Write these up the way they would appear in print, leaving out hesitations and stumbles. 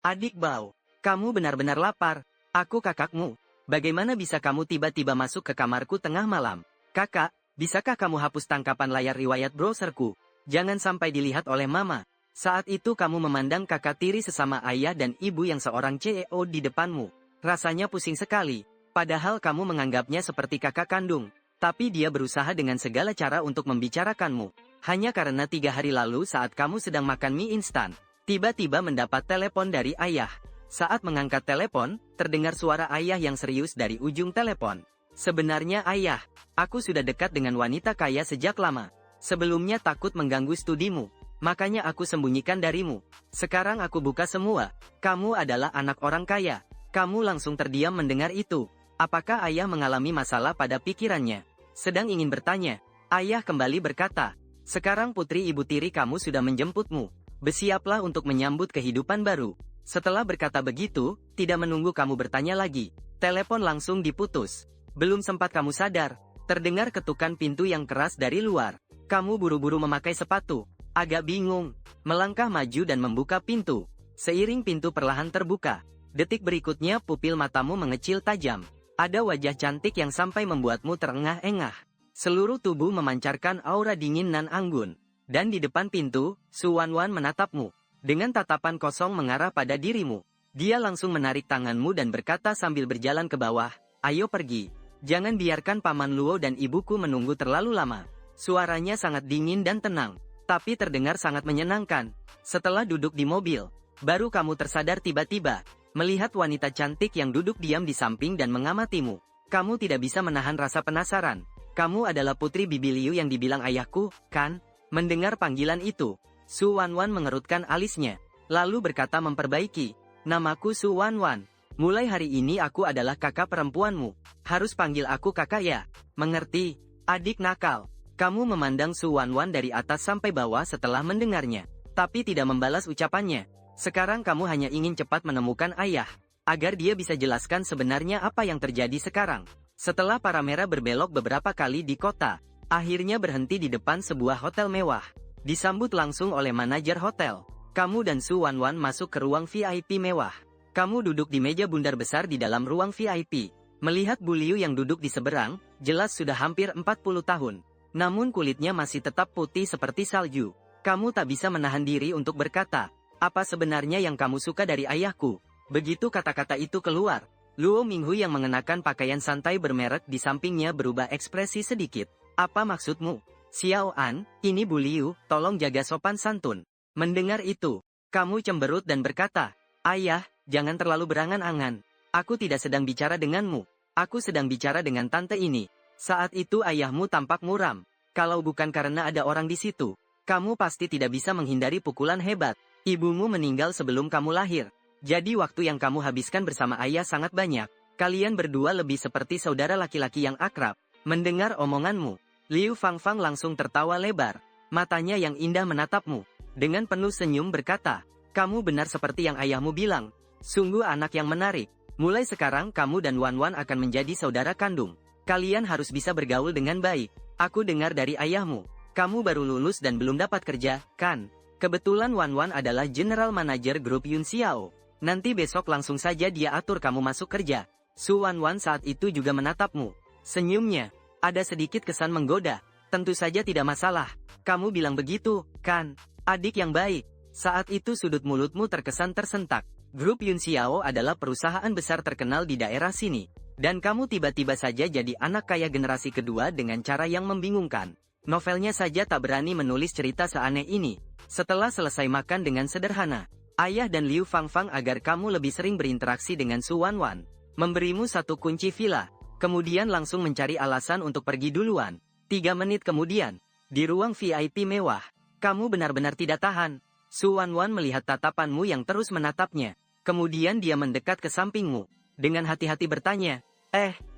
Adik Bao, kamu benar-benar lapar. Aku kakakmu. Bagaimana bisa kamu tiba-tiba masuk ke kamarku tengah malam? Kakak, bisakah kamu hapus tangkapan layar riwayat browserku? Jangan sampai dilihat oleh mama. Saat itu kamu memandang kakak tiri sesama ayah dan ibu yang seorang CEO di depanmu. Rasanya pusing sekali. Padahal kamu menganggapnya seperti kakak kandung. Tapi dia berusaha dengan segala cara untuk membicarakanmu. Hanya karena 3 hari lalu saat kamu sedang makan mie instan. Tiba-tiba mendapat telepon dari ayah. Saat mengangkat telepon, terdengar suara ayah yang serius dari ujung telepon. Sebenarnya ayah, aku sudah dekat dengan wanita kaya sejak lama. Sebelumnya takut mengganggu studimu, makanya aku sembunyikan darimu. Sekarang aku buka semua. Kamu adalah anak orang kaya. Kamu langsung terdiam mendengar itu. Apakah ayah mengalami masalah pada pikirannya? Sedang ingin bertanya, ayah kembali berkata, sekarang putri ibu tiri kamu sudah menjemputmu. Bersiaplah untuk menyambut kehidupan baru. Setelah berkata begitu, tidak menunggu kamu bertanya lagi, telepon langsung diputus. Belum sempat kamu sadar, terdengar ketukan pintu yang keras dari luar. Kamu buru-buru memakai sepatu, agak bingung, melangkah maju dan membuka pintu. Seiring pintu perlahan terbuka, detik berikutnya pupil matamu mengecil tajam. Ada wajah cantik yang sampai membuatmu terengah-engah. Seluruh tubuh memancarkan aura dingin nan anggun. Dan di depan pintu, Su Wanwan menatapmu. Dengan tatapan kosong mengarah pada dirimu. Dia langsung menarik tanganmu dan berkata sambil berjalan ke bawah, ayo pergi. Jangan biarkan Paman Luo dan ibuku menunggu terlalu lama. Suaranya sangat dingin dan tenang, tapi terdengar sangat menyenangkan. Setelah duduk di mobil, baru kamu tersadar tiba-tiba, melihat wanita cantik yang duduk diam di samping dan mengamatimu. Kamu tidak bisa menahan rasa penasaran. Kamu adalah putri Bibi Liu yang dibilang ayahku, kan? Mendengar panggilan itu, Su Wanwan mengerutkan alisnya, lalu berkata memperbaiki, namaku Su Wanwan. Mulai hari ini aku adalah kakak perempuanmu. Harus panggil aku kakak ya. Mengerti, adik nakal. Kamu memandang Su Wanwan dari atas sampai bawah setelah mendengarnya, tapi tidak membalas ucapannya. Sekarang kamu hanya ingin cepat menemukan ayah, agar dia bisa jelaskan sebenarnya apa yang terjadi sekarang. Setelah para merah berbelok beberapa kali di kota, akhirnya berhenti di depan sebuah hotel mewah. Disambut langsung oleh manajer hotel. Kamu dan Su Wanwan masuk ke ruang VIP mewah. Kamu duduk di meja bundar besar di dalam ruang VIP. Melihat Bu Liu yang duduk di seberang, jelas sudah hampir 40 tahun. Namun kulitnya masih tetap putih seperti salju. Kamu tak bisa menahan diri untuk berkata, apa sebenarnya yang kamu suka dari ayahku? Begitu kata-kata itu keluar, Luo Minghu yang mengenakan pakaian santai bermerek di sampingnya berubah ekspresi sedikit. Apa maksudmu? Xiao An, ini Bu Liu, tolong jaga sopan santun. Mendengar itu, kamu cemberut dan berkata, ayah, jangan terlalu berangan-angan. Aku tidak sedang bicara denganmu. Aku sedang bicara dengan tante ini. Saat itu ayahmu tampak muram. Kalau bukan karena ada orang di situ, kamu pasti tidak bisa menghindari pukulan hebat. Ibumu meninggal sebelum kamu lahir. Jadi waktu yang kamu habiskan bersama ayah sangat banyak. Kalian berdua lebih seperti saudara laki-laki yang akrab. Mendengar omonganmu, Liu Fangfang langsung tertawa lebar. Matanya yang indah menatapmu. Dengan penuh senyum berkata, kamu benar seperti yang ayahmu bilang. Sungguh anak yang menarik. Mulai sekarang kamu dan Wanwan akan menjadi saudara kandung. Kalian harus bisa bergaul dengan baik. Aku dengar dari ayahmu, kamu baru lulus dan belum dapat kerja, kan? Kebetulan Wanwan adalah General Manager grup Yun Xiao. Nanti besok langsung saja dia atur kamu masuk kerja. Su Wanwan saat itu juga menatapmu. Senyumnya ada sedikit kesan menggoda. Tentu saja tidak masalah. Kamu bilang begitu, kan? Adik yang baik. Saat itu sudut mulutmu terkesan tersentak. Grup Yun Xiao adalah perusahaan besar terkenal di daerah sini. Dan kamu tiba-tiba saja jadi anak kaya generasi kedua dengan cara yang membingungkan. Novelnya saja tak berani menulis cerita seaneh ini. Setelah selesai makan dengan sederhana, ayah dan Liu Fangfang agar kamu lebih sering berinteraksi dengan Su Wanwan, memberimu satu kunci villa. Kemudian langsung mencari alasan untuk pergi duluan. 3 menit kemudian, di ruang VIP mewah, kamu benar-benar tidak tahan. Su Wanwan melihat tatapanmu yang terus menatapnya. Kemudian dia mendekat ke sampingmu. Dengan hati-hati bertanya,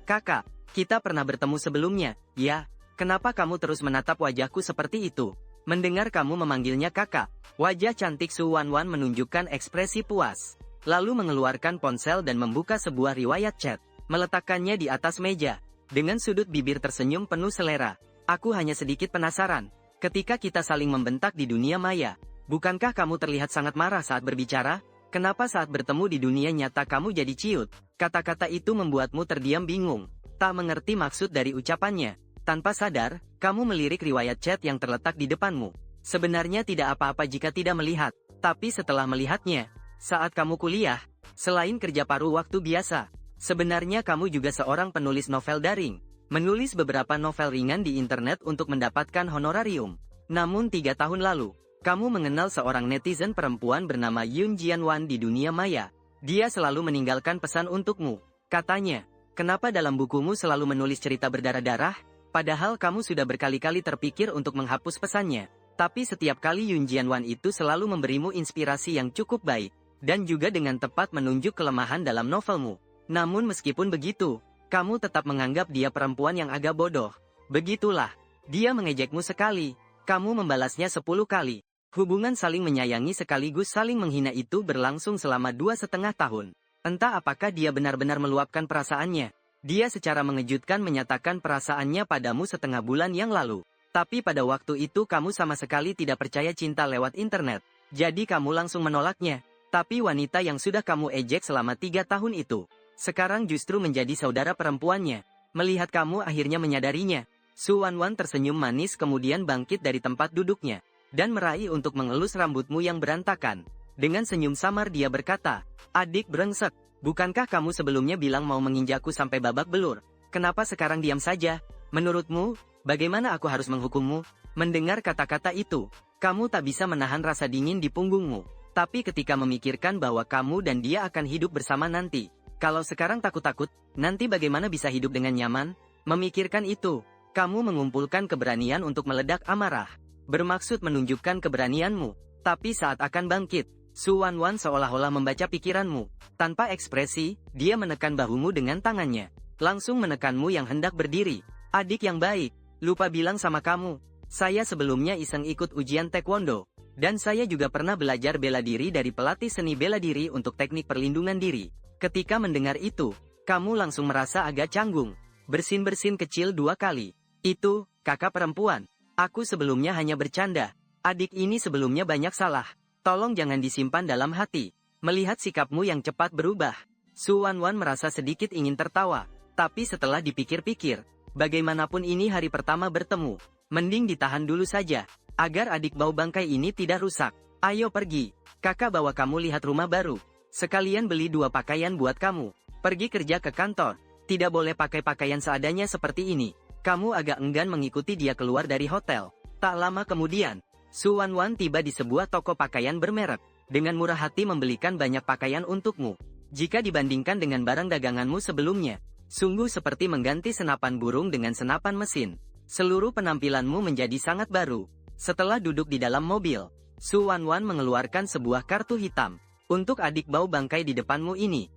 kakak, kita pernah bertemu sebelumnya, ya? Kenapa kamu terus menatap wajahku seperti itu? Mendengar kamu memanggilnya kakak, wajah cantik Su Wanwan menunjukkan ekspresi puas. Lalu mengeluarkan ponsel dan membuka sebuah riwayat chat. Meletakkannya di atas meja. Dengan sudut bibir tersenyum penuh selera. Aku hanya sedikit penasaran. Ketika kita saling membentak di dunia maya, bukankah kamu terlihat sangat marah saat berbicara? Kenapa saat bertemu di dunia nyata kamu jadi ciut? Kata-kata itu membuatmu terdiam bingung, tak mengerti maksud dari ucapannya. Tanpa sadar, kamu melirik riwayat chat yang terletak di depanmu. Sebenarnya tidak apa-apa jika tidak melihat, tapi setelah melihatnya, saat kamu kuliah, selain kerja paruh waktu biasa, sebenarnya kamu juga seorang penulis novel daring, menulis beberapa novel ringan di internet untuk mendapatkan honorarium. Namun 3 tahun lalu, kamu mengenal seorang netizen perempuan bernama Yoon Jianwan di dunia maya. Dia selalu meninggalkan pesan untukmu. Katanya, kenapa dalam bukumu selalu menulis cerita berdarah-darah? Padahal kamu sudah berkali-kali terpikir untuk menghapus pesannya. Tapi setiap kali Yoon Jianwan itu selalu memberimu inspirasi yang cukup baik, dan juga dengan tepat menunjuk kelemahan dalam novelmu. Namun meskipun begitu, kamu tetap menganggap dia perempuan yang agak bodoh. Begitulah, dia mengejekmu sekali, kamu membalasnya 10 kali. Hubungan saling menyayangi sekaligus saling menghina itu berlangsung selama 2,5 tahun. Entah apakah dia benar-benar meluapkan perasaannya. Dia secara mengejutkan menyatakan perasaannya padamu setengah bulan yang lalu. Tapi pada waktu itu kamu sama sekali tidak percaya cinta lewat internet. Jadi kamu langsung menolaknya. Tapi wanita yang sudah kamu ejek selama 3 tahun itu, sekarang justru menjadi saudara perempuannya. Melihat kamu akhirnya menyadarinya, Su Wanwan tersenyum manis kemudian bangkit dari tempat duduknya dan meraih untuk mengelus rambutmu yang berantakan. Dengan senyum samar dia berkata, "Adik brengsek, bukankah kamu sebelumnya bilang mau menginjakku sampai babak belur? Kenapa sekarang diam saja? Menurutmu, bagaimana aku harus menghukummu?" Mendengar kata-kata itu, kamu tak bisa menahan rasa dingin di punggungmu. Tapi ketika memikirkan bahwa kamu dan dia akan hidup bersama nanti, kalau sekarang takut-takut, nanti bagaimana bisa hidup dengan nyaman? Memikirkan itu, kamu mengumpulkan keberanian untuk meledak amarah. Bermaksud menunjukkan keberanianmu, tapi saat akan bangkit, Su Wanwan seolah-olah membaca pikiranmu. Tanpa ekspresi, dia menekan bahumu dengan tangannya. Langsung menekanmu yang hendak berdiri. "Adik yang baik, lupa bilang sama kamu. Saya sebelumnya iseng ikut ujian taekwondo. Dan saya juga pernah belajar bela diri dari pelatih seni bela diri untuk teknik perlindungan diri." Ketika mendengar itu, kamu langsung merasa agak canggung. Bersin-bersin kecil 2 kali. "Itu, kakak perempuan. Aku sebelumnya hanya bercanda. Adik ini sebelumnya banyak salah. Tolong jangan disimpan dalam hati." Melihat sikapmu yang cepat berubah, Su Wanwan merasa sedikit ingin tertawa. Tapi setelah dipikir-pikir, bagaimanapun ini hari pertama bertemu. Mending ditahan dulu saja, agar adik bau bangkai ini tidak rusak. "Ayo pergi, kakak bawa kamu lihat rumah baru. Sekalian beli 2 pakaian buat kamu. Pergi kerja ke kantor. Tidak boleh pakai pakaian seadanya seperti ini." Kamu agak enggan mengikuti dia keluar dari hotel. Tak lama kemudian, Su Wanwan tiba di sebuah toko pakaian bermerek. Dengan murah hati membelikan banyak pakaian untukmu. Jika dibandingkan dengan barang daganganmu sebelumnya, sungguh seperti mengganti senapan burung dengan senapan mesin. Seluruh penampilanmu menjadi sangat baru. Setelah duduk di dalam mobil, Su Wanwan mengeluarkan sebuah kartu hitam. "Untuk adik bau bangkai di depanmu ini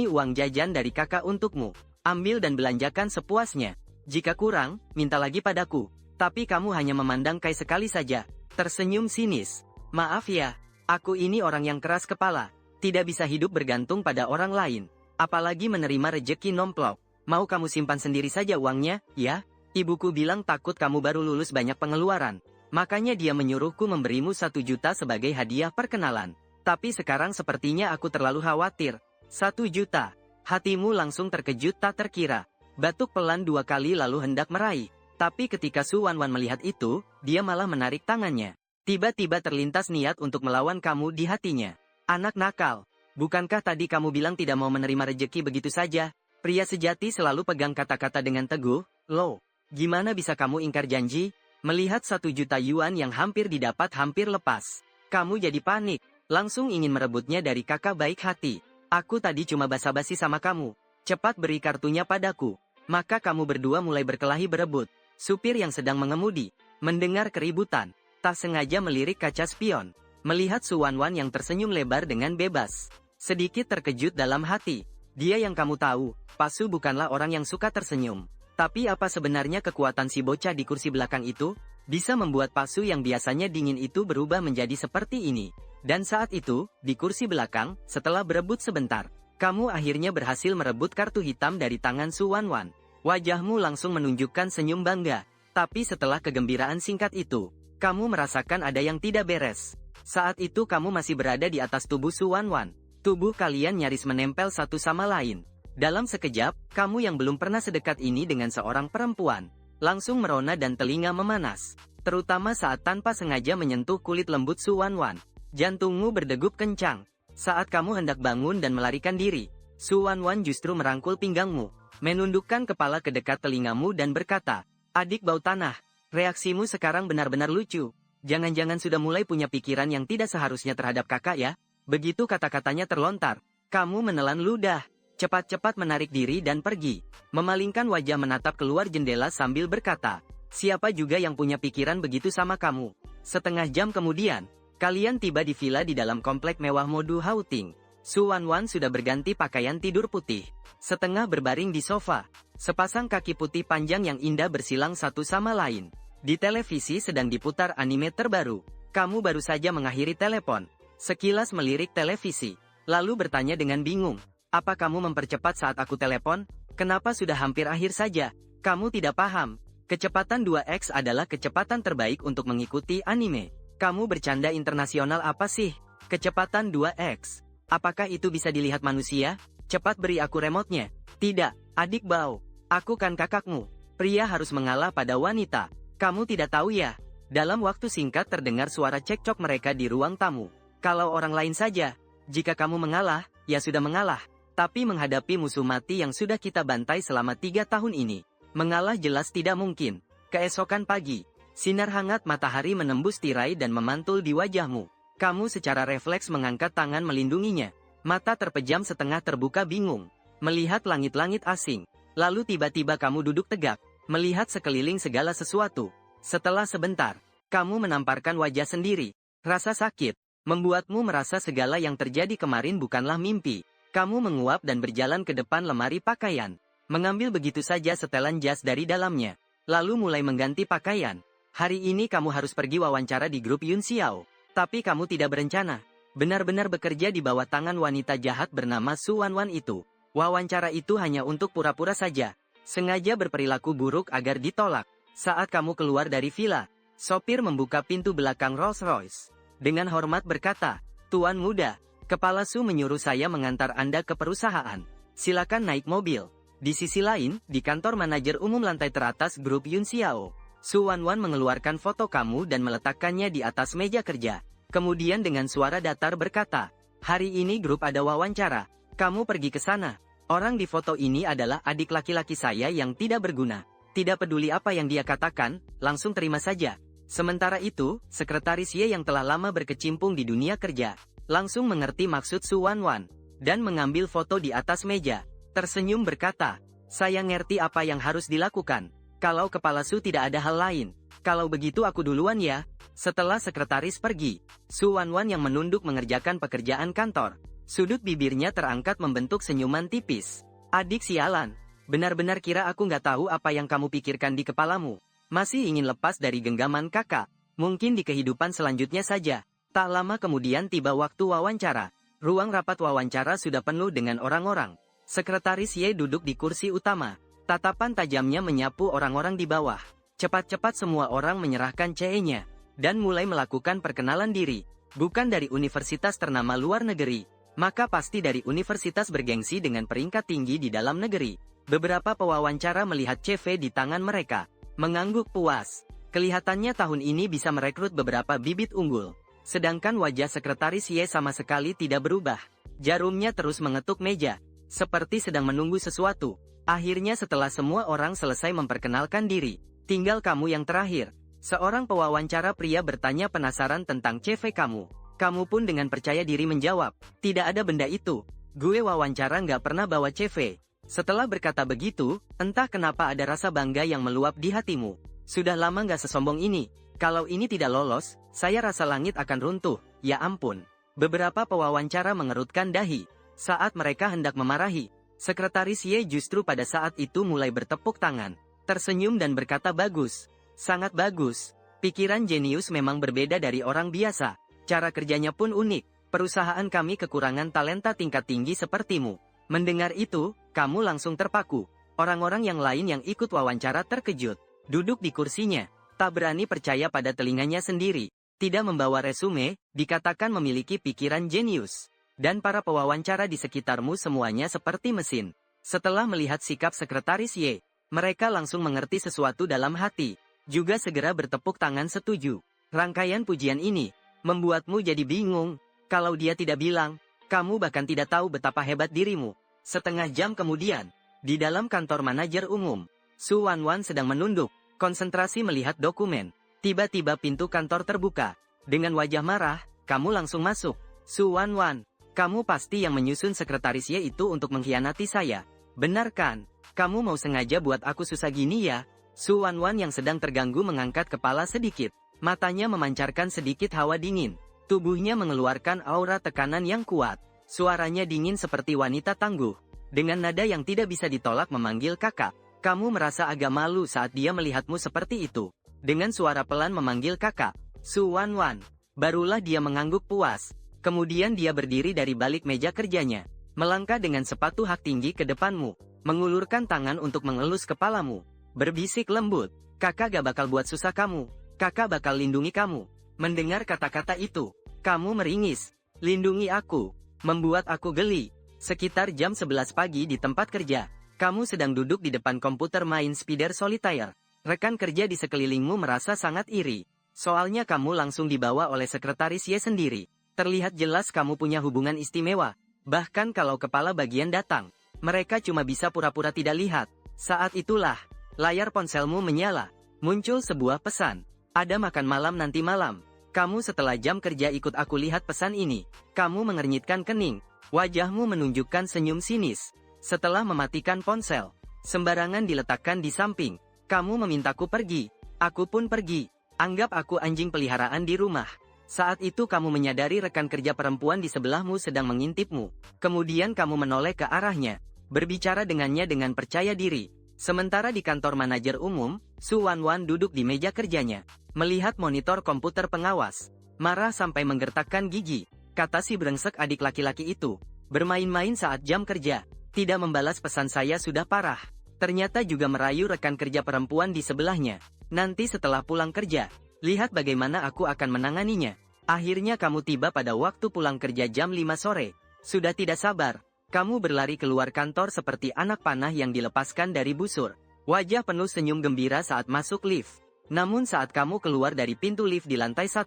uang jajan dari kakak untukmu. Ambil dan belanjakan sepuasnya. Jika kurang, minta lagi padaku." Tapi kamu hanya memandang Kai sekali saja. Tersenyum sinis. "Maaf ya, aku ini orang yang keras kepala. Tidak bisa hidup bergantung pada orang lain. Apalagi menerima rejeki nomplok. Mau kamu simpan sendiri saja uangnya, ya? Ibuku bilang takut kamu baru lulus banyak pengeluaran. Makanya dia menyuruhku memberimu 1 juta sebagai hadiah perkenalan. Tapi sekarang sepertinya aku terlalu khawatir. 1 juta. Hatimu langsung terkejut tak terkira. Batuk pelan 2 kali lalu hendak meraih. Tapi ketika Su Wanwan melihat itu, dia malah menarik tangannya. Tiba-tiba terlintas niat untuk melawan kamu di hatinya. "Anak nakal, bukankah tadi kamu bilang tidak mau menerima rejeki begitu saja?" Pria sejati selalu pegang kata-kata dengan teguh. "Loh, gimana bisa kamu ingkar janji?" Melihat 1 juta yuan yang hampir didapat hampir lepas, kamu jadi panik, langsung ingin merebutnya dari kakak baik hati. "Aku tadi cuma basa-basi sama kamu. Cepat beri kartunya padaku." Maka kamu berdua mulai berkelahi berebut. Supir yang sedang mengemudi mendengar keributan, tak sengaja melirik kaca spion. Melihat Su Wanwan yang tersenyum lebar dengan bebas, sedikit terkejut dalam hati. Dia yang kamu tahu, Pasu bukanlah orang yang suka tersenyum. Tapi apa sebenarnya kekuatan si bocah di kursi belakang itu? Bisa membuat Pasu yang biasanya dingin itu berubah menjadi seperti ini. Dan saat itu, di kursi belakang, setelah berebut sebentar, kamu akhirnya berhasil merebut kartu hitam dari tangan Su Wanwan. Wajahmu langsung menunjukkan senyum bangga. Tapi setelah kegembiraan singkat itu, kamu merasakan ada yang tidak beres. Saat itu kamu masih berada di atas tubuh Su Wanwan. Tubuh kalian nyaris menempel satu sama lain. Dalam sekejap, kamu yang belum pernah sedekat ini dengan seorang perempuan, langsung merona dan telinga memanas. Terutama saat tanpa sengaja menyentuh kulit lembut Su Wanwan. Jantungmu berdegup kencang. Saat kamu hendak bangun dan melarikan diri, Su Wanwan justru merangkul pinggangmu, menundukkan kepala ke dekat telingamu dan berkata, "Adik bau tanah, reaksimu sekarang benar-benar lucu. Jangan-jangan sudah mulai punya pikiran yang tidak seharusnya terhadap kakak ya?" Begitu kata-katanya terlontar, kamu menelan ludah, cepat-cepat menarik diri dan pergi. Memalingkan wajah menatap keluar jendela sambil berkata, "Siapa juga yang punya pikiran begitu sama kamu?" Setengah jam kemudian, kalian tiba di villa di dalam komplek mewah Modu Hauting. Su Wanwan sudah berganti pakaian tidur putih, setengah berbaring di sofa. Sepasang kaki putih panjang yang indah bersilang satu sama lain. Di televisi sedang diputar anime terbaru. Kamu baru saja mengakhiri telepon. Sekilas melirik televisi, lalu bertanya dengan bingung, "Apa kamu mempercepat saat aku telepon? Kenapa sudah hampir akhir saja?" Kamu tidak paham. Kecepatan 2x adalah kecepatan terbaik untuk mengikuti anime. Kamu bercanda internasional apa sih? Kecepatan 2x. Apakah itu bisa dilihat manusia? Cepat beri aku remote-nya. Tidak, adik Bao. Aku kan kakakmu. Pria harus mengalah pada wanita. Kamu tidak tahu ya? Dalam waktu singkat terdengar suara cekcok mereka di ruang tamu. Kalau orang lain saja, jika kamu mengalah, ya sudah mengalah. Tapi menghadapi musuh mati yang sudah kita bantai selama 3 tahun ini, mengalah jelas tidak mungkin. Keesokan pagi, sinar hangat matahari menembus tirai dan memantul di wajahmu. Kamu secara refleks mengangkat tangan melindunginya. Mata terpejam setengah terbuka bingung, melihat langit-langit asing. Lalu tiba-tiba kamu duduk tegak, melihat sekeliling segala sesuatu. Setelah sebentar, kamu menamparkan wajah sendiri. Rasa sakit membuatmu merasa segala yang terjadi kemarin bukanlah mimpi. Kamu menguap dan berjalan ke depan lemari pakaian, mengambil begitu saja setelan jas dari dalamnya, lalu mulai mengganti pakaian. Hari ini kamu harus pergi wawancara di grup Yun Xiao, tapi kamu tidak berencana. Benar-benar bekerja di bawah tangan wanita jahat bernama Su Wanwan itu. Wawancara itu hanya untuk pura-pura saja, sengaja berperilaku buruk agar ditolak. Saat kamu keluar dari villa, sopir membuka pintu belakang Rolls Royce. Dengan hormat berkata, "Tuan muda, Kepala Su menyuruh saya mengantar Anda ke perusahaan. Silakan naik mobil." Di sisi lain, di kantor manajer umum lantai teratas grup Yun Xiao, Su Wanwan mengeluarkan foto kamu dan meletakkannya di atas meja kerja. Kemudian dengan suara datar berkata, "Hari ini grup ada wawancara. Kamu pergi ke sana. Orang di foto ini adalah adik laki-laki saya yang tidak berguna. Tidak peduli apa yang dia katakan, langsung terima saja." Sementara itu, sekretaris Ye yang telah lama berkecimpung di dunia kerja, langsung mengerti maksud Su Wanwan, dan mengambil foto di atas meja. Tersenyum berkata, "Saya ngerti apa yang harus dilakukan. Kalau Kepala Su tidak ada hal lain. Kalau begitu aku duluan ya." Setelah sekretaris pergi, Su Wanwan yang menunduk mengerjakan pekerjaan kantor. Sudut bibirnya terangkat membentuk senyuman tipis. "Adik sialan, benar-benar kira aku nggak tahu apa yang kamu pikirkan di kepalamu. Masih ingin lepas dari genggaman kakak. Mungkin di kehidupan selanjutnya saja." Tak lama kemudian tiba waktu wawancara. Ruang rapat wawancara sudah penuh dengan orang-orang. Sekretaris Ye duduk di kursi utama. Tatapan tajamnya menyapu orang-orang di bawah. Cepat-cepat semua orang menyerahkan CE-nya, dan mulai melakukan perkenalan diri. Bukan dari universitas ternama luar negeri, maka pasti dari universitas bergengsi dengan peringkat tinggi di dalam negeri. Beberapa pewawancara melihat CV di tangan mereka, mengangguk puas. Kelihatannya tahun ini bisa merekrut beberapa bibit unggul. Sedangkan wajah sekretaris Ye sama sekali tidak berubah. Jarumnya terus mengetuk meja, seperti sedang menunggu sesuatu. Akhirnya setelah semua orang selesai memperkenalkan diri, tinggal kamu yang terakhir. Seorang pewawancara pria bertanya penasaran tentang CV kamu. Kamu pun dengan percaya diri menjawab, "Tidak ada benda itu. Gue wawancara nggak pernah bawa CV." Setelah berkata begitu, entah kenapa ada rasa bangga yang meluap di hatimu. Sudah lama nggak sesombong ini. Kalau ini tidak lolos, saya rasa langit akan runtuh. Ya ampun. Beberapa pewawancara mengerutkan dahi. Saat mereka hendak memarahi, sekretaris Ye justru pada saat itu mulai bertepuk tangan, tersenyum dan berkata, "Bagus. Sangat bagus. Pikiran jenius memang berbeda dari orang biasa. Cara kerjanya pun unik. Perusahaan kami kekurangan talenta tingkat tinggi sepertimu." Mendengar itu, kamu langsung terpaku. Orang-orang yang lain yang ikut wawancara terkejut. Duduk di kursinya, tak berani percaya pada telinganya sendiri. Tidak membawa resume, dikatakan memiliki pikiran jenius. Dan para pewawancara di sekitarmu semuanya seperti mesin. Setelah melihat sikap sekretaris Ye, mereka langsung mengerti sesuatu dalam hati. Juga segera bertepuk tangan setuju. Rangkaian pujian ini membuatmu jadi bingung. Kalau dia tidak bilang, kamu bahkan tidak tahu betapa hebat dirimu. Setengah jam kemudian, di dalam kantor manajer umum, Su Wanwan sedang menunduk, konsentrasi melihat dokumen. Tiba-tiba pintu kantor terbuka. Dengan wajah marah, kamu langsung masuk. Su Wanwan, kamu pasti yang menyusun sekretaris Ye itu untuk mengkhianati saya. Benar kan? Kamu mau sengaja buat aku susah gini ya? Su Wanwan yang sedang terganggu mengangkat kepala sedikit. Matanya memancarkan sedikit hawa dingin. Tubuhnya mengeluarkan aura tekanan yang kuat. Suaranya dingin seperti wanita tangguh. Dengan nada yang tidak bisa ditolak memanggil kakak. Kamu merasa agak malu saat dia melihatmu seperti itu. Dengan suara pelan memanggil kakak. Su Wanwan. Barulah dia mengangguk puas. Kemudian dia berdiri dari balik meja kerjanya. Melangkah dengan sepatu hak tinggi ke depanmu. Mengulurkan tangan untuk mengelus kepalamu. Berbisik lembut. Kakak gak bakal buat susah kamu. Kakak bakal lindungi kamu. Mendengar kata-kata itu, kamu meringis. Lindungi aku. Membuat aku geli. Sekitar jam 11 pagi di tempat kerja. Kamu sedang duduk di depan komputer main Spider Solitaire. Rekan kerja di sekelilingmu merasa sangat iri. Soalnya kamu langsung dibawa oleh sekretaris Ye sendiri. Terlihat jelas kamu punya hubungan istimewa. Bahkan kalau kepala bagian datang, mereka cuma bisa pura-pura tidak lihat. Saat itulah, layar ponselmu menyala. Muncul sebuah pesan. Ada makan malam nanti malam. Kamu setelah jam kerja ikut aku lihat pesan ini. Kamu mengernyitkan kening. Wajahmu menunjukkan senyum sinis. Setelah mematikan ponsel, sembarangan diletakkan di samping. Kamu memintaku pergi. Aku pun pergi. Anggap aku anjing peliharaan di rumah. Saat itu kamu menyadari rekan kerja perempuan di sebelahmu sedang mengintipmu. Kemudian kamu menoleh ke arahnya. Berbicara dengannya dengan percaya diri. Sementara di kantor manajer umum, Su Wanwan duduk di meja kerjanya. Melihat monitor komputer pengawas. Marah sampai menggertakkan gigi. Kata si brengsek adik laki-laki itu. Bermain-main saat jam kerja. Tidak membalas pesan saya sudah parah. Ternyata juga merayu rekan kerja perempuan di sebelahnya. Nanti setelah pulang kerja, lihat bagaimana aku akan menanganinya. Akhirnya kamu tiba pada waktu pulang kerja jam 5 sore. Sudah tidak sabar. Kamu berlari keluar kantor seperti anak panah yang dilepaskan dari busur. Wajah penuh senyum gembira saat masuk lift. Namun saat kamu keluar dari pintu lift di lantai 1,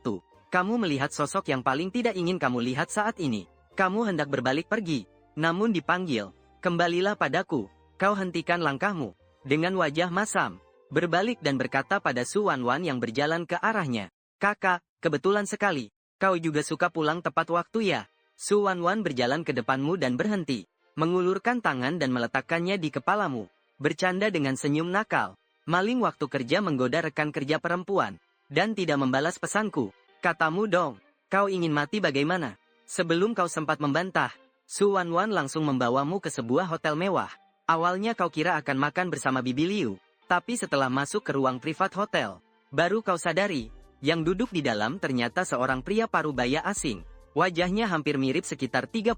kamu melihat sosok yang paling tidak ingin kamu lihat saat ini. Kamu hendak berbalik pergi. Namun dipanggil. Kembalilah padaku. Kau hentikan langkahmu. Dengan wajah masam. Berbalik dan berkata pada Su Wanwan yang berjalan ke arahnya. Kakak, kebetulan sekali. Kau juga suka pulang tepat waktu ya? Su Wanwan berjalan ke depanmu dan berhenti. Mengulurkan tangan dan meletakkannya di kepalamu. Bercanda dengan senyum nakal. Maling waktu kerja menggoda rekan kerja perempuan. Dan tidak membalas pesanku. Katamu dong. Kau ingin mati bagaimana? Sebelum kau sempat membantah, Su Wanwan langsung membawamu ke sebuah hotel mewah. Awalnya kau kira akan makan bersama Bibi Liu. Tapi setelah masuk ke ruang privat hotel, baru kau sadari, yang duduk di dalam ternyata seorang pria parubaya asing. Wajahnya hampir mirip sekitar 30%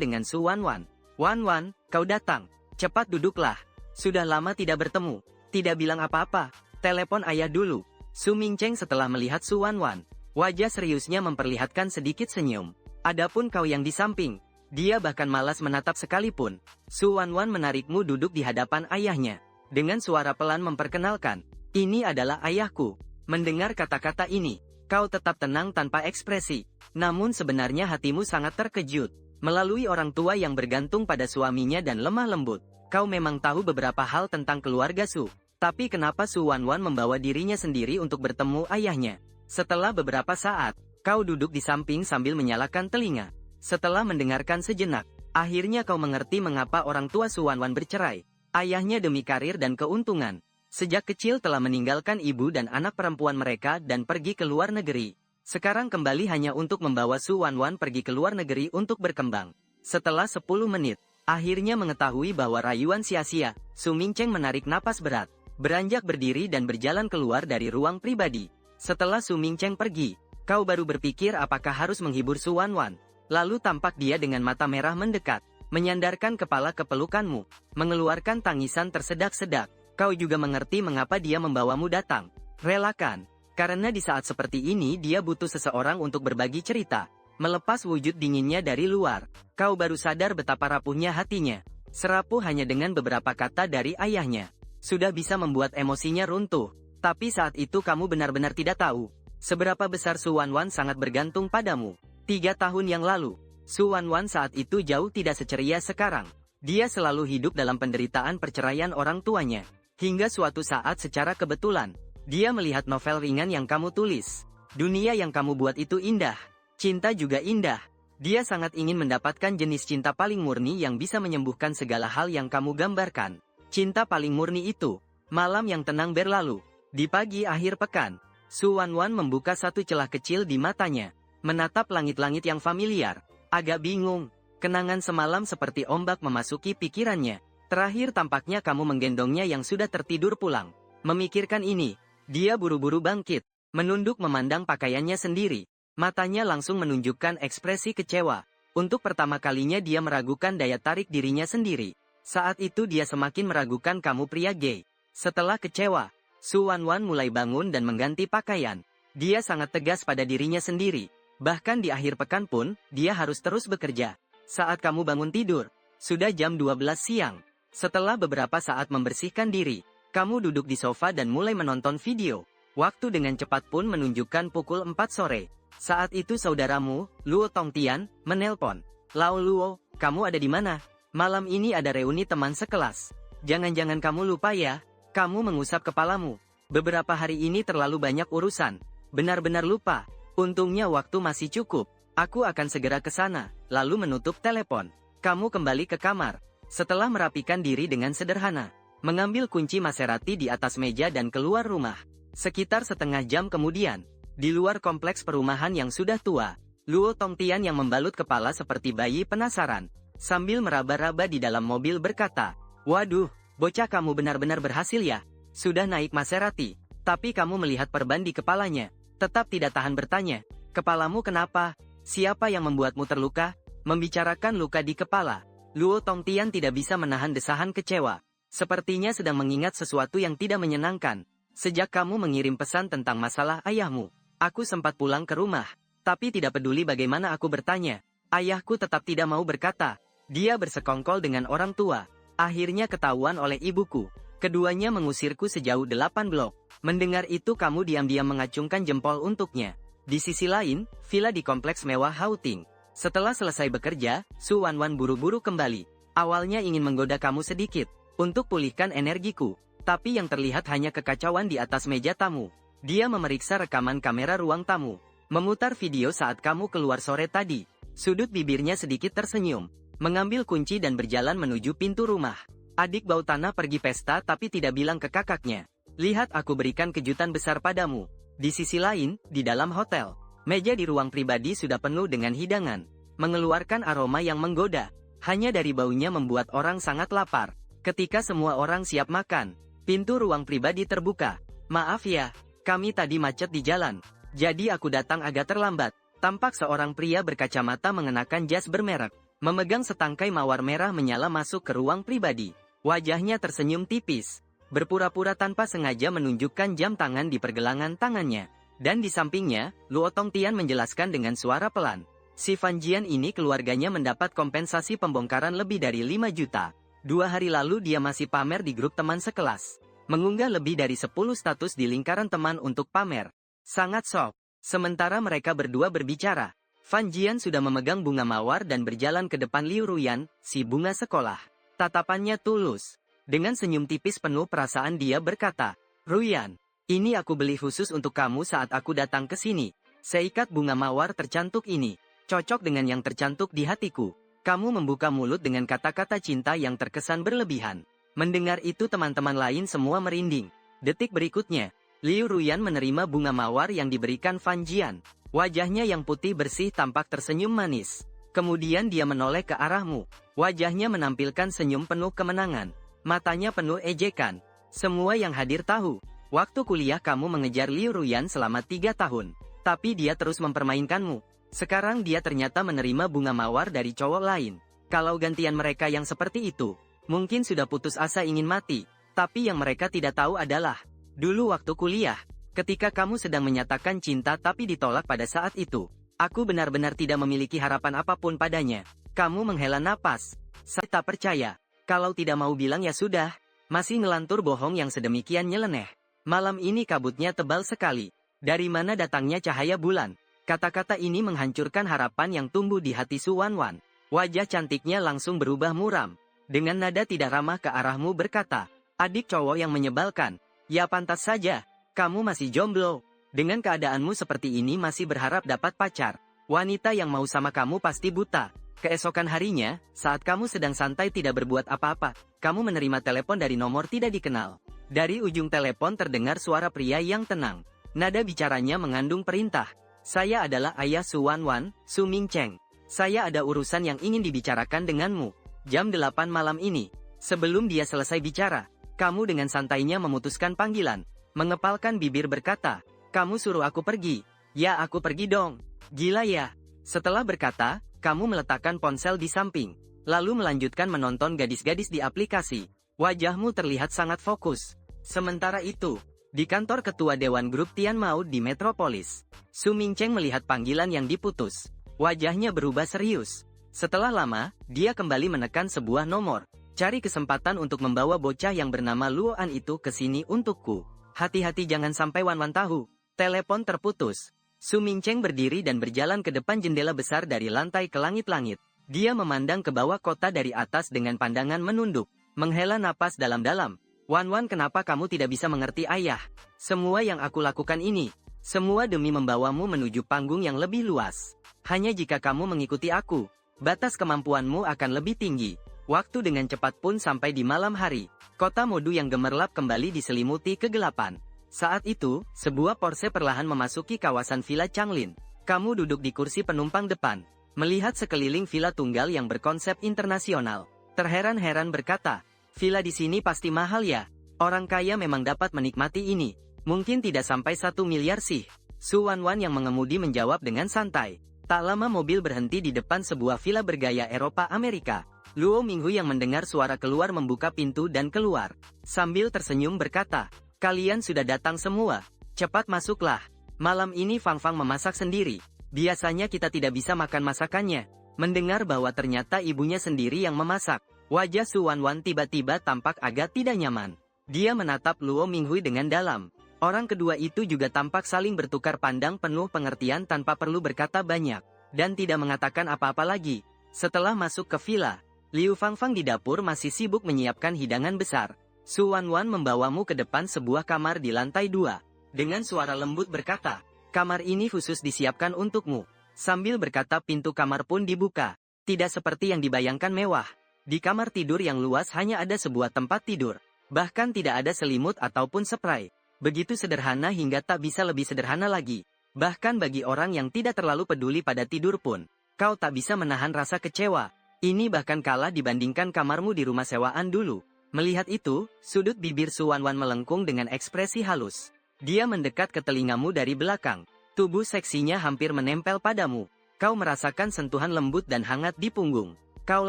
dengan Su Wanwan. Wanwan, kau datang. Cepat duduklah. Sudah lama tidak bertemu. Tidak bilang apa-apa. Telepon ayah dulu. Su Mingcheng setelah melihat Su Wanwan. Wajah seriusnya memperlihatkan sedikit senyum. Adapun kau yang di samping, dia bahkan malas menatap sekalipun. Su Wanwan menarikmu duduk di hadapan ayahnya. Dengan suara pelan memperkenalkan, ini adalah ayahku. Mendengar kata-kata ini, kau tetap tenang tanpa ekspresi. Namun sebenarnya hatimu sangat terkejut. Melalui orang tua yang bergantung pada suaminya dan lemah lembut, kau memang tahu beberapa hal tentang keluarga Su. Tapi kenapa Su Wanwan membawa dirinya sendiri untuk bertemu ayahnya? Setelah beberapa saat, kau duduk di samping sambil menyalakan telinga. Setelah mendengarkan sejenak, akhirnya kau mengerti mengapa orang tua Su Wanwan bercerai. Ayahnya demi karir dan keuntungan. Sejak kecil telah meninggalkan ibu dan anak perempuan mereka dan pergi ke luar negeri. Sekarang kembali hanya untuk membawa Su Wanwan pergi ke luar negeri untuk berkembang. Setelah 10 menit, akhirnya mengetahui bahwa rayuan sia-sia, Su Mingcheng menarik napas berat. Beranjak berdiri dan berjalan keluar dari ruang pribadi. Setelah Su Mingcheng pergi, kau baru berpikir apakah harus menghibur Su Wanwan. Lalu tampak dia dengan mata merah mendekat. Menyandarkan kepala ke pelukanmu, mengeluarkan tangisan tersedak-sedak. Kau juga mengerti mengapa dia membawamu datang. Relakan, karena di saat seperti ini dia butuh seseorang untuk berbagi cerita. melepas wujud dinginnya dari luar. Kau baru sadar betapa rapuhnya hatinya. Serapuh hanya dengan beberapa kata dari ayahnya. Sudah bisa membuat emosinya runtuh. Tapi saat itu kamu benar-benar tidak tahu seberapa besar Su Wanwan sangat bergantung padamu. 3 tahun yang lalu, Su Wanwan saat itu jauh tidak seceria sekarang. Dia selalu hidup dalam penderitaan perceraian orang tuanya. Hingga suatu saat secara kebetulan, dia melihat novel ringan yang kamu tulis. Dunia yang kamu buat itu indah. Cinta juga indah. Dia sangat ingin mendapatkan jenis cinta paling murni yang bisa menyembuhkan segala hal yang kamu gambarkan. Cinta paling murni itu. Malam yang tenang berlalu. Di pagi akhir pekan, Su Wanwan membuka satu celah kecil di matanya. Menatap langit-langit yang familiar. Agak bingung. Kenangan semalam seperti ombak memasuki pikirannya. Terakhir tampaknya kamu menggendongnya yang sudah tertidur pulang. Memikirkan ini, dia buru-buru bangkit. Menunduk memandang pakaiannya sendiri. Matanya langsung menunjukkan ekspresi kecewa. Untuk pertama kalinya dia meragukan daya tarik dirinya sendiri. Saat itu dia semakin meragukan kamu pria gay. Setelah kecewa, Su Wanwan mulai bangun dan mengganti pakaian. Dia sangat tegas pada dirinya sendiri. Bahkan di akhir pekan pun, dia harus terus bekerja. Saat kamu bangun tidur, sudah jam 12 siang. Setelah beberapa saat membersihkan diri, kamu duduk di sofa dan mulai menonton video. Waktu dengan cepat pun menunjukkan pukul 4 sore. Saat itu saudaramu, Luo Tongtian, menelpon. Lao Luo, kamu ada di mana? Malam ini ada reuni teman sekelas. Jangan-jangan kamu lupa ya? Kamu mengusap kepalamu. Beberapa hari ini terlalu banyak urusan. Benar-benar lupa. Untungnya waktu masih cukup. Aku akan segera ke sana. Lalu menutup telepon. Kamu kembali ke kamar. Setelah merapikan diri dengan sederhana, mengambil kunci Maserati di atas meja dan keluar rumah. Sekitar setengah jam kemudian, di luar kompleks perumahan yang sudah tua, Luo Tongtian yang membalut kepala seperti bayi penasaran, sambil meraba-raba di dalam mobil berkata, "Waduh, bocah kamu benar-benar berhasil ya. Sudah naik Maserati, tapi kamu melihat perban di kepalanya." Tetap tidak tahan bertanya, "Kepalamu kenapa? Siapa yang membuatmu terluka?" Membicarakan luka di kepala, Luo Tongtian tidak bisa menahan desahan kecewa. Sepertinya sedang mengingat sesuatu yang tidak menyenangkan. Sejak kamu mengirim pesan tentang masalah ayahmu, aku sempat pulang ke rumah. Tapi tidak peduli bagaimana aku bertanya, ayahku tetap tidak mau berkata. Dia bersekongkol dengan orang tua. Akhirnya ketahuan oleh ibuku. Keduanya mengusirku sejauh 8 blok. Mendengar itu kamu diam-diam mengacungkan jempol untuknya. Di sisi lain, villa di kompleks mewah Hauting. Setelah selesai bekerja, Su Wanwan buru-buru kembali. Awalnya ingin menggoda kamu sedikit, untuk pulihkan energiku. Tapi yang terlihat hanya kekacauan di atas meja tamu. Dia memeriksa rekaman kamera ruang tamu. Memutar video saat kamu keluar sore tadi. Sudut bibirnya sedikit tersenyum. Mengambil kunci dan berjalan menuju pintu rumah. Adik bau tanah pergi pesta tapi tidak bilang ke kakaknya. Lihat aku berikan kejutan besar padamu. Di sisi lain, di dalam hotel, meja di ruang pribadi sudah penuh dengan hidangan. Mengeluarkan aroma yang menggoda. Hanya dari baunya membuat orang sangat lapar. Ketika semua orang siap makan, pintu ruang pribadi terbuka. Maaf ya, kami tadi macet di jalan. Jadi aku datang agak terlambat. Tampak seorang pria berkacamata mengenakan jas bermerek. Memegang setangkai mawar merah menyala masuk ke ruang pribadi. Wajahnya tersenyum tipis. Berpura-pura tanpa sengaja menunjukkan jam tangan di pergelangan tangannya. Dan di sampingnya, Luo Tongtian menjelaskan dengan suara pelan. Si Fan Jian ini keluarganya mendapat kompensasi pembongkaran lebih dari 5 juta. 2 hari lalu dia masih pamer di grup teman sekelas. Mengunggah lebih dari 10 status di lingkaran teman untuk pamer. Sangat shock. Sementara mereka berdua berbicara, Fan Jian sudah memegang bunga mawar dan berjalan ke depan Liu Ruyan, si bunga sekolah. Tatapannya tulus. Dengan senyum tipis penuh perasaan dia berkata, "Ruyan, ini aku beli khusus untuk kamu saat aku datang ke sini. Seikat bunga mawar tercantuk ini, cocok dengan yang tercantuk di hatiku." Kamu membuka mulut dengan kata-kata cinta yang terkesan berlebihan. Mendengar itu teman-teman lain semua merinding. Detik berikutnya, Liu Ruyan menerima bunga mawar yang diberikan Fan Jian. Wajahnya yang putih bersih tampak tersenyum manis. Kemudian dia menoleh ke arahmu. Wajahnya menampilkan senyum penuh kemenangan. Matanya penuh ejekan. Semua yang hadir tahu, waktu kuliah kamu mengejar Liu Ruyan selama 3 tahun. Tapi dia terus mempermainkanmu. Sekarang dia ternyata menerima bunga mawar dari cowok lain. Kalau gantian mereka yang seperti itu, mungkin sudah putus asa ingin mati. Tapi yang mereka tidak tahu adalah, dulu waktu kuliah, ketika kamu sedang menyatakan cinta tapi ditolak pada saat itu, Aku benar-benar tidak memiliki harapan apapun padanya. Kamu menghela napas. Saya tak percaya. Kalau tidak mau bilang ya sudah. Masih ngelantur bohong yang sedemikian nyeleneh. Malam ini kabutnya tebal sekali. Dari mana datangnya cahaya bulan? Kata-kata ini menghancurkan harapan yang tumbuh di hati Su Wanwan. Wajah cantiknya langsung berubah muram. Dengan nada tidak ramah ke arahmu berkata, adik cowok yang menyebalkan. Ya pantas saja, kamu masih jomblo. Dengan keadaanmu seperti ini masih berharap dapat pacar. Wanita yang mau sama kamu pasti buta. Keesokan harinya, saat kamu sedang santai tidak berbuat apa-apa, kamu menerima telepon dari nomor tidak dikenal. Dari ujung telepon terdengar suara pria yang tenang. Nada bicaranya mengandung perintah. Saya adalah ayah Su Wanwan, Su Mingcheng. Saya ada urusan yang ingin dibicarakan denganmu. Jam 8 malam ini. Sebelum dia selesai bicara, kamu dengan santainya memutuskan panggilan. Mengepalkan bibir berkata, kamu suruh aku pergi. Ya aku pergi dong. Gila ya. Setelah berkata, kamu meletakkan ponsel di samping. Lalu melanjutkan menonton gadis-gadis di aplikasi. Wajahmu terlihat sangat fokus. Sementara itu, di kantor ketua Dewan Grup Tian Mau di Metropolis, Su Mingcheng melihat panggilan yang diputus. Wajahnya berubah serius. Setelah lama, dia kembali menekan sebuah nomor. Cari kesempatan untuk membawa bocah yang bernama Luo An itu ke sini untukku. Hati-hati jangan sampai Wanwan tahu. Telepon terputus. Su Mingcheng berdiri dan berjalan ke depan jendela besar dari lantai ke langit-langit. Dia memandang ke bawah kota dari atas dengan pandangan menunduk. Menghela napas dalam-dalam. Wanwan, kenapa kamu tidak bisa mengerti ayah? Semua yang aku lakukan ini, semua demi membawamu menuju panggung yang lebih luas. Hanya jika kamu mengikuti aku, batas kemampuanmu akan lebih tinggi. Waktu dengan cepat pun sampai di malam hari. Kota Modu yang gemerlap kembali diselimuti kegelapan. Saat itu, sebuah Porsche perlahan memasuki kawasan Villa Changlin. Kamu duduk di kursi penumpang depan, melihat sekeliling villa tunggal yang berkonsep internasional. Terheran-heran berkata, villa di sini pasti mahal ya. Orang kaya memang dapat menikmati ini. Mungkin tidak sampai 1 miliar sih. Su Wanwan yang mengemudi menjawab dengan santai. Tak lama mobil berhenti di depan sebuah villa bergaya Eropa Amerika. Luo Minghui yang mendengar suara keluar membuka pintu dan keluar. Sambil tersenyum berkata, kalian sudah datang semua. Cepat masuklah. Malam ini Fang Fang memasak sendiri. Biasanya kita tidak bisa makan masakannya. Mendengar bahwa ternyata ibunya sendiri yang memasak, wajah Su Wanwan tiba-tiba tampak agak tidak nyaman. Dia menatap Luo Minghui dengan dalam. Orang kedua itu juga tampak saling bertukar pandang penuh pengertian tanpa perlu berkata banyak, dan tidak mengatakan apa-apa lagi. Setelah masuk ke villa, Liu Fangfang di dapur masih sibuk menyiapkan hidangan besar. Su Wanwan membawamu ke depan sebuah kamar di lantai 2. Dengan suara lembut berkata, kamar ini khusus disiapkan untukmu. Sambil berkata pintu kamar pun dibuka. Tidak seperti yang dibayangkan mewah. Di kamar tidur yang luas hanya ada sebuah tempat tidur. Bahkan tidak ada selimut ataupun spray. Begitu sederhana hingga tak bisa lebih sederhana lagi. Bahkan bagi orang yang tidak terlalu peduli pada tidur pun, kau tak bisa menahan rasa kecewa. Ini bahkan kalah dibandingkan kamarmu di rumah sewaan dulu. Melihat itu, sudut bibir Su Wanwan melengkung dengan ekspresi halus. Dia mendekat ke telingamu dari belakang. Tubuh seksinya hampir menempel padamu. Kau merasakan sentuhan lembut dan hangat di punggung. Kau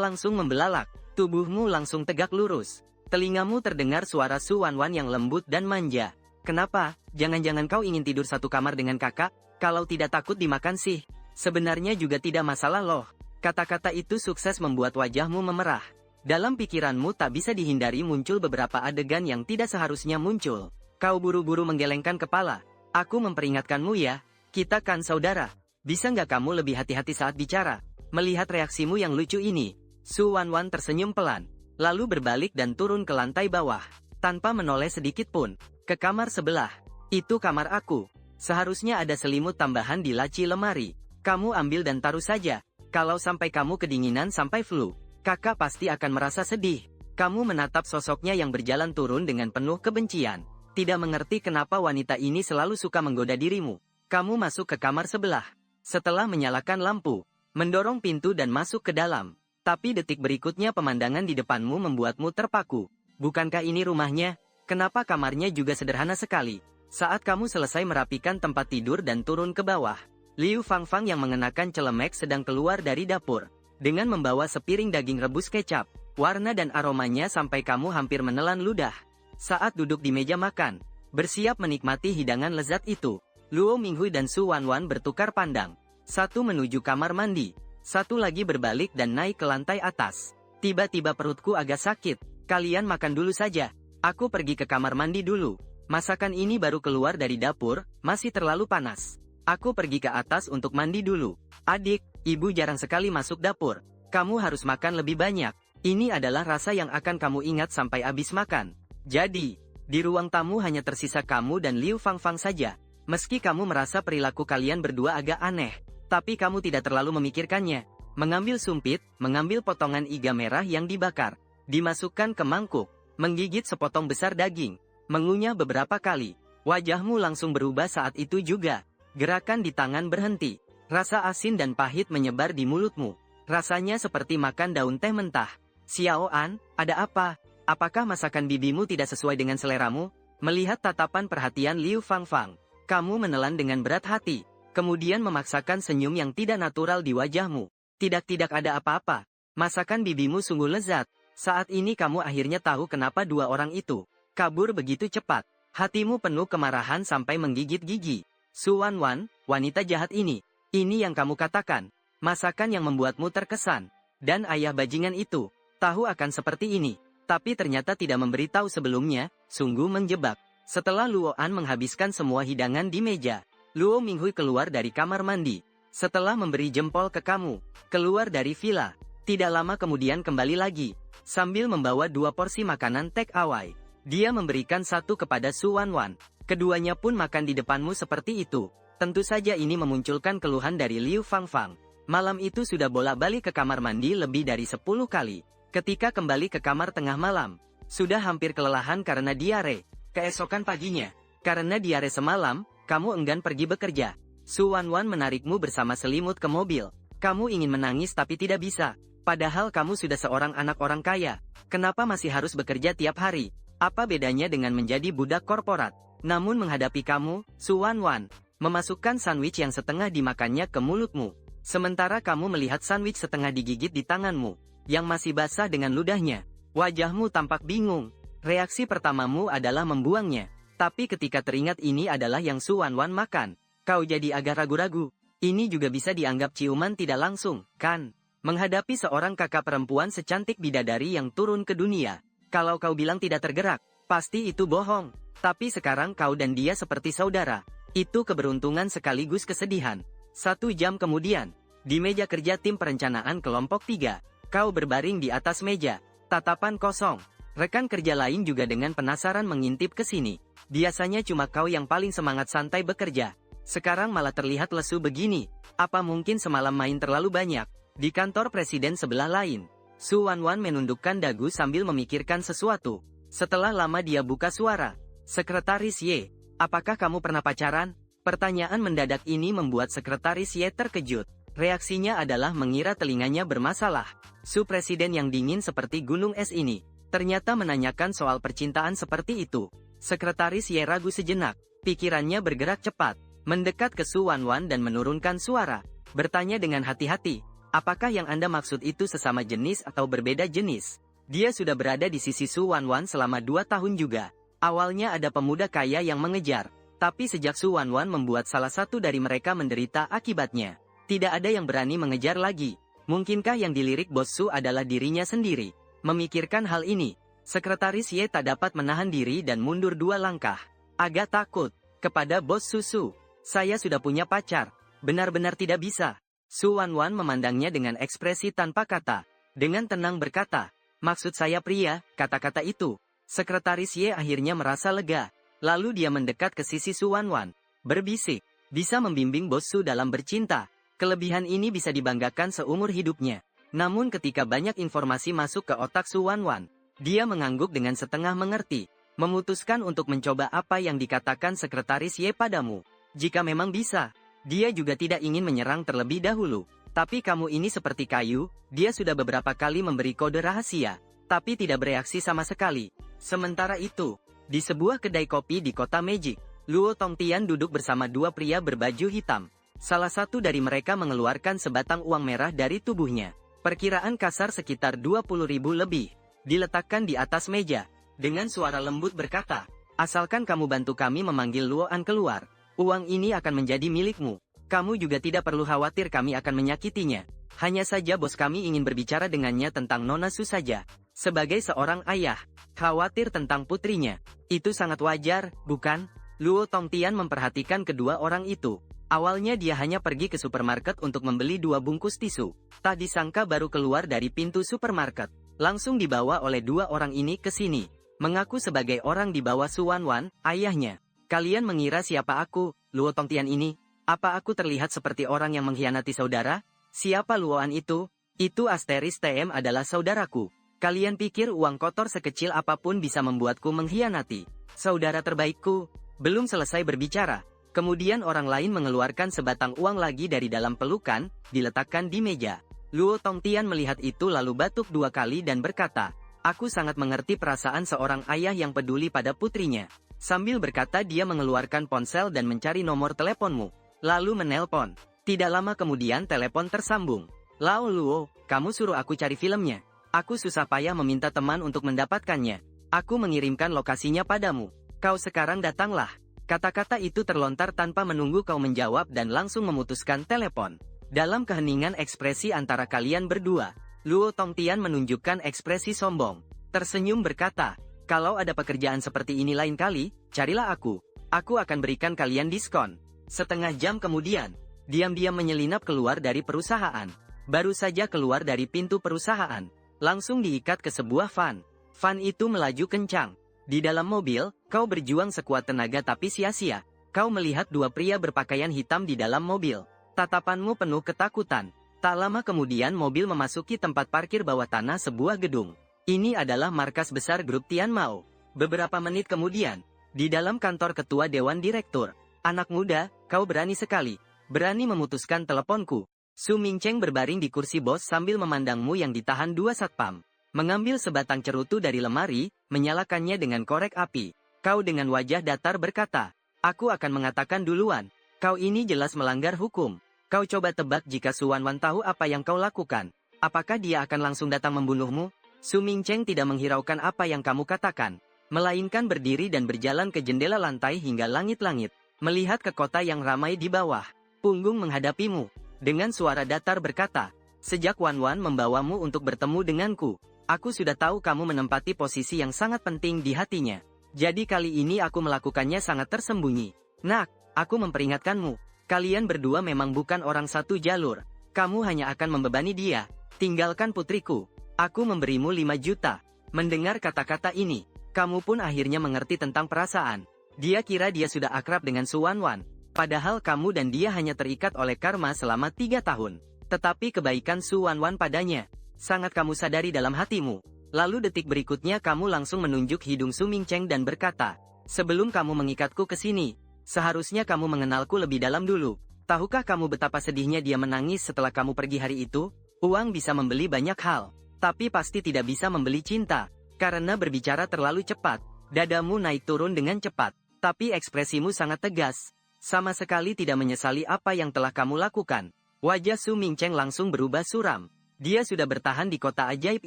langsung membelalak. Tubuhmu langsung tegak lurus. Telingamu terdengar suara Su Wanwan yang lembut dan manja. Kenapa? Jangan-jangan kau ingin tidur satu kamar dengan kakak? Kalau tidak takut dimakan sih. Sebenarnya juga tidak masalah loh. Kata-kata itu sukses membuat wajahmu memerah. Dalam pikiranmu tak bisa dihindari muncul beberapa adegan yang tidak seharusnya muncul. Kau buru-buru menggelengkan kepala. Aku memperingatkanmu ya. Kita kan saudara. Bisa nggak kamu lebih hati-hati saat bicara? Melihat reaksimu yang lucu ini, Su Wanwan tersenyum pelan. Lalu berbalik dan turun ke lantai bawah. Tanpa menoleh sedikit pun. Ke kamar sebelah. Itu kamar aku. Seharusnya ada selimut tambahan di laci lemari. Kamu ambil dan taruh saja. Kalau sampai kamu kedinginan sampai flu, kakak pasti akan merasa sedih. Kamu menatap sosoknya yang berjalan turun dengan penuh kebencian. Tidak mengerti kenapa wanita ini selalu suka menggoda dirimu. Kamu masuk ke kamar sebelah. Setelah menyalakan lampu, mendorong pintu dan masuk ke dalam. Tapi detik berikutnya pemandangan di depanmu membuatmu terpaku. Bukankah ini rumahnya? Kenapa kamarnya juga sederhana sekali? Saat kamu selesai merapikan tempat tidur dan turun ke bawah, Liu Fangfang yang mengenakan celemek sedang keluar dari dapur. Dengan membawa sepiring daging rebus kecap, warna dan aromanya sampai kamu hampir menelan ludah. Saat duduk di meja makan, bersiap menikmati hidangan lezat itu, Luo Minghui dan Su Wanwan bertukar pandang. Satu menuju kamar mandi. Satu lagi berbalik dan naik ke lantai atas. Tiba-tiba perutku agak sakit. Kalian makan dulu saja. Aku pergi ke kamar mandi dulu. Masakan ini baru keluar dari dapur, masih terlalu panas. Aku pergi ke atas untuk mandi dulu. Adik, ibu jarang sekali masuk dapur. Kamu harus makan lebih banyak. Ini adalah rasa yang akan kamu ingat sampai habis makan. Jadi, di ruang tamu hanya tersisa kamu dan Liu Fangfang saja. Meski kamu merasa perilaku kalian berdua agak aneh, tapi kamu tidak terlalu memikirkannya. Mengambil sumpit, mengambil potongan iga merah yang dibakar, dimasukkan ke mangkuk, menggigit sepotong besar daging, mengunyah beberapa kali. Wajahmu langsung berubah saat itu juga. Gerakan di tangan berhenti. Rasa asin dan pahit menyebar di mulutmu. Rasanya seperti makan daun teh mentah. Xiao An, ada apa? Apakah masakan bibimu tidak sesuai dengan seleramu? Melihat tatapan perhatian Liu Fangfang, kamu menelan dengan berat hati, kemudian memaksakan senyum yang tidak natural di wajahmu. Tidak ada apa-apa. Masakan bibimu sungguh lezat. Saat ini kamu akhirnya tahu kenapa dua orang itu kabur begitu cepat. Hatimu penuh kemarahan sampai menggigit gigi. Su Wanwan, wanita jahat ini yang kamu katakan. Masakan yang membuatmu terkesan. Dan ayah bajingan itu tahu akan seperti ini, tapi ternyata tidak memberitahu sebelumnya, sungguh menjebak. Setelah Luo An menghabiskan semua hidangan di meja, Luo Minghui keluar dari kamar mandi. Setelah memberi jempol ke kamu, keluar dari villa. Tidak lama kemudian kembali lagi, sambil membawa 2 porsi makanan take away. Dia memberikan satu kepada Su Wanwan. Keduanya pun makan di depanmu seperti itu. Tentu saja ini memunculkan keluhan dari Liu Fangfang. Malam itu sudah bolak-balik ke kamar mandi lebih dari 10 kali. Ketika kembali ke kamar tengah malam, sudah hampir kelelahan karena diare. Keesokan paginya, karena diare semalam, kamu enggan pergi bekerja. Su Wanwan menarikmu bersama selimut ke mobil. Kamu ingin menangis tapi tidak bisa. Padahal kamu sudah seorang anak orang kaya. Kenapa masih harus bekerja tiap hari? Apa bedanya dengan menjadi budak korporat? Namun menghadapi kamu, Su Wanwan memasukkan sandwich yang setengah dimakannya ke mulutmu. Sementara kamu melihat sandwich setengah digigit di tanganmu, yang masih basah dengan ludahnya. Wajahmu tampak bingung. Reaksi pertamamu adalah membuangnya. Tapi ketika teringat ini adalah yang Su Wanwan makan, kau jadi agak ragu-ragu. Ini juga bisa dianggap ciuman tidak langsung, kan? Menghadapi seorang kakak perempuan secantik bidadari yang turun ke dunia. Kalau kau bilang tidak tergerak, pasti itu bohong. Tapi sekarang kau dan dia seperti saudara. Itu keberuntungan sekaligus kesedihan. 1 jam kemudian, di meja kerja tim perencanaan kelompok 3. Kau berbaring di atas meja, tatapan kosong. Rekan kerja lain juga dengan penasaran mengintip ke sini. Biasanya cuma kau yang paling semangat santai bekerja. Sekarang malah terlihat lesu begini. Apa mungkin semalam main terlalu banyak? Di kantor presiden sebelah lain, Su Wanwan menundukkan dagu sambil memikirkan sesuatu. Setelah lama dia buka suara. Sekretaris Ye, apakah kamu pernah pacaran? Pertanyaan mendadak ini membuat Sekretaris Ye terkejut. Reaksinya adalah mengira telinganya bermasalah. Su presiden yang dingin seperti gunung es ini ternyata menanyakan soal percintaan seperti itu. Sekretaris Ye ragu sejenak. Pikirannya bergerak cepat, mendekat ke Su Wanwan dan menurunkan suara. Bertanya dengan hati-hati, apakah yang Anda maksud itu sesama jenis atau berbeda jenis? Dia sudah berada di sisi Su Wanwan selama 2 tahun juga. Awalnya ada pemuda kaya yang mengejar, tapi sejak Su Wanwan membuat salah satu dari mereka menderita akibatnya, tidak ada yang berani mengejar lagi. Mungkinkah yang dilirik bos Su adalah dirinya sendiri? Memikirkan hal ini, Sekretaris Ye tak dapat menahan diri dan mundur 2 langkah. Agak takut. Kepada bos Su, saya sudah punya pacar. Benar-benar tidak bisa. Su Wanwan memandangnya dengan ekspresi tanpa kata. Dengan tenang berkata, maksud saya pria, kata-kata itu. Sekretaris Ye akhirnya merasa lega. Lalu dia mendekat ke sisi Su Wanwan, berbisik, bisa membimbing bos Su dalam bercinta. Kelebihan ini bisa dibanggakan seumur hidupnya. Namun ketika banyak informasi masuk ke otak Su Wanwan, dia mengangguk dengan setengah mengerti, memutuskan untuk mencoba apa yang dikatakan Sekretaris Ye padamu. Jika memang bisa, dia juga tidak ingin menyerang terlebih dahulu. Tapi kamu ini seperti kayu, dia sudah beberapa kali memberi kode rahasia, tapi tidak bereaksi sama sekali. Sementara itu, di sebuah kedai kopi di kota Magic, Luo Tongtian duduk bersama 2 pria berbaju hitam. Salah satu dari mereka mengeluarkan sebatang uang merah dari tubuhnya. Perkiraan kasar sekitar 20.000 lebih. Diletakkan di atas meja. Dengan suara lembut berkata, asalkan kamu bantu kami memanggil Luo An keluar, uang ini akan menjadi milikmu. Kamu juga tidak perlu khawatir kami akan menyakitinya. Hanya saja bos kami ingin berbicara dengannya tentang Nona Su saja. Sebagai seorang ayah, khawatir tentang putrinya. Itu sangat wajar, bukan? Luo Tongtian memperhatikan kedua orang itu. Awalnya dia hanya pergi ke supermarket untuk membeli 2 bungkus tisu. Tak disangka baru keluar dari pintu supermarket. Langsung dibawa oleh 2 orang ini ke sini. Mengaku sebagai orang di bawah Su Wanwan, ayahnya. Kalian mengira siapa aku, Luo Tongtian ini? Apa aku terlihat seperti orang yang mengkhianati saudara? Siapa Luoan itu? Itu Asteris TM adalah saudaraku. Kalian pikir uang kotor sekecil apapun bisa membuatku mengkhianati? Saudara terbaikku. Belum selesai berbicara. Kemudian orang lain mengeluarkan sebatang uang lagi dari dalam pelukan, diletakkan di meja. Luo Tongtian melihat itu lalu batuk 2 kali dan berkata, aku sangat mengerti perasaan seorang ayah yang peduli pada putrinya. Sambil berkata dia mengeluarkan ponsel dan mencari nomor teleponmu. Lalu menelpon. Tidak lama kemudian telepon tersambung. Lao Luo, kamu suruh aku cari filmnya. Aku susah payah meminta teman untuk mendapatkannya. Aku mengirimkan lokasinya padamu. Kau sekarang datanglah. Kata-kata itu terlontar tanpa menunggu kau menjawab dan langsung memutuskan telepon. Dalam keheningan ekspresi antara kalian berdua, Luo Tongtian menunjukkan ekspresi sombong. Tersenyum berkata, kalau ada pekerjaan seperti ini lain kali, carilah aku. Aku akan berikan kalian diskon. Setengah jam kemudian, diam-diam menyelinap keluar dari perusahaan. Baru saja keluar dari pintu perusahaan, langsung diikat ke sebuah van. Van itu melaju kencang. Di dalam mobil, kau berjuang sekuat tenaga tapi sia-sia. Kau melihat 2 pria berpakaian hitam di dalam mobil. Tatapanmu penuh ketakutan. Tak lama kemudian mobil memasuki tempat parkir bawah tanah sebuah gedung. Ini adalah markas besar grup Tian Mao. Beberapa menit kemudian, di dalam kantor ketua Dewan Direktur. Anak muda, kau berani sekali. Berani memutuskan teleponku. Su Mingcheng berbaring di kursi bos sambil memandangmu yang ditahan 2 satpam. Mengambil sebatang cerutu dari lemari, menyalakannya dengan korek api. Kau dengan wajah datar berkata, aku akan mengatakan duluan. Kau ini jelas melanggar hukum. Kau coba tebak jika Su Wanwan tahu apa yang kau lakukan. Apakah dia akan langsung datang membunuhmu? Su Mingcheng tidak menghiraukan apa yang kamu katakan. Melainkan berdiri dan berjalan ke jendela lantai hingga langit-langit. Melihat ke kota yang ramai di bawah. Punggung menghadapimu. Dengan suara datar berkata, sejak Wanwan membawamu untuk bertemu denganku, aku sudah tahu kamu menempati posisi yang sangat penting di hatinya. Jadi kali ini aku melakukannya sangat tersembunyi. Nak, aku memperingatkanmu. Kalian berdua memang bukan orang satu jalur. Kamu hanya akan membebani dia. Tinggalkan putriku. Aku memberimu 5 juta. Mendengar kata-kata ini, kamu pun akhirnya mengerti tentang perasaan. Dia kira dia sudah akrab dengan Su Wanwan. Padahal kamu dan dia hanya terikat oleh karma selama 3 tahun. Tetapi kebaikan Su Wanwan padanya, sangat kamu sadari dalam hatimu. Lalu detik berikutnya kamu langsung menunjuk hidung Su Mingcheng dan berkata, sebelum kamu mengikatku ke sini, seharusnya kamu mengenalku lebih dalam dulu. Tahukah kamu betapa sedihnya dia menangis setelah kamu pergi hari itu? Uang bisa membeli banyak hal, tapi pasti tidak bisa membeli cinta. Karena berbicara terlalu cepat, dadamu naik turun dengan cepat, tapi ekspresimu sangat tegas. Sama sekali tidak menyesali apa yang telah kamu lakukan. Wajah Su Mingcheng langsung berubah suram. Dia sudah bertahan di kota ajaib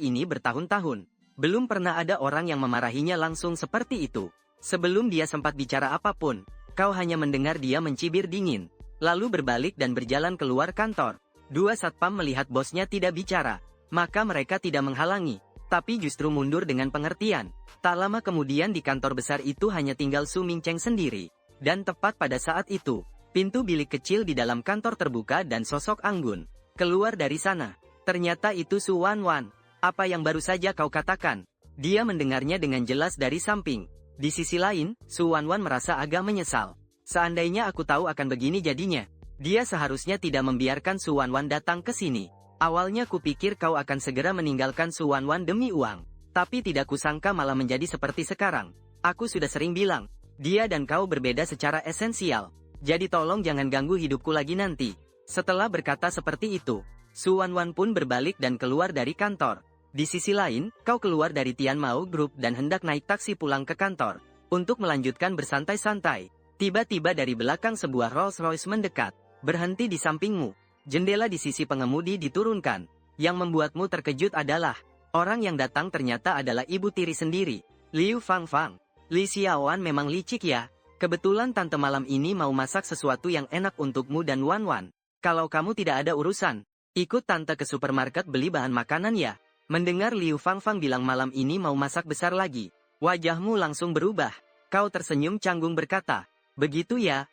ini bertahun-tahun. Belum pernah ada orang yang memarahinya langsung seperti itu. Sebelum dia sempat bicara apapun, kau hanya mendengar dia mencibir dingin. Lalu berbalik dan berjalan keluar kantor. 2 satpam melihat bosnya tidak bicara, maka mereka tidak menghalangi, tapi justru mundur dengan pengertian. Tak lama kemudian di kantor besar itu hanya tinggal Su Mingcheng sendiri. Dan tepat pada saat itu, pintu bilik kecil di dalam kantor terbuka dan sosok Anggun keluar dari sana. Ternyata itu Su Wanwan. Apa yang baru saja kau katakan? Dia mendengarnya dengan jelas dari samping. Di sisi lain, Su Wanwan merasa agak menyesal. Seandainya aku tahu akan begini jadinya, dia seharusnya tidak membiarkan Su Wanwan datang ke sini. Awalnya kupikir kau akan segera meninggalkan Su Wanwan demi uang. Tapi tidak kusangka malah menjadi seperti sekarang. Aku sudah sering bilang, dia dan kau berbeda secara esensial. Jadi tolong jangan ganggu hidupku lagi nanti. Setelah berkata seperti itu, Su Wanwan pun berbalik dan keluar dari kantor. Di sisi lain, kau keluar dari Tian Mao Group dan hendak naik taksi pulang ke kantor. Untuk melanjutkan bersantai-santai. Tiba-tiba dari belakang sebuah Rolls Royce mendekat. Berhenti di sampingmu. Jendela di sisi pengemudi diturunkan. Yang membuatmu terkejut adalah, orang yang datang ternyata adalah ibu tiri sendiri, Liu Fangfang. Li Xiaoan memang licik ya. Kebetulan tante malam ini mau masak sesuatu yang enak untukmu dan Wan Wan. Kalau kamu tidak ada urusan, ikut tante ke supermarket beli bahan makanan ya. Mendengar Liu Fangfang bilang malam ini mau masak besar lagi, wajahmu langsung berubah. Kau tersenyum canggung berkata, begitu ya,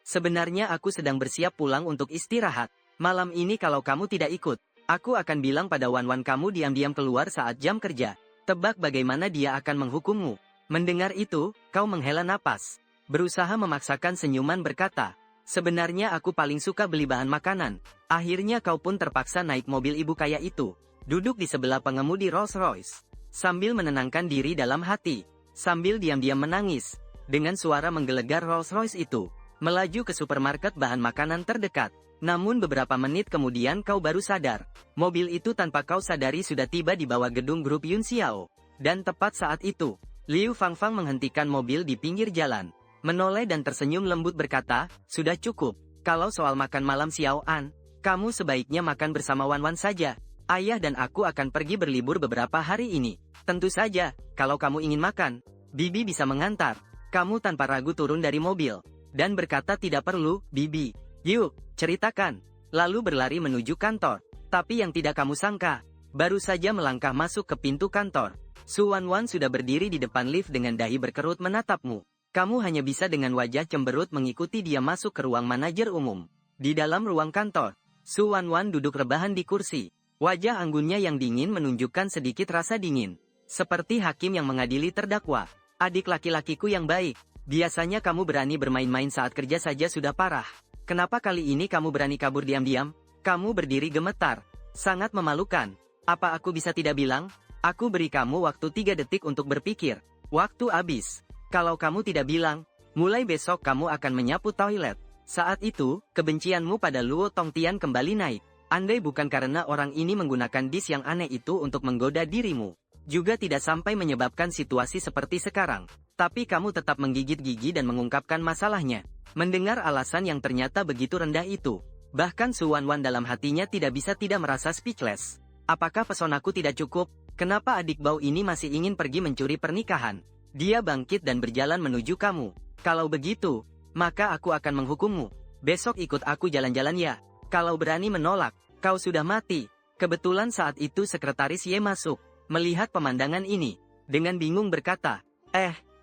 sebenarnya aku sedang bersiap pulang untuk istirahat. Malam ini kalau kamu tidak ikut, aku akan bilang pada Wan Wan kamu diam-diam keluar saat jam kerja. Tebak bagaimana dia akan menghukummu. Mendengar itu, kau menghela napas. Berusaha memaksakan senyuman berkata, sebenarnya aku paling suka beli bahan makanan. Akhirnya kau pun terpaksa naik mobil ibu kaya itu. Duduk di sebelah pengemudi Rolls Royce. Sambil menenangkan diri dalam hati. Sambil diam-diam menangis, dengan suara menggelegar Rolls Royce itu, melaju ke supermarket bahan makanan terdekat. Namun beberapa menit kemudian kau baru sadar, mobil itu tanpa kau sadari sudah tiba di bawah gedung grup Yun Xiao. Dan tepat saat itu, Liu Fangfang menghentikan mobil di pinggir jalan, menoleh dan tersenyum lembut berkata, sudah cukup, kalau soal makan malam Xiao An, kamu sebaiknya makan bersama Wan Wan saja. Ayah dan aku akan pergi berlibur beberapa hari ini. Tentu saja, kalau kamu ingin makan, Bibi bisa mengantar. Kamu tanpa ragu turun dari mobil, dan berkata tidak perlu, Bibi. Yuk, ceritakan. Lalu berlari menuju kantor. Tapi yang tidak kamu sangka, baru saja melangkah masuk ke pintu kantor, Su Wan Wan sudah berdiri di depan lift dengan dahi berkerut menatapmu. Kamu hanya bisa dengan wajah cemberut mengikuti dia masuk ke ruang manajer umum. Di dalam ruang kantor, Su Wan Wan duduk rebahan di kursi. Wajah anggunnya yang dingin menunjukkan sedikit rasa dingin. Seperti hakim yang mengadili terdakwa. Adik laki-lakiku yang baik, biasanya kamu berani bermain-main saat kerja saja sudah parah. Kenapa kali ini kamu berani kabur diam-diam? Kamu berdiri gemetar. Sangat memalukan. Apa aku bisa tidak bilang? Aku beri kamu waktu 3 detik untuk berpikir. Waktu habis. Kalau kamu tidak bilang, mulai besok kamu akan menyapu toilet. Saat itu, kebencianmu pada Luo Tongtian kembali naik. Andai bukan karena orang ini menggunakan dis yang aneh itu untuk menggoda dirimu, juga tidak sampai menyebabkan situasi seperti sekarang. Tapi kamu tetap menggigit gigi dan mengungkapkan masalahnya. Mendengar alasan yang ternyata begitu rendah itu, bahkan Su Wan Wan dalam hatinya tidak bisa tidak merasa speechless. Apakah pesonaku tidak cukup? Kenapa adik bau ini masih ingin pergi mencuri pernikahan? Dia bangkit dan berjalan menuju kamu. Kalau begitu, maka aku akan menghukummu. Besok ikut aku jalan-jalan ya. Kalau berani menolak, kau sudah mati. Kebetulan saat itu sekretaris Ye masuk, melihat pemandangan ini, dengan bingung berkata,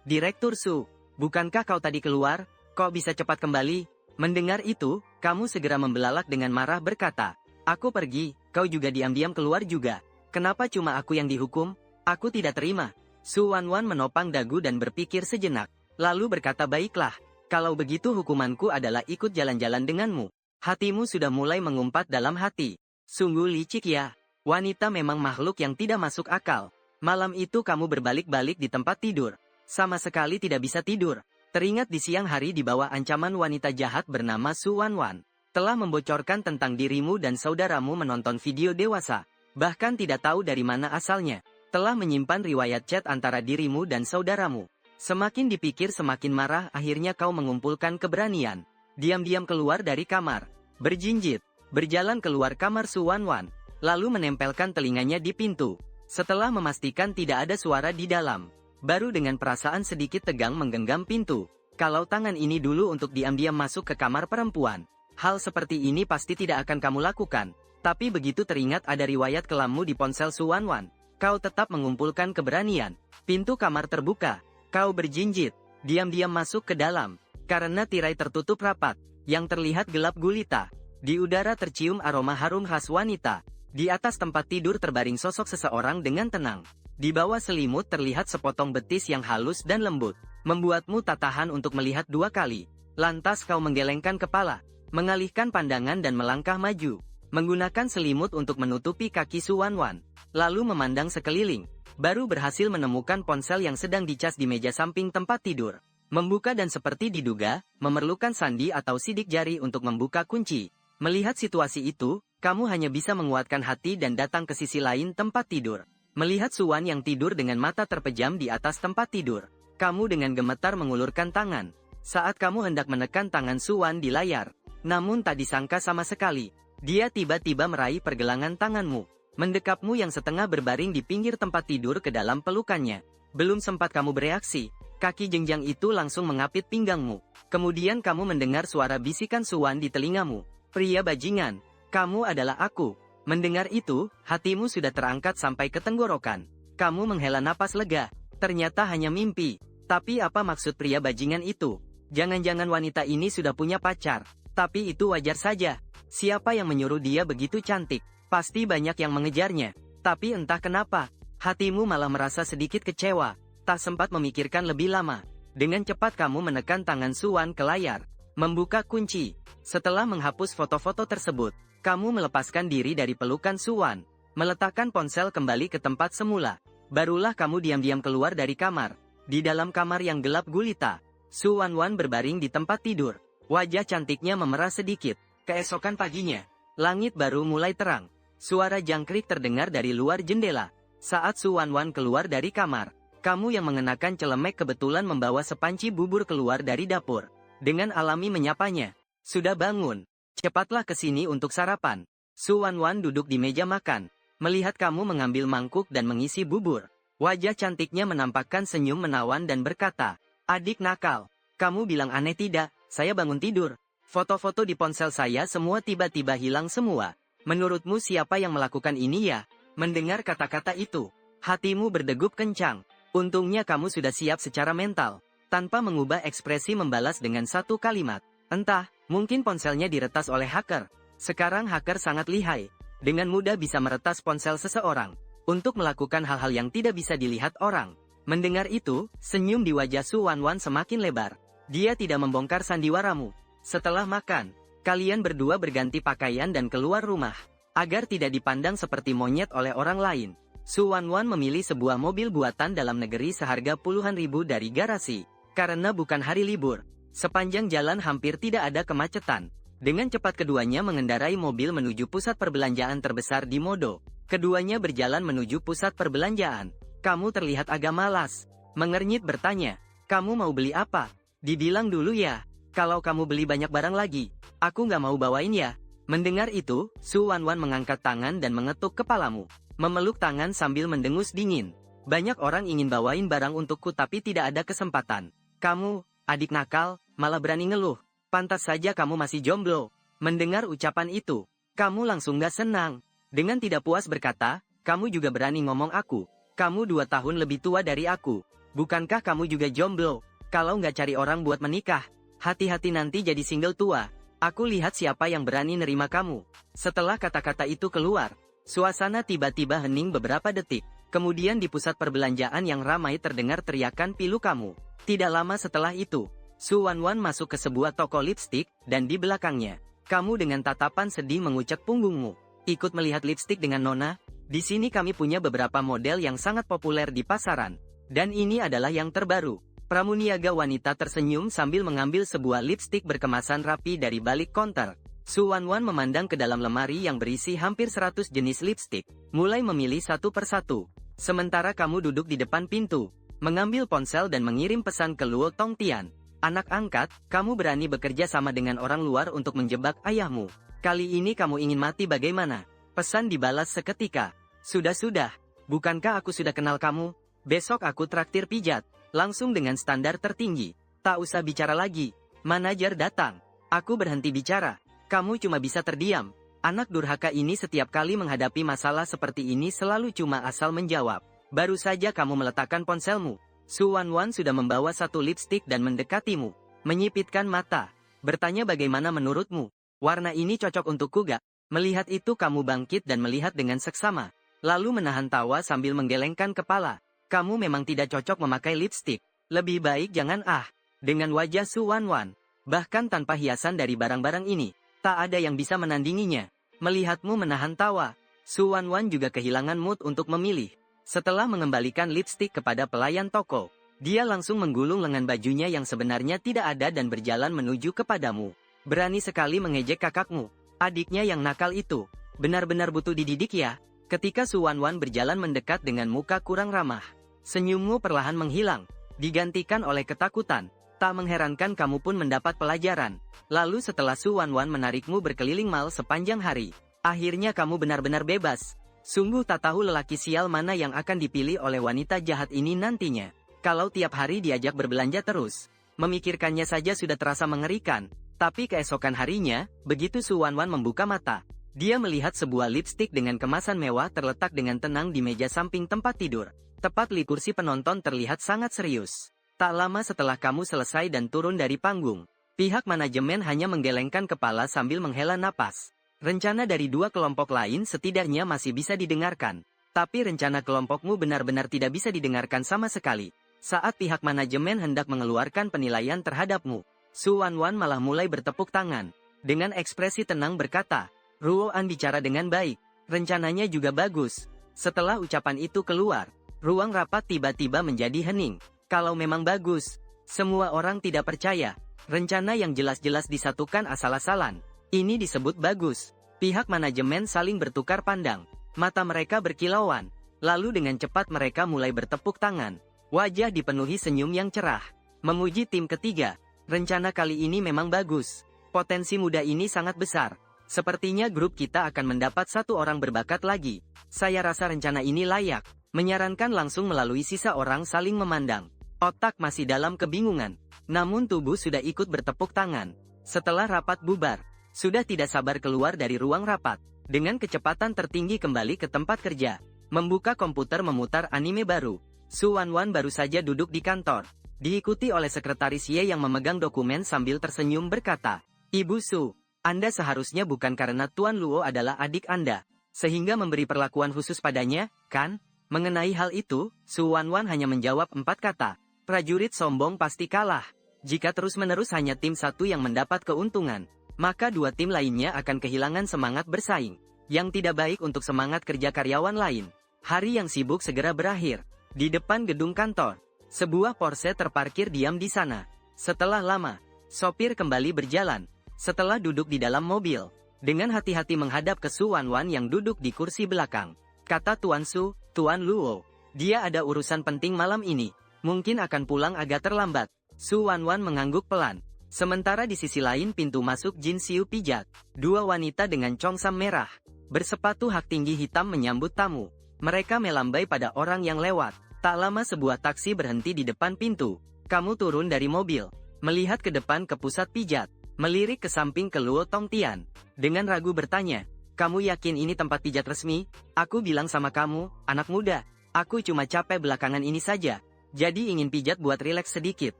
Direktur Su, bukankah kau tadi keluar? Kok bisa cepat kembali? Mendengar itu, kamu segera membelalak dengan marah berkata, aku pergi, kau juga diam-diam keluar juga. Kenapa cuma aku yang dihukum? Aku tidak terima. Su Wan Wan menopang dagu dan berpikir sejenak, lalu berkata baiklah, kalau begitu hukumanku adalah ikut jalan-jalan denganmu. Hatimu sudah mulai mengumpat dalam hati. Sungguh licik ya. Wanita memang makhluk yang tidak masuk akal. Malam itu kamu berbalik-balik di tempat tidur. Sama sekali tidak bisa tidur. Teringat di siang hari di bawah ancaman wanita jahat bernama Su Wan Wan. Telah membocorkan tentang dirimu dan saudaramu menonton video dewasa. Bahkan tidak tahu dari mana asalnya. Telah menyimpan riwayat chat antara dirimu dan saudaramu. Semakin dipikir semakin marah, akhirnya kau mengumpulkan keberanian. Diam-diam keluar dari kamar. Berjinjit. Berjalan keluar kamar Su Wan Wan. Lalu menempelkan telinganya di pintu. Setelah memastikan tidak ada suara di dalam, baru dengan perasaan sedikit tegang menggenggam pintu. Kalau tangan ini dulu untuk diam-diam masuk ke kamar perempuan, hal seperti ini pasti tidak akan kamu lakukan. Tapi begitu teringat ada riwayat kelammu di ponsel Su Wan Wan, kau tetap mengumpulkan keberanian. Pintu kamar terbuka. Kau berjinjit. Diam-diam masuk ke dalam. Karena tirai tertutup rapat, yang terlihat gelap gulita. Di udara tercium aroma harum khas wanita. Di atas tempat tidur terbaring sosok seseorang dengan tenang. Di bawah selimut terlihat sepotong betis yang halus dan lembut, membuatmu tak tahan untuk melihat 2 kali. Lantas kau menggelengkan kepala, mengalihkan pandangan dan melangkah maju, menggunakan selimut untuk menutupi kaki Su Wan Wan, lalu memandang sekeliling, baru berhasil menemukan ponsel yang sedang dicas di meja samping tempat tidur. Membuka dan seperti diduga, memerlukan sandi atau sidik jari untuk membuka kunci. Melihat situasi itu, kamu hanya bisa menguatkan hati dan datang ke sisi lain tempat tidur. Melihat Su Wan yang tidur dengan mata terpejam di atas tempat tidur, kamu dengan gemetar mengulurkan tangan. Saat kamu hendak menekan tangan Su Wan di layar, namun tak disangka sama sekali, dia tiba-tiba meraih pergelangan tanganmu, mendekapmu yang setengah berbaring di pinggir tempat tidur ke dalam pelukannya. Belum sempat kamu bereaksi, Kaki jenjang itu langsung mengapit pinggangmu. Kemudian kamu mendengar suara bisikan Suwan di telingamu. Pria bajingan, kamu adalah aku. Mendengar itu, hatimu sudah terangkat sampai ke tenggorokan. Kamu menghela napas lega. Ternyata hanya mimpi. Tapi apa maksud pria bajingan itu? Jangan-jangan wanita ini sudah punya pacar. Tapi itu wajar saja. Siapa yang menyuruh dia begitu cantik? Pasti banyak yang mengejarnya. Tapi entah kenapa, hatimu malah merasa sedikit kecewa. Tak sempat memikirkan lebih lama. Dengan cepat kamu menekan tangan Suwan ke layar. Membuka kunci. Setelah menghapus foto-foto tersebut, kamu melepaskan diri dari pelukan Suwan. Meletakkan ponsel kembali ke tempat semula. Barulah kamu diam-diam keluar dari kamar. Di dalam kamar yang gelap gulita, Su Wanwan berbaring di tempat tidur. Wajah cantiknya memerah sedikit. Keesokan paginya, langit baru mulai terang. Suara jangkrik terdengar dari luar jendela. Saat Su Wanwan keluar dari kamar, kamu yang mengenakan celemek kebetulan membawa sepanci bubur keluar dari dapur. Dengan alami menyapanya. Sudah bangun. Cepatlah ke sini untuk sarapan. Su Wanwan duduk di meja makan. Melihat kamu mengambil mangkuk dan mengisi bubur. Wajah cantiknya menampakkan senyum menawan dan berkata, "Adik nakal, kamu bilang aneh tidak? Saya bangun tidur. Foto-foto di ponsel saya semua tiba-tiba hilang semua. Menurutmu siapa yang melakukan ini ya?" Mendengar kata-kata itu, hatimu berdegup kencang. Untungnya kamu sudah siap secara mental. Tanpa mengubah ekspresi membalas dengan satu kalimat. "Entah, mungkin ponselnya diretas oleh hacker. Sekarang hacker sangat lihai. Dengan mudah bisa meretas ponsel seseorang. Untuk melakukan hal-hal yang tidak bisa dilihat orang." Mendengar itu, senyum di wajah Su Wanwan semakin lebar. Dia tidak membongkar sandiwaramu. Setelah makan, kalian berdua berganti pakaian dan keluar rumah. Agar tidak dipandang seperti monyet oleh orang lain, Su Wanwan memilih sebuah mobil buatan dalam negeri seharga puluhan ribu dari garasi. Karena bukan hari libur, sepanjang jalan hampir tidak ada kemacetan. Dengan cepat keduanya mengendarai mobil menuju pusat perbelanjaan terbesar di Modo. Keduanya berjalan menuju pusat perbelanjaan. "Kamu terlihat agak malas." Mengernyit bertanya, "Kamu mau beli apa?" "Dibilang dulu ya. Kalau kamu beli banyak barang lagi, aku nggak mau bawain ya." Mendengar itu, Su Wanwan mengangkat tangan dan mengetuk kepalamu. Memeluk tangan sambil mendengus dingin. "Banyak orang ingin bawain barang untukku tapi tidak ada kesempatan. Kamu, adik nakal, malah berani ngeluh. Pantas saja kamu masih jomblo." Mendengar ucapan itu, kamu langsung gak senang. Dengan tidak puas berkata, "Kamu juga berani ngomong aku. Kamu 2 tahun lebih tua dari aku. Bukankah kamu juga jomblo? Kalau nggak cari orang buat menikah, hati-hati nanti jadi single tua. Aku lihat siapa yang berani nerima kamu." Setelah kata-kata itu keluar, suasana tiba-tiba hening beberapa detik. Kemudian di pusat perbelanjaan yang ramai terdengar teriakan pilu kamu. Tidak lama setelah itu, Su Wanwan masuk ke sebuah toko lipstik, dan di belakangnya, kamu dengan tatapan sedih mengucek punggungmu. "Ikut melihat lipstik dengan Nona? Di sini kami punya beberapa model yang sangat populer di pasaran. Dan ini adalah yang terbaru." Pramuniaga wanita tersenyum sambil mengambil sebuah lipstik berkemasan rapi dari balik konter. Su Wanwan memandang ke dalam lemari yang berisi hampir 100 jenis lipstik, mulai memilih satu persatu. Sementara kamu duduk di depan pintu, mengambil ponsel dan mengirim pesan ke Luo Tongtian. "Anak angkat, kamu berani bekerja sama dengan orang luar untuk menjebak ayahmu. Kali ini kamu ingin mati bagaimana?" Pesan dibalas seketika. "Sudah-sudah, bukankah aku sudah kenal kamu? Besok aku traktir pijat." Langsung dengan standar tertinggi. "Tak usah bicara lagi." Manajer datang. "Aku berhenti bicara. Kamu cuma bisa terdiam." Anak durhaka ini setiap kali menghadapi masalah seperti ini selalu cuma asal menjawab. "Baru saja kamu meletakkan ponselmu." Su Wanwan sudah membawa satu lipstik dan mendekatimu. Menyipitkan mata. Bertanya, "Bagaimana menurutmu? Warna ini cocok untukku gak?" Melihat itu kamu bangkit dan melihat dengan seksama. Lalu menahan tawa sambil menggelengkan kepala. "Kamu memang tidak cocok memakai lipstik. Lebih baik jangan ah." Dengan wajah Su Wanwan, bahkan tanpa hiasan dari barang-barang ini, tak ada yang bisa menandinginya. Melihatmu menahan tawa, Su Wanwan juga kehilangan mood untuk memilih. Setelah mengembalikan lipstik kepada pelayan toko, dia langsung menggulung lengan bajunya yang sebenarnya tidak ada dan berjalan menuju kepadamu. "Berani sekali mengejek kakakmu. Adiknya yang nakal itu. Benar-benar butuh dididik ya." Ketika Su Wanwan berjalan mendekat dengan muka kurang ramah, senyummu perlahan menghilang, digantikan oleh ketakutan. Tak mengherankan kamu pun mendapat pelajaran. Lalu setelah Su Wanwan menarikmu berkeliling mal sepanjang hari, akhirnya kamu benar-benar bebas. Sungguh tak tahu lelaki sial mana yang akan dipilih oleh wanita jahat ini nantinya. Kalau tiap hari diajak berbelanja terus, memikirkannya saja sudah terasa mengerikan. Tapi keesokan harinya, begitu Su Wanwan membuka mata, dia melihat sebuah lipstik dengan kemasan mewah terletak dengan tenang di meja samping tempat tidur. Tepat di kursi penonton terlihat sangat serius. Tak lama setelah kamu selesai dan turun dari panggung, pihak manajemen hanya menggelengkan kepala sambil menghela napas. Rencana dari dua kelompok lain setidaknya masih bisa didengarkan. Tapi rencana kelompokmu benar-benar tidak bisa didengarkan sama sekali. Saat pihak manajemen hendak mengeluarkan penilaian terhadapmu, Su Wanwan malah mulai bertepuk tangan. Dengan ekspresi tenang berkata, Ruo An bicara dengan baik, rencananya juga bagus. Setelah ucapan itu keluar, ruang rapat tiba-tiba menjadi hening. Kalau memang bagus, semua orang tidak percaya. Rencana yang jelas-jelas disatukan asal-asalan. Ini disebut bagus. Pihak manajemen saling bertukar pandang. Mata mereka berkilauan. Lalu dengan cepat mereka mulai bertepuk tangan. Wajah dipenuhi senyum yang cerah. Memuji tim ketiga. Rencana kali ini memang bagus. Potensi muda ini sangat besar. Sepertinya grup kita akan mendapat satu orang berbakat lagi. Saya rasa rencana ini layak. Menyarankan langsung melalui sisa orang saling memandang. Otak masih dalam kebingungan. Namun tubuh sudah ikut bertepuk tangan. Setelah rapat bubar, sudah tidak sabar keluar dari ruang rapat. Dengan kecepatan tertinggi kembali ke tempat kerja. Membuka komputer memutar anime baru. Su Wanwan baru saja duduk di kantor. Diikuti oleh sekretaris Ye yang memegang dokumen sambil tersenyum berkata, Ibu Su, Anda seharusnya bukan karena Tuan Luo adalah adik Anda, sehingga memberi perlakuan khusus padanya, kan? Mengenai hal itu, Su Wanwan hanya menjawab 4 kata, prajurit sombong pasti kalah. Jika terus-menerus hanya tim satu yang mendapat keuntungan, maka dua tim lainnya akan kehilangan semangat bersaing, yang tidak baik untuk semangat kerja karyawan lain. Hari yang sibuk segera berakhir. Di depan gedung kantor, sebuah Porsche terparkir diam di sana. Setelah lama, sopir kembali berjalan. Setelah duduk di dalam mobil, dengan hati-hati menghadap ke Su Wanwan yang duduk di kursi belakang. Kata Tuan Su, Tuan Luo, dia ada urusan penting malam ini. Mungkin akan pulang agak terlambat. Su Wanwan mengangguk pelan. Sementara di sisi lain pintu masuk Jin Xiu pijat. Dua wanita dengan congsam merah, bersepatu hak tinggi hitam menyambut tamu. Mereka melambai pada orang yang lewat. Tak lama sebuah taksi berhenti di depan pintu. Kamu turun dari mobil, melihat ke depan ke pusat pijat, melirik ke samping ke Luo Tongtian. Dengan ragu bertanya, kamu yakin ini tempat pijat resmi? Aku bilang sama kamu, anak muda, aku cuma capek belakangan ini saja. Jadi ingin pijat buat rileks sedikit.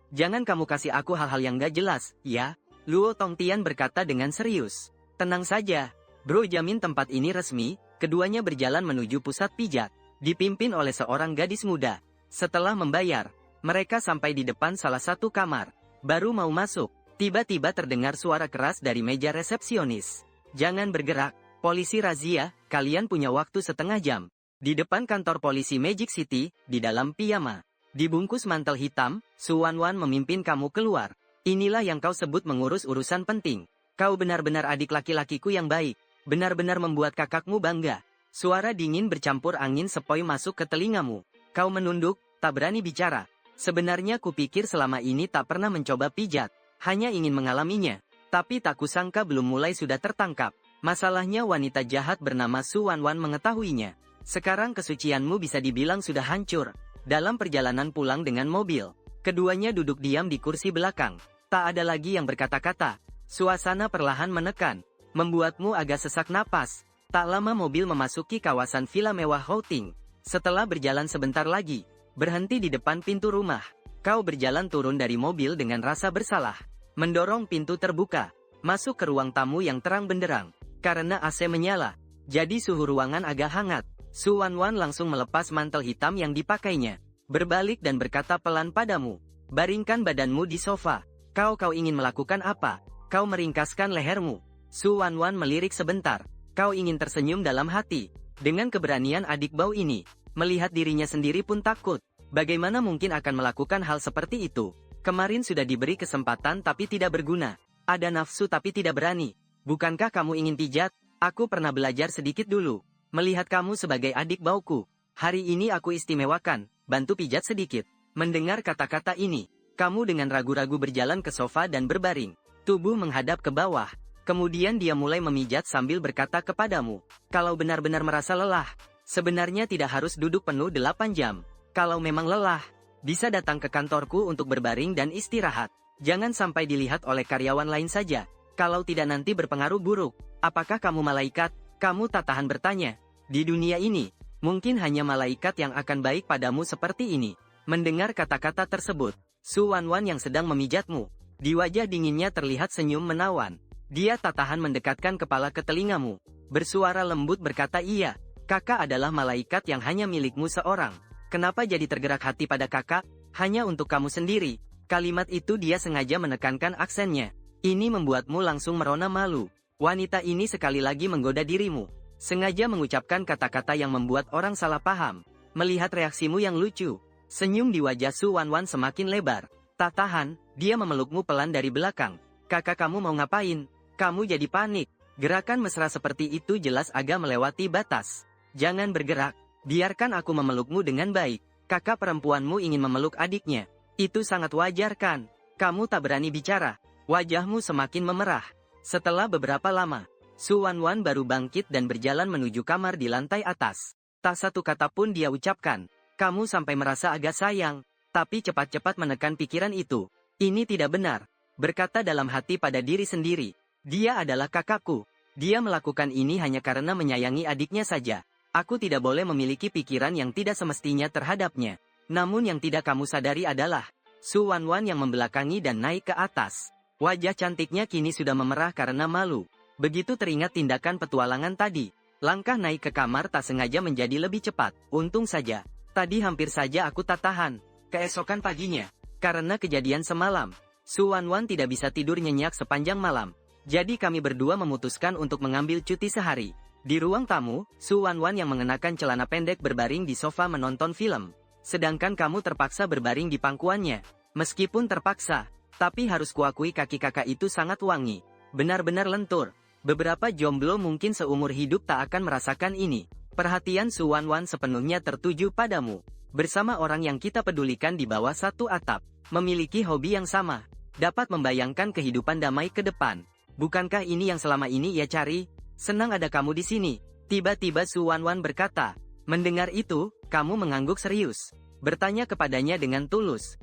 Jangan kamu kasih aku hal-hal yang gak jelas, ya? Luo Tongtian berkata dengan serius. Tenang saja, bro, jamin tempat ini resmi. Keduanya berjalan menuju pusat pijat, dipimpin oleh seorang gadis muda. Setelah membayar, mereka sampai di depan salah satu kamar. Baru mau masuk, tiba-tiba terdengar suara keras dari meja resepsionis. Jangan bergerak, polisi razia, kalian punya waktu setengah jam. Di depan kantor polisi Magic City, di dalam piyama, dibungkus mantel hitam, Su Wanwan memimpin kamu keluar. Inilah yang kau sebut mengurus urusan penting. Kau benar-benar adik laki-lakiku yang baik. Benar-benar membuat kakakmu bangga. Suara dingin bercampur angin sepoi masuk ke telingamu. Kau menunduk, tak berani bicara. Sebenarnya kupikir selama ini tak pernah mencoba pijat. Hanya ingin mengalaminya. Tapi tak kusangka belum mulai sudah tertangkap. Masalahnya wanita jahat bernama Su Wanwan mengetahuinya. Sekarang kesucianmu bisa dibilang sudah hancur. Dalam perjalanan pulang dengan mobil, keduanya duduk diam di kursi belakang. Tak ada lagi yang berkata-kata. Suasana perlahan menekan, membuatmu agak sesak napas. Tak lama mobil memasuki kawasan villa mewah Houting. Setelah berjalan sebentar lagi, berhenti di depan pintu rumah. Kau berjalan turun dari mobil dengan rasa bersalah. Mendorong pintu terbuka, masuk ke ruang tamu yang terang benderang. Karena AC menyala, jadi suhu ruangan agak hangat. Su Wanwan langsung melepas mantel hitam yang dipakainya. Berbalik dan berkata pelan padamu. Baringkan badanmu di sofa. Kau ingin melakukan apa? Kau meringkaskan lehermu. Su Wanwan melirik sebentar. Kau ingin tersenyum dalam hati. Dengan keberanian adik bau ini, melihat dirinya sendiri pun takut. Bagaimana mungkin akan melakukan hal seperti itu? Kemarin sudah diberi kesempatan tapi tidak berguna. Ada nafsu tapi tidak berani. Bukankah kamu ingin pijat? Aku pernah belajar sedikit dulu. Melihat kamu sebagai adik bauku. Hari ini aku istimewakan, bantu pijat sedikit. Mendengar kata-kata ini, kamu dengan ragu-ragu berjalan ke sofa dan berbaring. Tubuh menghadap ke bawah. Kemudian dia mulai memijat sambil berkata kepadamu, kalau benar-benar merasa lelah, sebenarnya tidak harus duduk penuh 8 jam. Kalau memang lelah, Bisa datang ke kantorku untuk berbaring dan istirahat. Jangan sampai dilihat oleh karyawan lain saja. Kalau tidak nanti berpengaruh buruk. Apakah kamu malaikat? Kamu tak tahan bertanya. Di dunia ini, mungkin hanya malaikat yang akan baik padamu seperti ini. Mendengar kata-kata tersebut, Su Wanwan yang sedang memijatmu. Di wajah dinginnya terlihat senyum menawan. Dia tak tahan mendekatkan kepala ke telingamu. Bersuara lembut berkata, iya, kakak adalah malaikat yang hanya milikmu seorang. Kenapa jadi tergerak hati pada kakak? Hanya untuk kamu sendiri. Kalimat itu dia sengaja menekankan aksennya. Ini membuatmu langsung merona malu. Wanita ini sekali lagi menggoda dirimu. Sengaja mengucapkan kata-kata yang membuat orang salah paham. Melihat reaksimu yang lucu, senyum di wajah Su Wanwan semakin lebar. Tak tahan, dia memelukmu pelan dari belakang. Kakak kamu mau ngapain? Kamu jadi panik. Gerakan mesra seperti itu jelas agak melewati batas. Jangan bergerak. Biarkan aku memelukmu dengan baik. Kakak perempuanmu ingin memeluk adiknya. Itu sangat wajar kan? Kamu tak berani bicara. Wajahmu semakin memerah. Setelah beberapa lama, Su Wanwan baru bangkit dan berjalan menuju kamar di lantai atas. Tak satu kata pun dia ucapkan. Kamu sampai merasa agak sayang. Tapi cepat-cepat menekan pikiran itu. Ini tidak benar. Berkata dalam hati pada diri sendiri. Dia adalah kakakku. Dia melakukan ini hanya karena menyayangi adiknya saja. Aku tidak boleh memiliki pikiran yang tidak semestinya terhadapnya. Namun yang tidak kamu sadari adalah Su Wanwan yang membelakangi dan naik ke atas. Wajah cantiknya kini sudah memerah karena malu. Begitu teringat tindakan petualangan tadi, langkah naik ke kamar tak sengaja menjadi lebih cepat. Untung saja, tadi hampir saja aku tak tahan. Keesokan paginya, karena kejadian semalam, Su Wanwan tidak bisa tidur nyenyak sepanjang malam. Jadi kami berdua memutuskan untuk mengambil cuti sehari. Di ruang tamu, Su Wanwan yang mengenakan celana pendek berbaring di sofa menonton film. Sedangkan kamu terpaksa berbaring di pangkuannya. Meskipun terpaksa, tapi harus kuakui kaki kakak itu sangat wangi. Benar-benar lentur. Beberapa jomblo mungkin seumur hidup tak akan merasakan ini. Perhatian Su Wanwan sepenuhnya tertuju padamu. Bersama orang yang kita pedulikan di bawah satu atap. Memiliki hobi yang sama. Dapat membayangkan kehidupan damai ke depan. Bukankah ini yang selama ini ia cari? Senang ada kamu di sini. Tiba-tiba Su Wanwan berkata. Mendengar itu, kamu mengangguk serius. Bertanya kepadanya dengan tulus.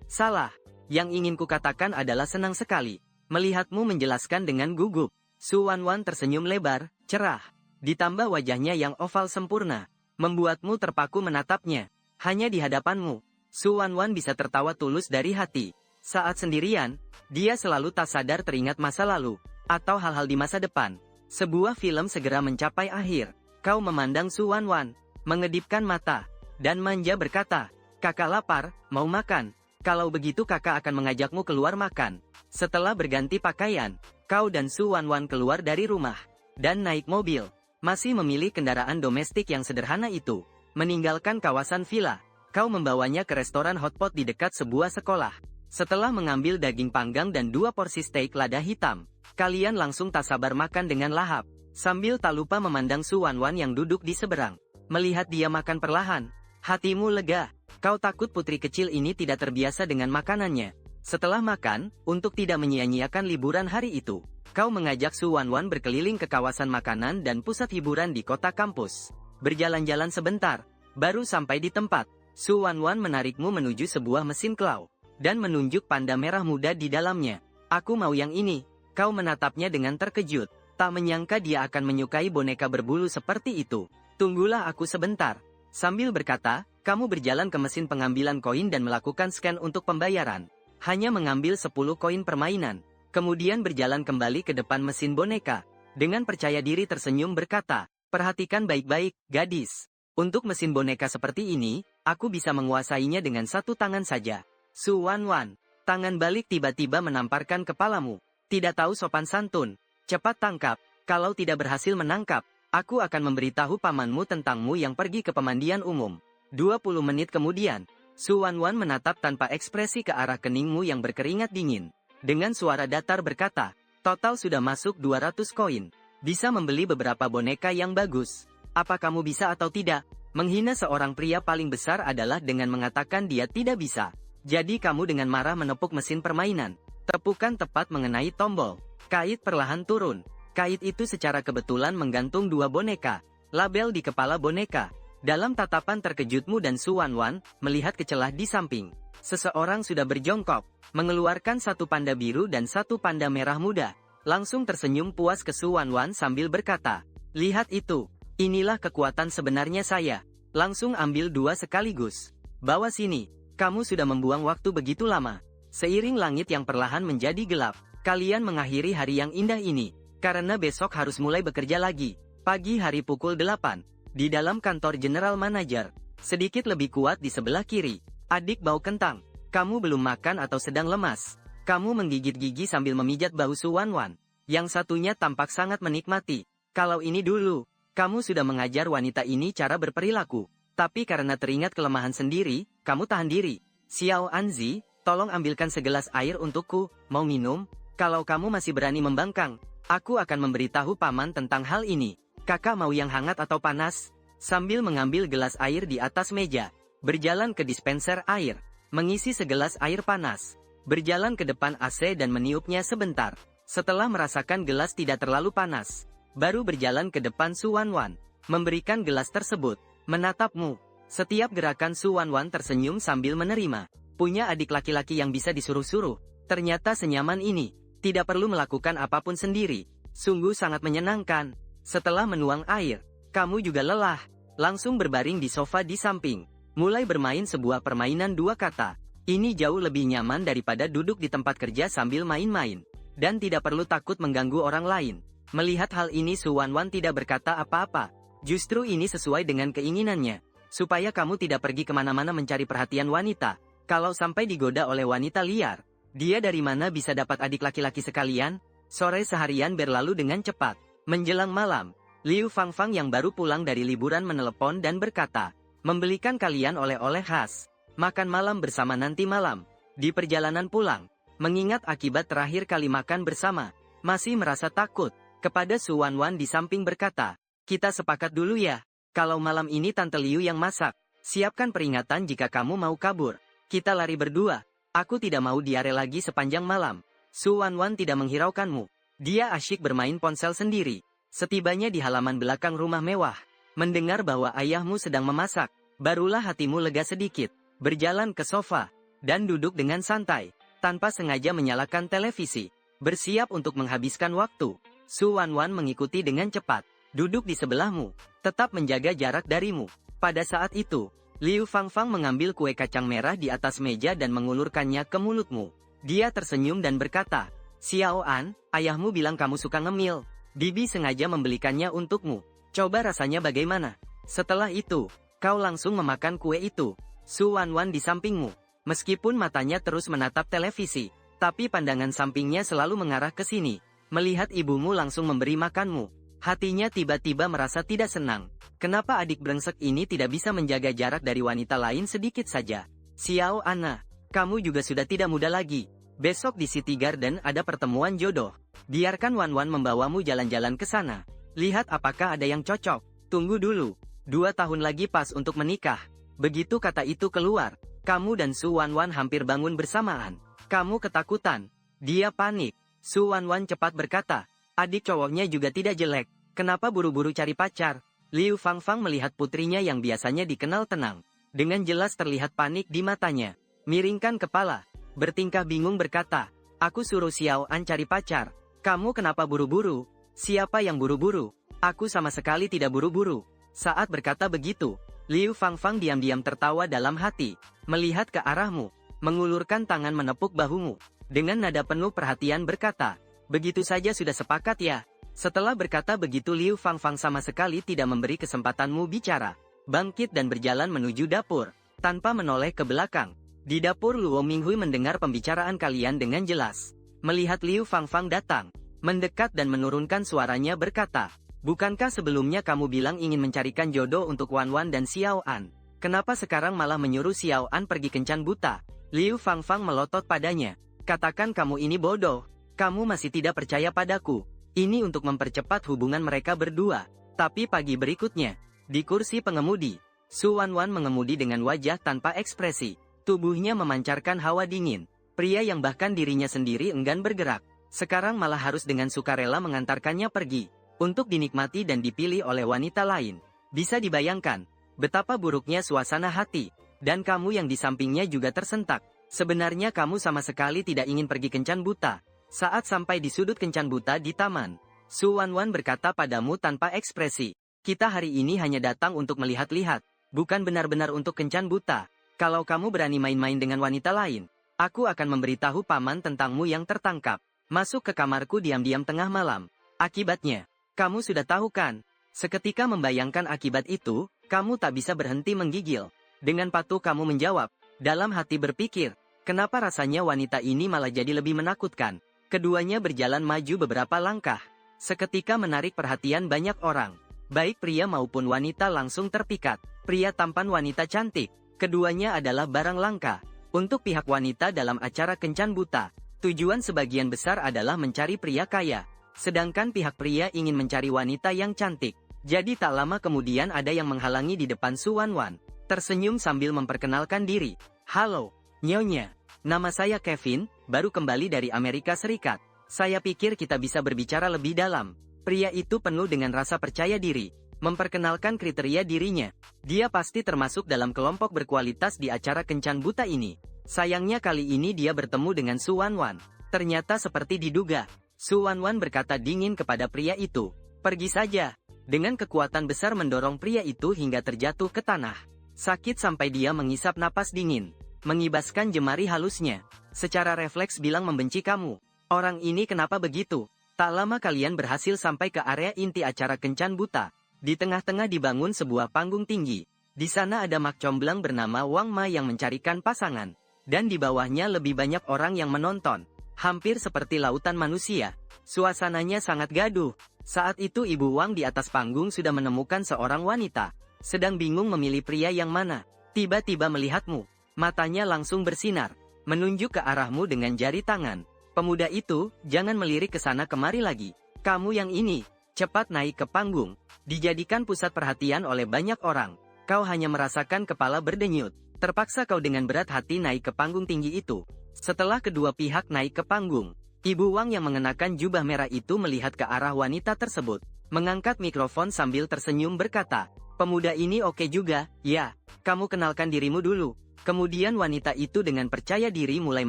Salah. Yang ingin kukatakan adalah senang sekali. Melihatmu menjelaskan dengan gugup. Su Wanwan tersenyum lebar, cerah. Ditambah wajahnya yang oval sempurna. Membuatmu terpaku menatapnya. Hanya di hadapanmu, Su Wanwan bisa tertawa tulus dari hati. Saat sendirian, dia selalu tak sadar teringat masa lalu. Atau hal-hal di masa depan. Sebuah film segera mencapai akhir. Kau memandang Su Wanwan, mengedipkan mata, dan manja berkata, kakak lapar, mau makan. Kalau begitu kakak akan mengajakmu keluar makan. Setelah berganti pakaian, kau dan Su Wanwan keluar dari rumah, dan naik mobil. Masih memilih kendaraan domestik yang sederhana itu. Meninggalkan kawasan villa, kau membawanya ke restoran hotpot di dekat sebuah sekolah. Setelah mengambil daging panggang dan 2 porsi steak lada hitam, kalian langsung tak sabar makan dengan lahap. Sambil tak lupa memandang Su Wanwan yang duduk di seberang. Melihat dia makan perlahan, hatimu lega. Kau takut putri kecil ini tidak terbiasa dengan makanannya. Setelah makan, untuk tidak menyia-nyiakan liburan hari itu, kau mengajak Su Wanwan berkeliling ke kawasan makanan dan pusat hiburan di kota kampus. Berjalan-jalan sebentar, baru sampai di tempat. Su Wanwan menarikmu menuju sebuah mesin claw, dan menunjuk panda merah muda di dalamnya. Aku mau yang ini. Kau menatapnya dengan terkejut. Tak menyangka dia akan menyukai boneka berbulu seperti itu. Tunggulah aku sebentar. Sambil berkata, kamu berjalan ke mesin pengambilan koin dan melakukan scan untuk pembayaran. Hanya mengambil 10 koin permainan. Kemudian berjalan kembali ke depan mesin boneka. Dengan percaya diri tersenyum berkata, perhatikan baik-baik, gadis. Untuk mesin boneka seperti ini, aku bisa menguasainya dengan 1 tangan saja. Su Wanwan, tangan balik tiba-tiba menamparkan kepalamu. Tidak tahu sopan santun. Cepat tangkap. Kalau tidak berhasil menangkap, aku akan memberitahu pamanmu tentangmu yang pergi ke pemandian umum. 20 menit kemudian, Su Wanwan menatap tanpa ekspresi ke arah keningmu yang berkeringat dingin. Dengan suara datar berkata, total sudah masuk 200 koin. Bisa membeli beberapa boneka yang bagus. Apa kamu bisa atau tidak? Menghina seorang pria paling besar adalah dengan mengatakan dia tidak bisa. Jadi kamu dengan marah menepuk mesin permainan. Tepukan tepat mengenai tombol. Kait perlahan turun. Kait itu secara kebetulan menggantung 2 boneka. Label di kepala boneka. Dalam tatapan terkejutmu dan Su Wanwan, melihat ke celah di samping. Seseorang sudah berjongkok, mengeluarkan satu panda biru dan satu panda merah muda. Langsung tersenyum puas ke Su Wanwan sambil berkata, "Lihat itu, inilah kekuatan sebenarnya saya. Langsung ambil dua sekaligus. Bawa sini, kamu sudah membuang waktu begitu lama." Seiring langit yang perlahan menjadi gelap, kalian mengakhiri hari yang indah ini. Karena besok harus mulai bekerja lagi. Pagi hari pukul 8. Di dalam kantor General Manager, sedikit lebih kuat di sebelah kiri. "Adik bau kentang, kamu belum makan atau sedang lemas?" Kamu menggigit gigi sambil memijat bahu Su Wanwan. Yang satunya tampak sangat menikmati. "Kalau ini dulu, kamu sudah mengajar wanita ini cara berperilaku. Tapi karena teringat kelemahan sendiri, kamu tahan diri. Xiao Anzi, tolong ambilkan segelas air untukku, mau minum? Kalau kamu masih berani membangkang, aku akan memberitahu paman tentang hal ini. Kakak mau yang hangat atau panas?" Sambil mengambil gelas air di atas meja, berjalan ke dispenser air, mengisi segelas air panas, berjalan ke depan AC dan meniupnya sebentar. Setelah merasakan gelas tidak terlalu panas, baru berjalan ke depan Su Wanwan, memberikan gelas tersebut. "Menatapmu." Setiap gerakan Su Wanwan tersenyum sambil menerima. Punya adik laki-laki yang bisa disuruh-suruh. Ternyata senyaman ini, tidak perlu melakukan apapun sendiri. Sungguh sangat menyenangkan. Setelah menuang air, kamu juga lelah. Langsung berbaring di sofa di samping. Mulai bermain sebuah permainan dua kata. Ini jauh lebih nyaman daripada duduk di tempat kerja sambil main-main. Dan tidak perlu takut mengganggu orang lain. Melihat hal ini Su Wanwan tidak berkata apa-apa. Justru ini sesuai dengan keinginannya. Supaya kamu tidak pergi kemana-mana mencari perhatian wanita. Kalau sampai digoda oleh wanita liar, dia dari mana bisa dapat adik laki-laki sekalian? Sore seharian berlalu dengan cepat. Menjelang malam, Liu Fangfang yang baru pulang dari liburan menelepon dan berkata, "Membelikan kalian oleh-oleh khas. Makan malam bersama nanti malam." Di perjalanan pulang, mengingat akibat terakhir kali makan bersama, masih merasa takut. Kepada Su Wanwan di samping berkata, "Kita sepakat dulu ya. Kalau malam ini Tante Liu yang masak, siapkan peringatan jika kamu mau kabur. Kita lari berdua. Aku tidak mau diare lagi sepanjang malam." Su Wanwan tidak menghiraukanmu. Dia asyik bermain ponsel sendiri. Setibanya di halaman belakang rumah mewah, mendengar bahwa ayahmu sedang memasak, barulah hatimu lega sedikit. Berjalan ke sofa, dan duduk dengan santai, tanpa sengaja menyalakan televisi, bersiap untuk menghabiskan waktu. Su Wanwan mengikuti dengan cepat, duduk di sebelahmu, tetap menjaga jarak darimu. Pada saat itu, Liu Fangfang mengambil kue kacang merah di atas meja dan mengulurkannya ke mulutmu. Dia tersenyum dan berkata, "Xiao An, ayahmu bilang kamu suka ngemil. Bibi sengaja membelikannya untukmu. Coba rasanya bagaimana?" Setelah itu, kau langsung memakan kue itu. Su Wanwan di sampingmu. Meskipun matanya terus menatap televisi, tapi pandangan sampingnya selalu mengarah ke sini. Melihat ibumu langsung memberi makanmu, hatinya tiba-tiba merasa tidak senang. Kenapa adik brengsek ini tidak bisa menjaga jarak dari wanita lain sedikit saja? "Xiao Anna, kamu juga sudah tidak muda lagi. Besok di City Garden ada pertemuan jodoh. Biarkan Wanwan membawamu jalan-jalan ke sana. Lihat apakah ada yang cocok. Tunggu dulu. 2 tahun lagi pas untuk menikah." Begitu kata itu keluar, kamu dan Su Wanwan hampir bangun bersamaan. Kamu ketakutan. Dia panik. Su Wanwan cepat berkata, "Adik cowoknya juga tidak jelek. Kenapa buru-buru cari pacar?" Liu Fangfang melihat putrinya yang biasanya dikenal tenang. Dengan jelas terlihat panik di matanya. Miringkan kepala, bertingkah bingung berkata, "Aku suruh Xiao An cari pacar. Kamu kenapa buru-buru?" "Siapa yang buru-buru? Aku sama sekali tidak buru-buru." Saat berkata begitu, Liu Fangfang diam-diam tertawa dalam hati, melihat ke arahmu, mengulurkan tangan menepuk bahumu, dengan nada penuh perhatian berkata, "Begitu saja sudah sepakat ya?" Setelah berkata begitu Liu Fangfang sama sekali tidak memberi kesempatanmu bicara, bangkit dan berjalan menuju dapur, tanpa menoleh ke belakang. Di dapur Luo Minghui mendengar pembicaraan kalian dengan jelas. Melihat Liu Fangfang datang, mendekat dan menurunkan suaranya berkata, "Bukankah sebelumnya kamu bilang ingin mencarikan jodoh untuk Wanwan dan Xiao An? Kenapa sekarang malah menyuruh Xiao An pergi kencan buta?" Liu Fangfang melotot padanya. "Katakan kamu ini bodoh. Kamu masih tidak percaya padaku. Ini untuk mempercepat hubungan mereka berdua." Tapi pagi berikutnya, di kursi pengemudi, Su Wanwan mengemudi dengan wajah tanpa ekspresi. Tubuhnya memancarkan hawa dingin. Pria yang bahkan dirinya sendiri enggan bergerak, sekarang malah harus dengan sukarela mengantarkannya pergi, untuk dinikmati dan dipilih oleh wanita lain. Bisa dibayangkan, Betapa buruknya suasana hati. Dan kamu yang di sampingnya juga tersentak. Sebenarnya kamu sama sekali tidak ingin pergi kencan buta. Saat sampai di sudut kencan buta di taman, Su Wanwan berkata padamu tanpa ekspresi. Kita hari ini hanya datang untuk melihat-lihat. Bukan benar-benar untuk kencan buta. Kalau kamu berani main-main dengan wanita lain, aku akan memberitahu paman tentangmu yang tertangkap. Masuk ke kamarku diam-diam tengah malam. Akibatnya, kamu sudah tahu kan? Seketika membayangkan akibat itu, kamu tak bisa berhenti menggigil. Dengan patuh kamu menjawab, dalam hati berpikir, kenapa rasanya wanita ini malah jadi lebih menakutkan? Keduanya berjalan maju beberapa langkah. Seketika menarik perhatian banyak orang. Baik pria maupun wanita langsung terpikat. Pria tampan, wanita cantik. Keduanya adalah barang langka. Untuk pihak wanita dalam acara kencan buta, tujuan sebagian besar adalah mencari pria kaya. Sedangkan pihak pria ingin mencari wanita yang cantik. Jadi tak lama kemudian ada yang menghalangi di depan Su Wanwan. Tersenyum sambil memperkenalkan diri. Halo, Nyonya. Nama saya Kevin, baru kembali dari Amerika Serikat. Saya pikir kita bisa berbicara lebih dalam. Pria itu penuh dengan rasa percaya diri. Memperkenalkan kriteria dirinya. Dia pasti termasuk dalam kelompok berkualitas di acara kencan buta ini. Sayangnya kali ini dia bertemu dengan Su Wanwan. Ternyata seperti diduga. Su Wanwan berkata dingin kepada pria itu. Pergi saja. Dengan kekuatan besar mendorong pria itu hingga terjatuh ke tanah. Sakit sampai dia mengisap napas dingin. Mengibaskan jemari halusnya. Secara refleks bilang membenci kamu. Orang ini kenapa begitu? Tak lama kalian berhasil sampai ke area inti acara kencan buta. Di tengah-tengah dibangun sebuah panggung tinggi. Di sana ada mak comblang bernama Wang Ma yang mencarikan pasangan. Dan di bawahnya lebih banyak orang yang menonton. Hampir seperti lautan manusia. Suasananya sangat gaduh. Saat itu Ibu Wang di atas panggung sudah menemukan seorang wanita. Sedang bingung memilih pria yang mana. Tiba-tiba melihatmu. Matanya langsung bersinar. Menunjuk ke arahmu dengan jari tangan. Pemuda itu, jangan melirik ke sana kemari lagi. Kamu yang ini. Cepat naik ke panggung. Dijadikan pusat perhatian oleh banyak orang. Kau hanya merasakan kepala berdenyut. Terpaksa kau dengan berat hati naik ke panggung tinggi itu. Setelah kedua pihak naik ke panggung, Ibu Wang yang mengenakan jubah merah itu melihat ke arah wanita tersebut. Mengangkat mikrofon sambil tersenyum berkata, pemuda ini oke juga, ya. Kamu kenalkan dirimu dulu. Kemudian wanita itu dengan percaya diri mulai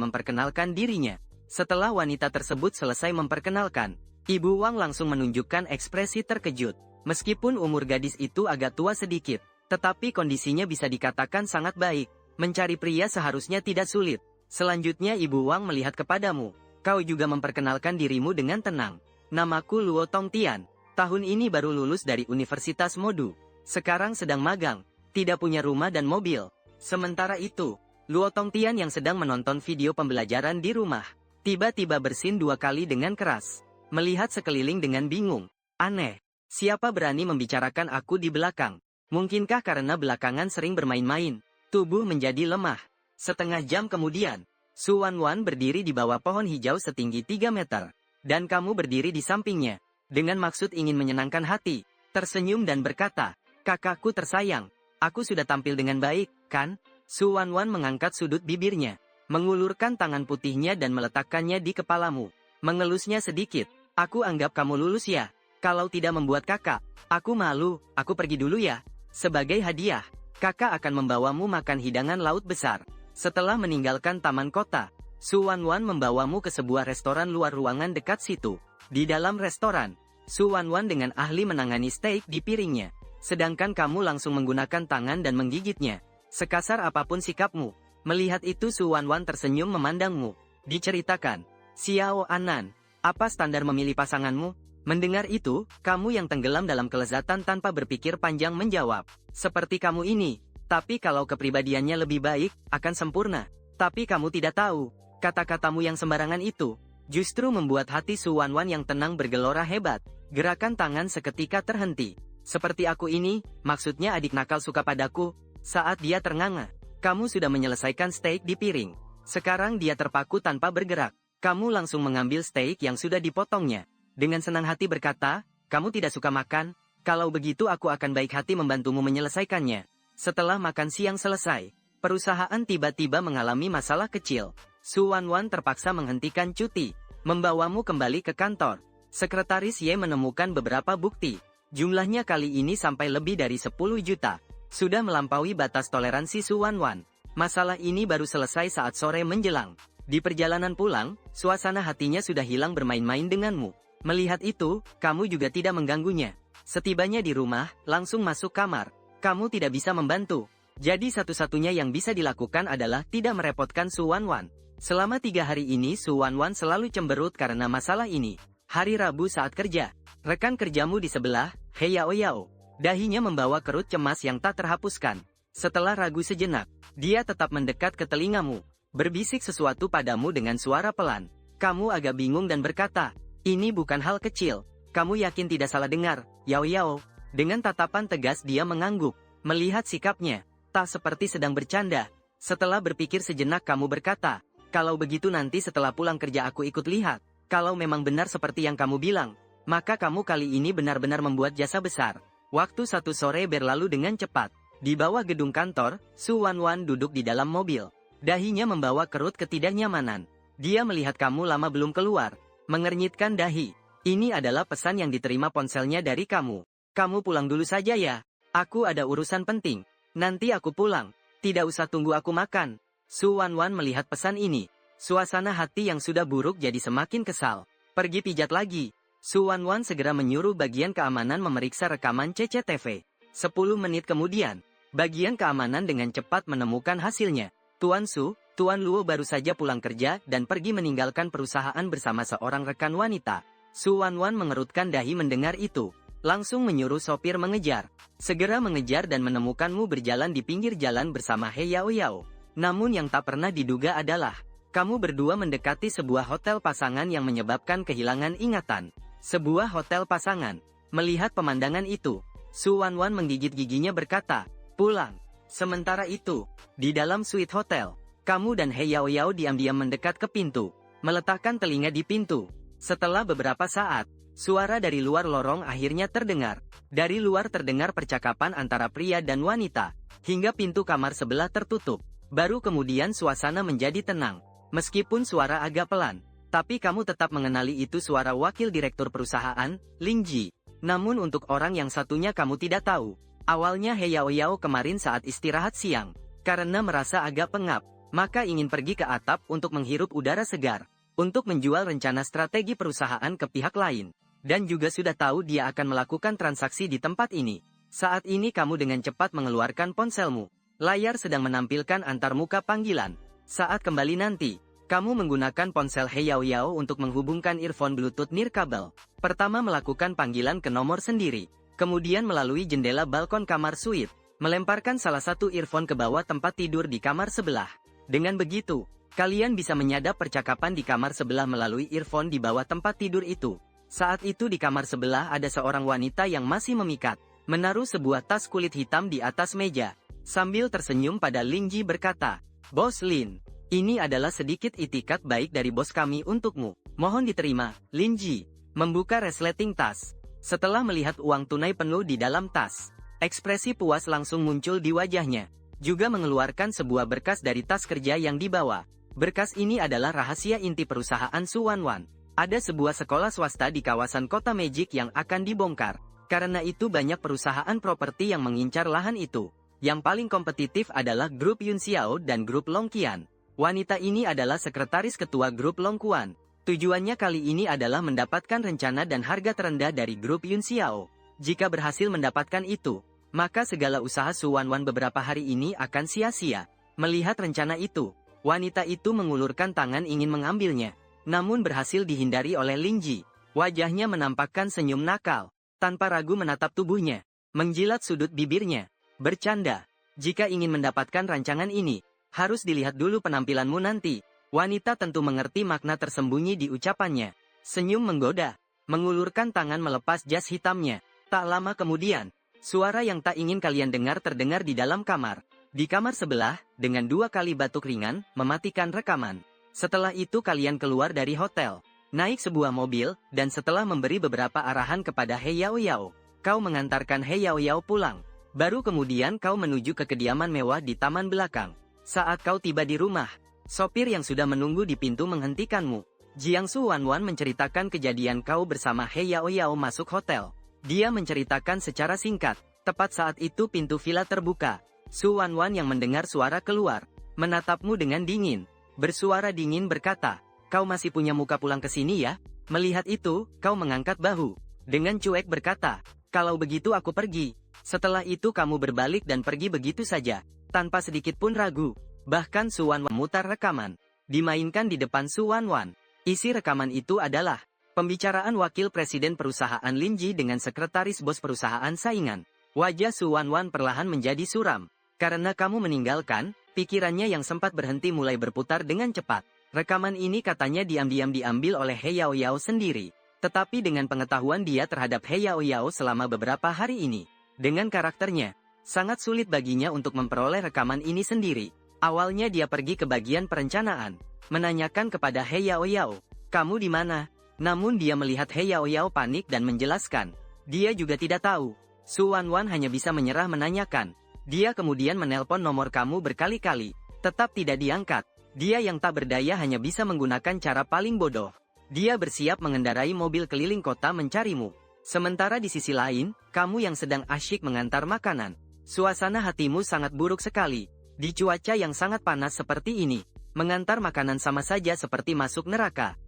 memperkenalkan dirinya. Setelah wanita tersebut selesai memperkenalkan, Ibu Wang langsung menunjukkan ekspresi terkejut. Meskipun umur gadis itu agak tua sedikit, tetapi kondisinya bisa dikatakan sangat baik. Mencari pria seharusnya tidak sulit. Selanjutnya Ibu Wang melihat kepadamu. Kau juga memperkenalkan dirimu dengan tenang. Namaku Luo Tongtian. Tahun ini baru lulus dari Universitas Modu. Sekarang sedang magang. Tidak punya rumah dan mobil. Sementara itu, Luo Tongtian yang sedang menonton video pembelajaran di rumah, tiba-tiba bersin 2 kali dengan keras. Melihat sekeliling dengan bingung. Aneh. Siapa berani membicarakan aku di belakang? Mungkinkah karena belakangan sering bermain-main? Tubuh menjadi lemah. Setengah jam kemudian, Su Wanwan berdiri di bawah pohon hijau setinggi 3 meter. Dan kamu berdiri di sampingnya. Dengan maksud ingin menyenangkan hati. Tersenyum dan berkata, kakakku tersayang. Aku sudah tampil dengan baik, kan? Su Wanwan mengangkat sudut bibirnya. Mengulurkan tangan putihnya dan meletakkannya di kepalamu. Mengelusnya sedikit. Aku anggap kamu lulus ya. Kalau tidak membuat kakak, aku malu. Aku pergi dulu ya. Sebagai hadiah, kakak akan membawamu makan hidangan laut besar. Setelah meninggalkan taman kota, Su Wanwan membawamu ke sebuah restoran luar ruangan dekat situ. Di dalam restoran, Su Wanwan dengan ahli menangani steak di piringnya. Sedangkan kamu langsung menggunakan tangan dan menggigitnya. Sekasar apapun sikapmu. Melihat itu Su Wanwan tersenyum memandangmu. Diceritakan. Xiao Anan. Apa standar memilih pasanganmu? Mendengar itu, kamu yang tenggelam dalam kelezatan tanpa berpikir panjang menjawab. Seperti kamu ini. Tapi kalau kepribadiannya lebih baik, akan sempurna. Tapi kamu tidak tahu. Kata-katamu yang sembarangan itu, justru membuat hati Su Wanwan yang tenang bergelora hebat. Gerakan tangan seketika terhenti. Seperti aku ini, maksudnya adik nakal suka padaku. Saat dia ternganga, kamu sudah menyelesaikan steak di piring. Sekarang dia terpaku tanpa bergerak. Kamu langsung mengambil steak yang sudah dipotongnya. Dengan senang hati berkata, kamu tidak suka makan? Kalau begitu aku akan baik hati membantumu menyelesaikannya. Setelah makan siang selesai, perusahaan tiba-tiba mengalami masalah kecil. Su Wanwan terpaksa menghentikan cuti, membawamu kembali ke kantor. Sekretaris Ye menemukan beberapa bukti. Jumlahnya kali ini sampai lebih dari 10 juta. Sudah melampaui batas toleransi Su Wanwan. Masalah ini baru selesai saat sore menjelang. Di perjalanan pulang, suasana hatinya sudah hilang bermain-main denganmu. Melihat itu, kamu juga tidak mengganggunya. Setibanya di rumah, langsung masuk kamar. Kamu tidak bisa membantu. Jadi satu-satunya yang bisa dilakukan adalah tidak merepotkan Su Wanwan. Selama 3 hari ini Su Wanwan selalu cemberut karena masalah ini. Hari Rabu saat kerja, rekan kerjamu di sebelah, He Yao Yao. Dahinya membawa kerut cemas yang tak terhapuskan. Setelah ragu sejenak, dia tetap mendekat ke telingamu, berbisik sesuatu padamu dengan suara pelan. Kamu agak bingung dan berkata, "Ini bukan hal kecil. Kamu yakin tidak salah dengar, Yao Yao?" Dengan tatapan tegas dia mengangguk. Melihat sikapnya, tak seperti sedang bercanda. Setelah berpikir sejenak kamu berkata, "Kalau begitu nanti setelah pulang kerja aku ikut lihat. Kalau memang benar seperti yang kamu bilang, maka kamu kali ini benar-benar membuat jasa besar." Waktu 1 sore berlalu dengan cepat. Di bawah gedung kantor, Su Wanwan duduk di dalam mobil. Dahinya membawa kerut ketidaknyamanan. Dia melihat kamu lama belum keluar. Mengernyitkan dahi. "Ini adalah pesan yang diterima ponselnya dari kamu. Kamu pulang dulu saja ya. Aku ada urusan penting. Nanti aku pulang. Tidak usah tunggu aku makan." Su Wanwan melihat pesan ini. Suasana hati yang sudah buruk jadi semakin kesal. "Pergi pijat lagi." Su Wanwan segera menyuruh bagian keamanan memeriksa rekaman CCTV. 10 menit kemudian, bagian keamanan dengan cepat menemukan hasilnya. Tuan Su, Tuan Luo baru saja pulang kerja dan pergi meninggalkan perusahaan bersama seorang rekan wanita. Su Wanwan mengerutkan dahi mendengar itu. Langsung menyuruh sopir mengejar. Segera mengejar dan menemukanmu berjalan di pinggir jalan bersama He Yao Yao. Namun yang tak pernah diduga adalah, kamu berdua mendekati sebuah hotel pasangan yang menyebabkan kehilangan ingatan. Sebuah hotel pasangan. Melihat pemandangan itu, Su Wanwan menggigit giginya berkata, "Pulang." Sementara itu, di dalam suite hotel, kamu dan He Yao Yao diam-diam mendekat ke pintu, meletakkan telinga di pintu. Setelah beberapa saat, suara dari luar lorong akhirnya terdengar. Dari luar terdengar percakapan antara pria dan wanita, hingga pintu kamar sebelah tertutup. Baru kemudian suasana menjadi tenang. Meskipun suara agak pelan, tapi kamu tetap mengenali itu suara wakil direktur perusahaan, Ling Ji. Namun untuk orang yang satunya kamu tidak tahu. Awalnya He Yao Yao kemarin saat istirahat siang, karena merasa agak pengap, maka ingin pergi ke atap untuk menghirup udara segar, untuk menjual rencana strategi perusahaan ke pihak lain. Dan juga sudah tahu dia akan melakukan transaksi di tempat ini. Saat ini kamu dengan cepat mengeluarkan ponselmu. Layar sedang menampilkan antarmuka panggilan. Saat kembali nanti, kamu menggunakan ponsel He Yao Yao untuk menghubungkan earphone Bluetooth nirkabel. Pertama melakukan panggilan ke nomor sendiri. Kemudian melalui jendela balkon kamar suite, melemparkan salah satu earphone ke bawah tempat tidur di kamar sebelah. Dengan begitu, kalian bisa menyadap percakapan di kamar sebelah melalui earphone di bawah tempat tidur itu. Saat itu di kamar sebelah ada seorang wanita yang masih memikat, menaruh sebuah tas kulit hitam di atas meja. Sambil tersenyum pada Ling Ji berkata, "Bos Lin, ini adalah sedikit itikat baik dari bos kami untukmu. Mohon diterima." Ling Ji membuka resleting tas. Setelah melihat uang tunai penuh di dalam tas, ekspresi puas langsung muncul di wajahnya. Juga mengeluarkan sebuah berkas dari tas kerja yang dibawa. Berkas ini adalah rahasia inti perusahaan Su Wanwan. Ada sebuah sekolah swasta di kawasan kota Magic yang akan dibongkar. Karena itu banyak perusahaan properti yang mengincar lahan itu. Yang paling kompetitif adalah grup Yun Xiao dan grup Long Qian. Wanita ini adalah sekretaris ketua grup Long Quan. Tujuannya kali ini adalah mendapatkan rencana dan harga terendah dari grup Yun Xiao. Jika berhasil mendapatkan itu, maka segala usaha Su Wanwan beberapa hari ini akan sia-sia. Melihat rencana itu, wanita itu mengulurkan tangan ingin mengambilnya. Namun berhasil dihindari oleh Ling Ji. Wajahnya menampakkan senyum nakal. Tanpa ragu menatap tubuhnya, menjilat sudut bibirnya. Bercanda, "Jika ingin mendapatkan rancangan ini, harus dilihat dulu penampilanmu nanti." Wanita tentu mengerti makna tersembunyi di ucapannya. Senyum menggoda, mengulurkan tangan melepas jas hitamnya. Tak lama kemudian, suara yang tak ingin kalian dengar terdengar di dalam kamar. Di kamar sebelah, dengan 2 kali batuk ringan, mematikan rekaman. Setelah itu kalian keluar dari hotel, naik sebuah mobil, dan setelah memberi beberapa arahan kepada He Yao Yao, kau mengantarkan He Yao Yao pulang. Baru kemudian kau menuju ke kediaman mewah di taman belakang. Saat kau tiba di rumah, sopir yang sudah menunggu di pintu menghentikanmu. Jiangsu Wanwan menceritakan kejadian kau bersama He Yao Yao masuk hotel. Dia menceritakan secara singkat. Tepat saat itu pintu villa terbuka. Su Wanwan yang mendengar suara keluar, menatapmu dengan dingin. Bersuara dingin berkata, "Kau masih punya muka pulang ke sini ya?" Melihat itu, kau mengangkat bahu. Dengan cuek berkata, "Kalau begitu aku pergi." Setelah itu kamu berbalik dan pergi begitu saja, tanpa sedikit pun ragu. Bahkan Su Wanwan memutar rekaman. Dimainkan di depan Su Wanwan. Isi rekaman itu adalah pembicaraan wakil presiden perusahaan Linji dengan sekretaris bos perusahaan saingan. Wajah Su Wanwan perlahan menjadi suram. "Karena kamu meninggalkan," pikirannya yang sempat berhenti mulai berputar dengan cepat. Rekaman ini katanya diam-diam diambil oleh He Yao Yao sendiri. Tetapi dengan pengetahuan dia terhadap He Yao Yao selama beberapa hari ini, dengan karakternya, sangat sulit baginya untuk memperoleh rekaman ini sendiri. Awalnya dia pergi ke bagian perencanaan, menanyakan kepada He Yao Yao, "Kamu di mana?" Namun dia melihat He Yao Yao panik dan menjelaskan, dia juga tidak tahu. Su Wanwan hanya bisa menyerah menanyakan. Dia kemudian menelpon nomor kamu berkali-kali, tetap tidak diangkat. Dia yang tak berdaya hanya bisa menggunakan cara paling bodoh. Dia bersiap mengendarai mobil keliling kota mencarimu. Sementara di sisi lain, kamu yang sedang asyik mengantar makanan. Suasana hatimu sangat buruk sekali. Di cuaca yang sangat panas seperti ini, mengantar makanan sama saja seperti masuk neraka.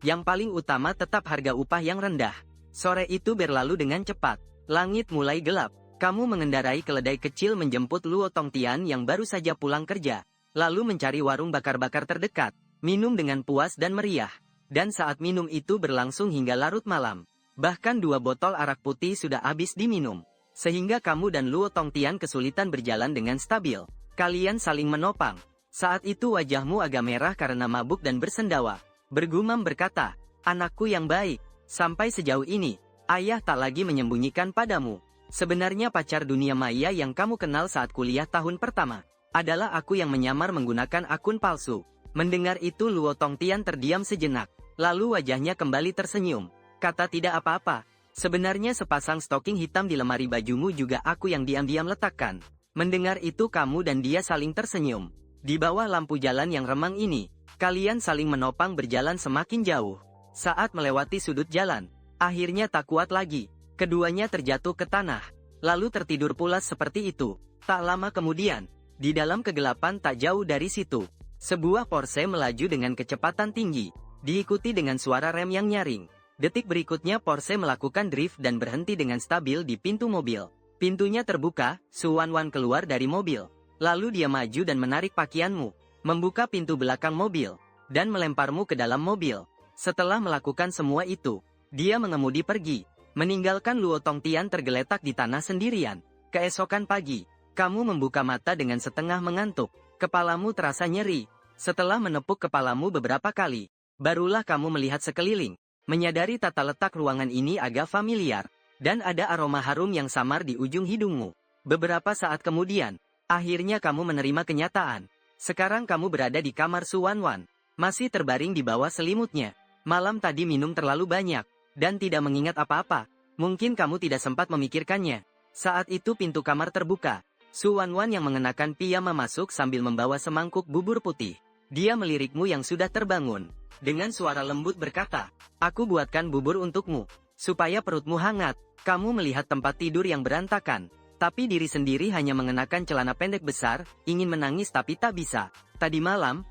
Yang paling utama tetap harga upah yang rendah. Sore itu berlalu dengan cepat. Langit mulai gelap. Kamu mengendarai keledai kecil menjemput Luo Tongtian yang baru saja pulang kerja. Lalu mencari warung bakar-bakar terdekat. Minum dengan puas dan meriah. Dan saat minum itu berlangsung hingga larut malam. Bahkan 2 botol arak putih sudah habis diminum. Sehingga kamu dan Luo Tongtian kesulitan berjalan dengan stabil. Kalian saling menopang. Saat itu wajahmu agak merah karena mabuk dan bersendawa. Bergumam berkata, "Anakku yang baik, sampai sejauh ini, ayah tak lagi menyembunyikan padamu. Sebenarnya pacar dunia maya yang kamu kenal saat kuliah tahun pertama, adalah aku yang menyamar menggunakan akun palsu." Mendengar itu Luo Tongtian terdiam sejenak, lalu wajahnya kembali tersenyum. Kata tidak apa-apa, "Sebenarnya sepasang stocking hitam di lemari bajumu juga aku yang diam-diam letakkan." Mendengar itu kamu dan dia saling tersenyum. Di bawah lampu jalan yang remang ini, kalian saling menopang berjalan semakin jauh. Saat melewati sudut jalan, akhirnya tak kuat lagi. Keduanya terjatuh ke tanah, lalu tertidur pulas seperti itu. Tak lama kemudian, di dalam kegelapan tak jauh dari situ, sebuah Porsche melaju dengan kecepatan tinggi, diikuti dengan suara rem yang nyaring. Detik berikutnya Porsche melakukan drift dan berhenti dengan stabil di pintu mobil. Pintunya terbuka, Su Wanwan keluar dari mobil. Lalu dia maju dan menarik pakaianmu, membuka pintu belakang mobil, dan melemparmu ke dalam mobil. Setelah melakukan semua itu, dia mengemudi pergi, meninggalkan Luo Tongtian tergeletak di tanah sendirian. Keesokan pagi, kamu membuka mata dengan setengah mengantuk. Kepalamu terasa nyeri. Setelah menepuk kepalamu beberapa kali, barulah kamu melihat sekeliling, menyadari tata letak ruangan ini agak familiar, dan ada aroma harum yang samar di ujung hidungmu. Beberapa saat kemudian, akhirnya kamu menerima kenyataan. Sekarang kamu berada di kamar Su Wanwan, masih terbaring di bawah selimutnya. Malam tadi minum terlalu banyak, dan tidak mengingat apa-apa. Mungkin kamu tidak sempat memikirkannya. Saat itu pintu kamar terbuka. Su Wanwan yang mengenakan piyama masuk sambil membawa semangkuk bubur putih. Dia melirikmu yang sudah terbangun. Dengan suara lembut berkata, "Aku buatkan bubur untukmu, supaya perutmu hangat." Kamu melihat tempat tidur yang berantakan. Tapi diri sendiri hanya mengenakan celana pendek besar, ingin menangis tapi tak bisa. Tadi malam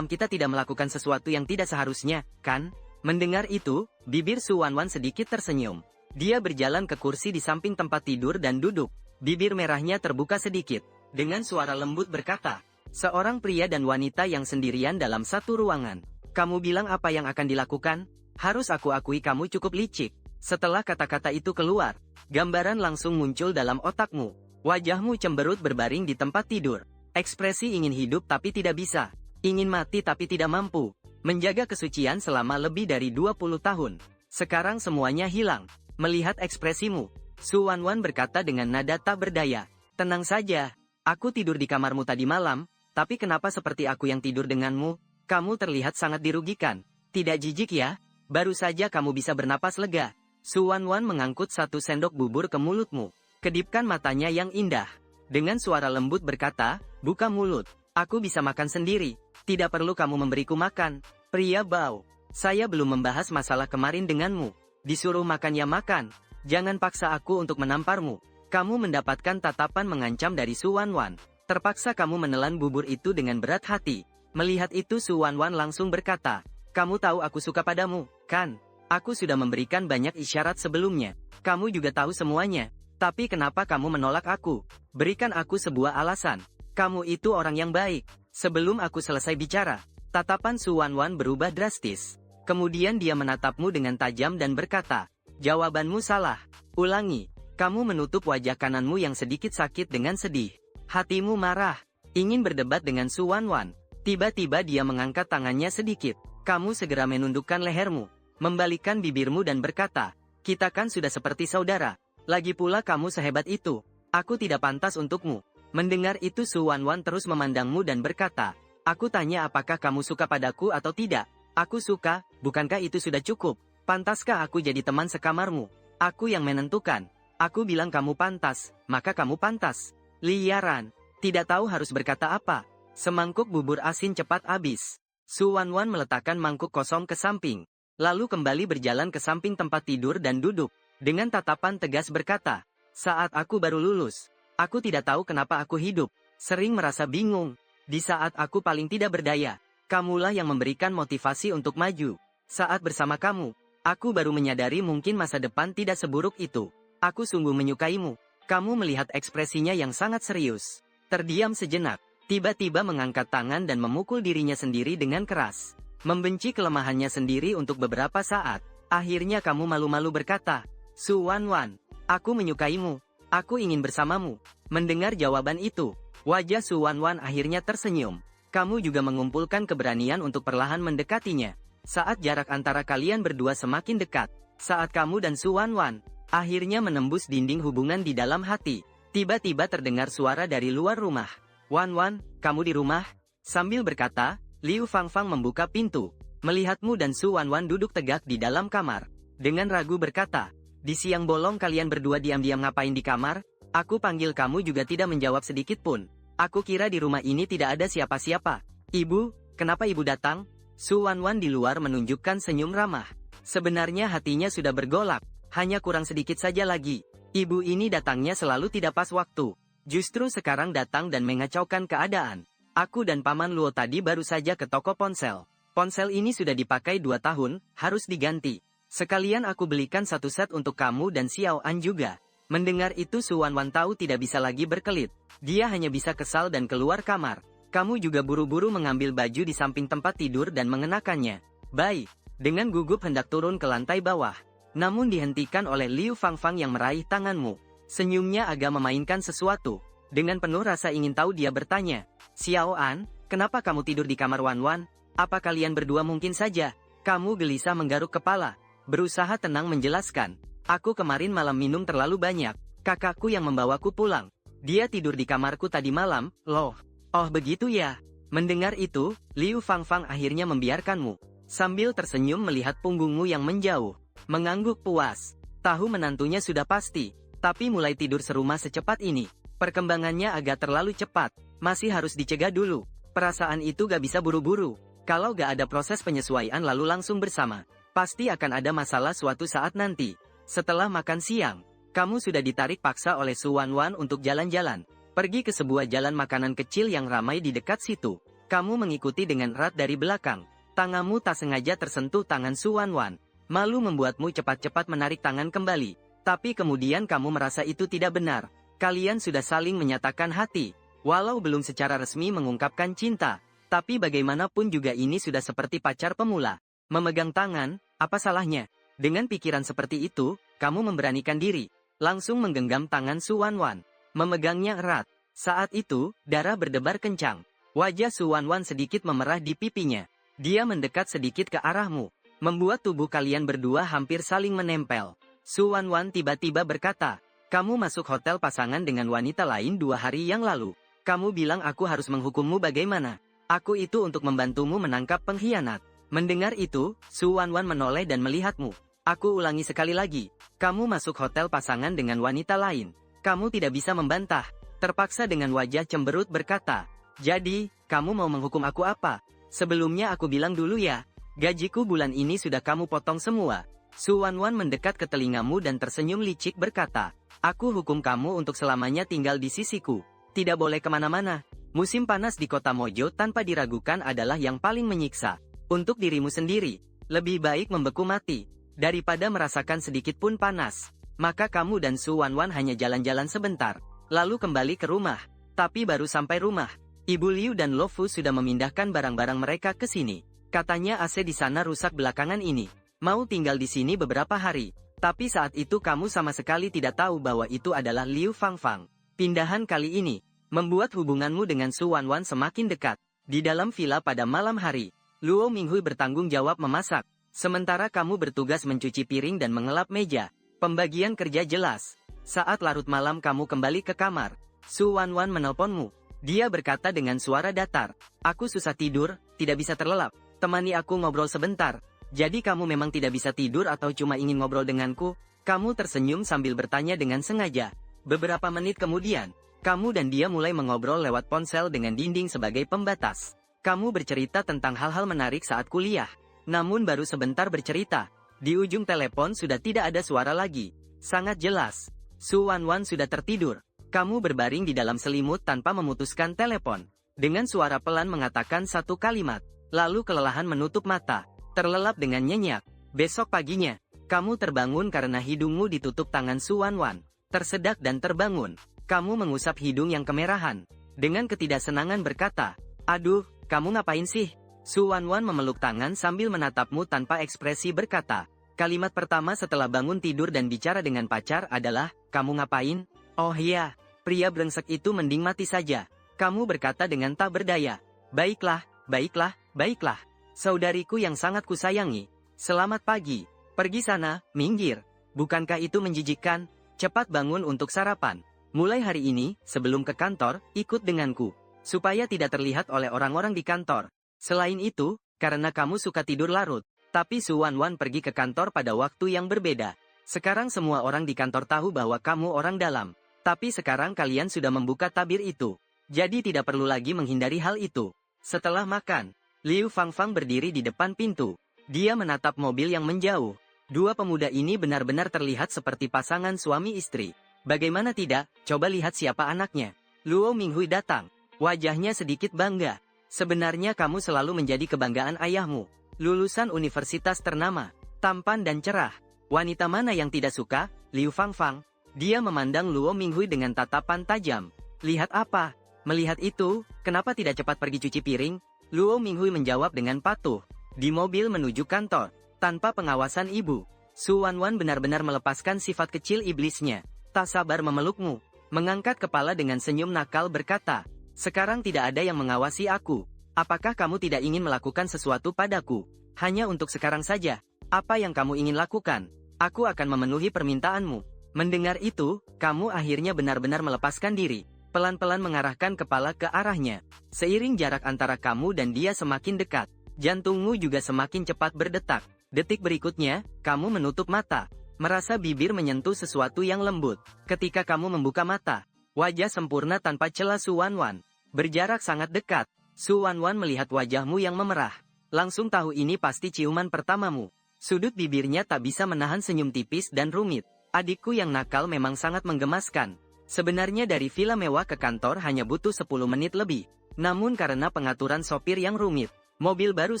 kita tidak melakukan sesuatu yang tidak seharusnya, kan?" Mendengar itu, bibir Su Wanwan sedikit tersenyum. Dia berjalan ke kursi di samping tempat tidur dan duduk. Bibir merahnya terbuka sedikit. Dengan suara lembut berkata, "Seorang pria dan wanita yang sendirian dalam satu ruangan. Kamu bilang apa yang akan dilakukan? Harus aku akui kamu cukup licik." Setelah kata-kata itu keluar, gambaran langsung muncul dalam otakmu. Wajahmu cemberut berbaring di tempat tidur. Ekspresi ingin hidup tapi tidak bisa. Ingin mati tapi tidak mampu. Menjaga kesucian selama lebih dari 20 tahun. Sekarang semuanya hilang. Melihat ekspresimu, Su Wanwan berkata dengan nada tak berdaya, "Tenang saja. Aku tidur di kamarmu tadi malam, tapi kenapa seperti aku yang tidur denganmu? Kamu terlihat sangat dirugikan. Tidak jijik ya? Baru saja kamu bisa bernapas lega." Su Wanwan mengangkut 1 sendok bubur ke mulutmu. Kedipkan matanya yang indah. Dengan suara lembut berkata, "Buka mulut." Aku bisa makan sendiri. Tidak perlu kamu memberiku makan. Pria bau. Saya belum membahas masalah kemarin denganmu. Disuruh makan ya makan. Jangan paksa aku untuk menamparmu. Kamu mendapatkan tatapan mengancam dari Su Wanwan. Terpaksa kamu menelan bubur itu dengan berat hati. Melihat itu Su Wanwan langsung berkata, kamu tahu aku suka padamu, kan? Aku sudah memberikan banyak isyarat sebelumnya. Kamu juga tahu semuanya. Tapi kenapa kamu menolak aku? Berikan aku sebuah alasan. Kamu itu orang yang baik. Sebelum aku selesai bicara, tatapan Su Wanwan berubah drastis. Kemudian dia menatapmu dengan tajam dan berkata, jawabanmu salah. Ulangi. Kamu menutup wajah kananmu yang sedikit sakit dengan sedih. Hatimu marah. Ingin berdebat dengan Su Wanwan. Tiba-tiba dia mengangkat tangannya sedikit. Kamu segera menundukkan lehermu, membalikkan bibirmu dan berkata, kita kan sudah seperti saudara. Lagi pula kamu sehebat itu. Aku tidak pantas untukmu. Mendengar itu Su Wanwan terus memandangmu dan berkata, aku tanya apakah kamu suka padaku atau tidak. Aku suka, bukankah itu sudah cukup? Pantaskah aku jadi teman sekamarmu? Aku yang menentukan. Aku bilang kamu pantas, maka kamu pantas. Liaran. Tidak tahu harus berkata apa. Semangkuk bubur asin cepat habis. Su Wanwan meletakkan mangkuk kosong ke samping. Lalu kembali berjalan ke samping tempat tidur dan duduk. Dengan tatapan tegas berkata, saat aku baru lulus, aku tidak tahu kenapa aku hidup. Sering merasa bingung. Di saat aku paling tidak berdaya, kamulah yang memberikan motivasi untuk maju. Saat bersama kamu, aku baru menyadari mungkin masa depan tidak seburuk itu. Aku sungguh menyukaimu. Kamu melihat ekspresinya yang sangat serius. Terdiam sejenak, tiba-tiba mengangkat tangan dan memukul dirinya sendiri dengan keras. Membenci kelemahannya sendiri untuk beberapa saat. Akhirnya kamu malu-malu berkata, Su Wanwan, aku menyukaimu. Aku ingin bersamamu. Mendengar jawaban itu, wajah Su Wanwan akhirnya tersenyum. Kamu juga mengumpulkan keberanian untuk perlahan mendekatinya. Saat jarak antara kalian berdua semakin dekat, saat kamu dan Su Wanwan akhirnya menembus dinding hubungan di dalam hati, tiba-tiba terdengar suara dari luar rumah. Wanwan, kamu di rumah? Sambil berkata, Liu Fangfang membuka pintu. Melihatmu dan Su Wanwan duduk tegak di dalam kamar. Dengan ragu berkata, di siang bolong kalian berdua diam-diam ngapain di kamar? Aku panggil kamu juga tidak menjawab sedikit pun. Aku kira di rumah ini tidak ada siapa-siapa. Ibu, kenapa ibu datang? Su Wanwan di luar menunjukkan senyum ramah. Sebenarnya hatinya sudah bergolak. Hanya kurang sedikit saja lagi. Ibu ini datangnya selalu tidak pas waktu. Justru sekarang datang dan mengacaukan keadaan. Aku dan Paman Luo tadi baru saja ke toko ponsel. Ponsel ini sudah dipakai 2 tahun, harus diganti. Sekalian aku belikan satu set untuk kamu dan Xiao An juga. Mendengar itu Su Wanwan tahu tidak bisa lagi berkelit. Dia hanya bisa kesal dan keluar kamar. Kamu juga buru-buru mengambil baju di samping tempat tidur dan mengenakannya. Baik, dengan gugup hendak turun ke lantai bawah. Namun dihentikan oleh Liu Fangfang yang meraih tanganmu. Senyumnya agak memainkan sesuatu. Dengan penuh rasa ingin tahu dia bertanya, Xiao An, kenapa kamu tidur di kamar Wanwan? Apa kalian berdua mungkin saja? Kamu gelisah menggaruk kepala. Berusaha tenang menjelaskan. Aku kemarin malam minum terlalu banyak. Kakakku yang membawaku pulang. Dia tidur di kamarku tadi malam, loh. Oh begitu ya. Mendengar itu, Liu Fangfang akhirnya membiarkanmu. Sambil tersenyum melihat punggungmu yang menjauh. Mengangguk puas. Tahu menantunya sudah pasti. Tapi mulai tidur serumah secepat ini. Perkembangannya agak terlalu cepat. Masih harus dicegah dulu. Perasaan itu gak bisa buru-buru. Kalau gak ada proses penyesuaian lalu langsung bersama, pasti akan ada masalah suatu saat nanti. Setelah makan siang, kamu sudah ditarik paksa oleh Su Wanwan untuk jalan-jalan. Pergi ke sebuah jalan makanan kecil yang ramai di dekat situ. Kamu mengikuti dengan erat dari belakang. Tanganmu tak sengaja tersentuh tangan Su Wanwan. Malu membuatmu cepat-cepat menarik tangan kembali. Tapi kemudian kamu merasa itu tidak benar. Kalian sudah saling menyatakan hati. Walau belum secara resmi mengungkapkan cinta. Tapi bagaimanapun juga ini sudah seperti pacar pemula. Memegang tangan, apa salahnya? Dengan pikiran seperti itu, kamu memberanikan diri. Langsung menggenggam tangan Su Wanwan. Memegangnya erat. Saat itu, darah berdebar kencang. Wajah Su Wanwan sedikit memerah di pipinya. Dia mendekat sedikit ke arahmu. Membuat tubuh kalian berdua hampir saling menempel. Su Wanwan tiba-tiba berkata, kamu masuk hotel pasangan dengan wanita lain 2 hari yang lalu. Kamu bilang aku harus menghukummu bagaimana? Aku itu untuk membantumu menangkap pengkhianat. Mendengar itu, Su Wanwan menoleh dan melihatmu. Aku ulangi sekali lagi. Kamu masuk hotel pasangan dengan wanita lain. Kamu tidak bisa membantah. Terpaksa dengan wajah cemberut berkata, Jadi, kamu mau menghukum aku apa? Sebelumnya aku bilang dulu ya, gajiku bulan ini sudah kamu potong semua. Su Wanwan mendekat ke telingamu dan tersenyum licik berkata, aku hukum kamu untuk selamanya tinggal di sisiku. Tidak boleh kemana-mana. Musim panas di kota Mojo tanpa diragukan adalah yang paling menyiksa. Untuk dirimu sendiri, lebih baik membeku mati, daripada merasakan sedikit pun panas. Maka kamu dan Su Wanwan hanya jalan-jalan sebentar, lalu kembali ke rumah. Tapi baru sampai rumah, Ibu Liu dan Lo Fu sudah memindahkan barang-barang mereka ke sini. Katanya AC di sana rusak belakangan ini. Mau tinggal di sini beberapa hari. Tapi saat itu kamu sama sekali tidak tahu bahwa itu adalah Liu Fangfang. Pindahan kali ini membuat hubunganmu dengan Su Wanwan semakin dekat. Di dalam villa pada malam hari, Luo Minghui bertanggung jawab memasak. Sementara kamu bertugas mencuci piring dan mengelap meja. Pembagian kerja jelas. Saat larut malam kamu kembali ke kamar, Su Wanwan menelponmu. Dia berkata dengan suara datar, aku susah tidur, tidak bisa terlelap. Temani aku ngobrol sebentar. Jadi kamu memang tidak bisa tidur atau cuma ingin ngobrol denganku? Kamu tersenyum sambil bertanya dengan sengaja. Beberapa menit kemudian, kamu dan dia mulai mengobrol lewat ponsel dengan dinding sebagai pembatas. Kamu bercerita tentang hal-hal menarik saat kuliah. Namun baru sebentar bercerita, di ujung telepon sudah tidak ada suara lagi. Sangat jelas, Su Wanwan sudah tertidur. Kamu berbaring di dalam selimut tanpa memutuskan telepon. Dengan suara pelan mengatakan satu kalimat, lalu kelelahan menutup mata. Terlelap dengan nyenyak. Besok paginya, kamu terbangun karena hidungmu ditutup tangan Su Wanwan. Tersedak dan terbangun. Kamu mengusap hidung yang kemerahan. Dengan ketidaksenangan berkata, aduh, kamu ngapain sih? Su Wanwan memeluk tangan sambil menatapmu tanpa ekspresi berkata, kalimat pertama setelah bangun tidur dan bicara dengan pacar adalah, kamu ngapain? Oh iya, pria brengsek itu mending mati saja. Kamu berkata dengan tak berdaya. Baiklah, baiklah, baiklah. Saudariku yang sangat kusayangi, selamat pagi. Pergi sana, minggir. Bukankah itu menjijikkan? Cepat bangun untuk sarapan. Mulai hari ini, sebelum ke kantor, ikut denganku. Supaya tidak terlihat oleh orang-orang di kantor. Selain itu, karena kamu suka tidur larut. Tapi Su Wanwan pergi ke kantor pada waktu yang berbeda. Sekarang semua orang di kantor tahu bahwa kamu orang dalam. Tapi sekarang kalian sudah membuka tabir itu. Jadi tidak perlu lagi menghindari hal itu. Setelah makan, Liu Fangfang berdiri di depan pintu. Dia menatap mobil yang menjauh. Dua pemuda ini benar-benar terlihat seperti pasangan suami istri. Bagaimana tidak, coba lihat siapa anaknya. Luo Minghui datang. Wajahnya sedikit bangga. Sebenarnya kamu selalu menjadi kebanggaan ayahmu. Lulusan universitas ternama, tampan dan cerah. Wanita mana yang tidak suka? Liu Fangfang. Dia memandang Luo Minghui dengan tatapan tajam. Lihat apa? Melihat itu, kenapa tidak cepat pergi cuci piring? Luo Minghui menjawab dengan patuh. Di mobil menuju kantor, tanpa pengawasan ibu, Su Wanwan benar-benar melepaskan sifat kecil iblisnya. Tak sabar memelukmu, mengangkat kepala dengan senyum nakal berkata, sekarang tidak ada yang mengawasi aku. Apakah kamu tidak ingin melakukan sesuatu padaku? Hanya untuk sekarang saja. Apa yang kamu ingin lakukan? Aku akan memenuhi permintaanmu. Mendengar itu, kamu akhirnya benar-benar melepaskan diri. Pelan-pelan mengarahkan kepala ke arahnya. Seiring jarak antara kamu dan dia semakin dekat, jantungmu juga semakin cepat berdetak. Detik berikutnya, kamu menutup mata, merasa bibir menyentuh sesuatu yang lembut. Ketika kamu membuka mata, wajah sempurna tanpa celah Su Wanwan. Berjarak sangat dekat, Su Wanwan melihat wajahmu yang memerah. Langsung tahu ini pasti ciuman pertamamu. Sudut bibirnya tak bisa menahan senyum tipis dan rumit. Adikku yang nakal memang sangat menggemaskan. Sebenarnya dari villa mewah ke kantor hanya butuh 10 menit lebih. Namun karena pengaturan sopir yang rumit, mobil baru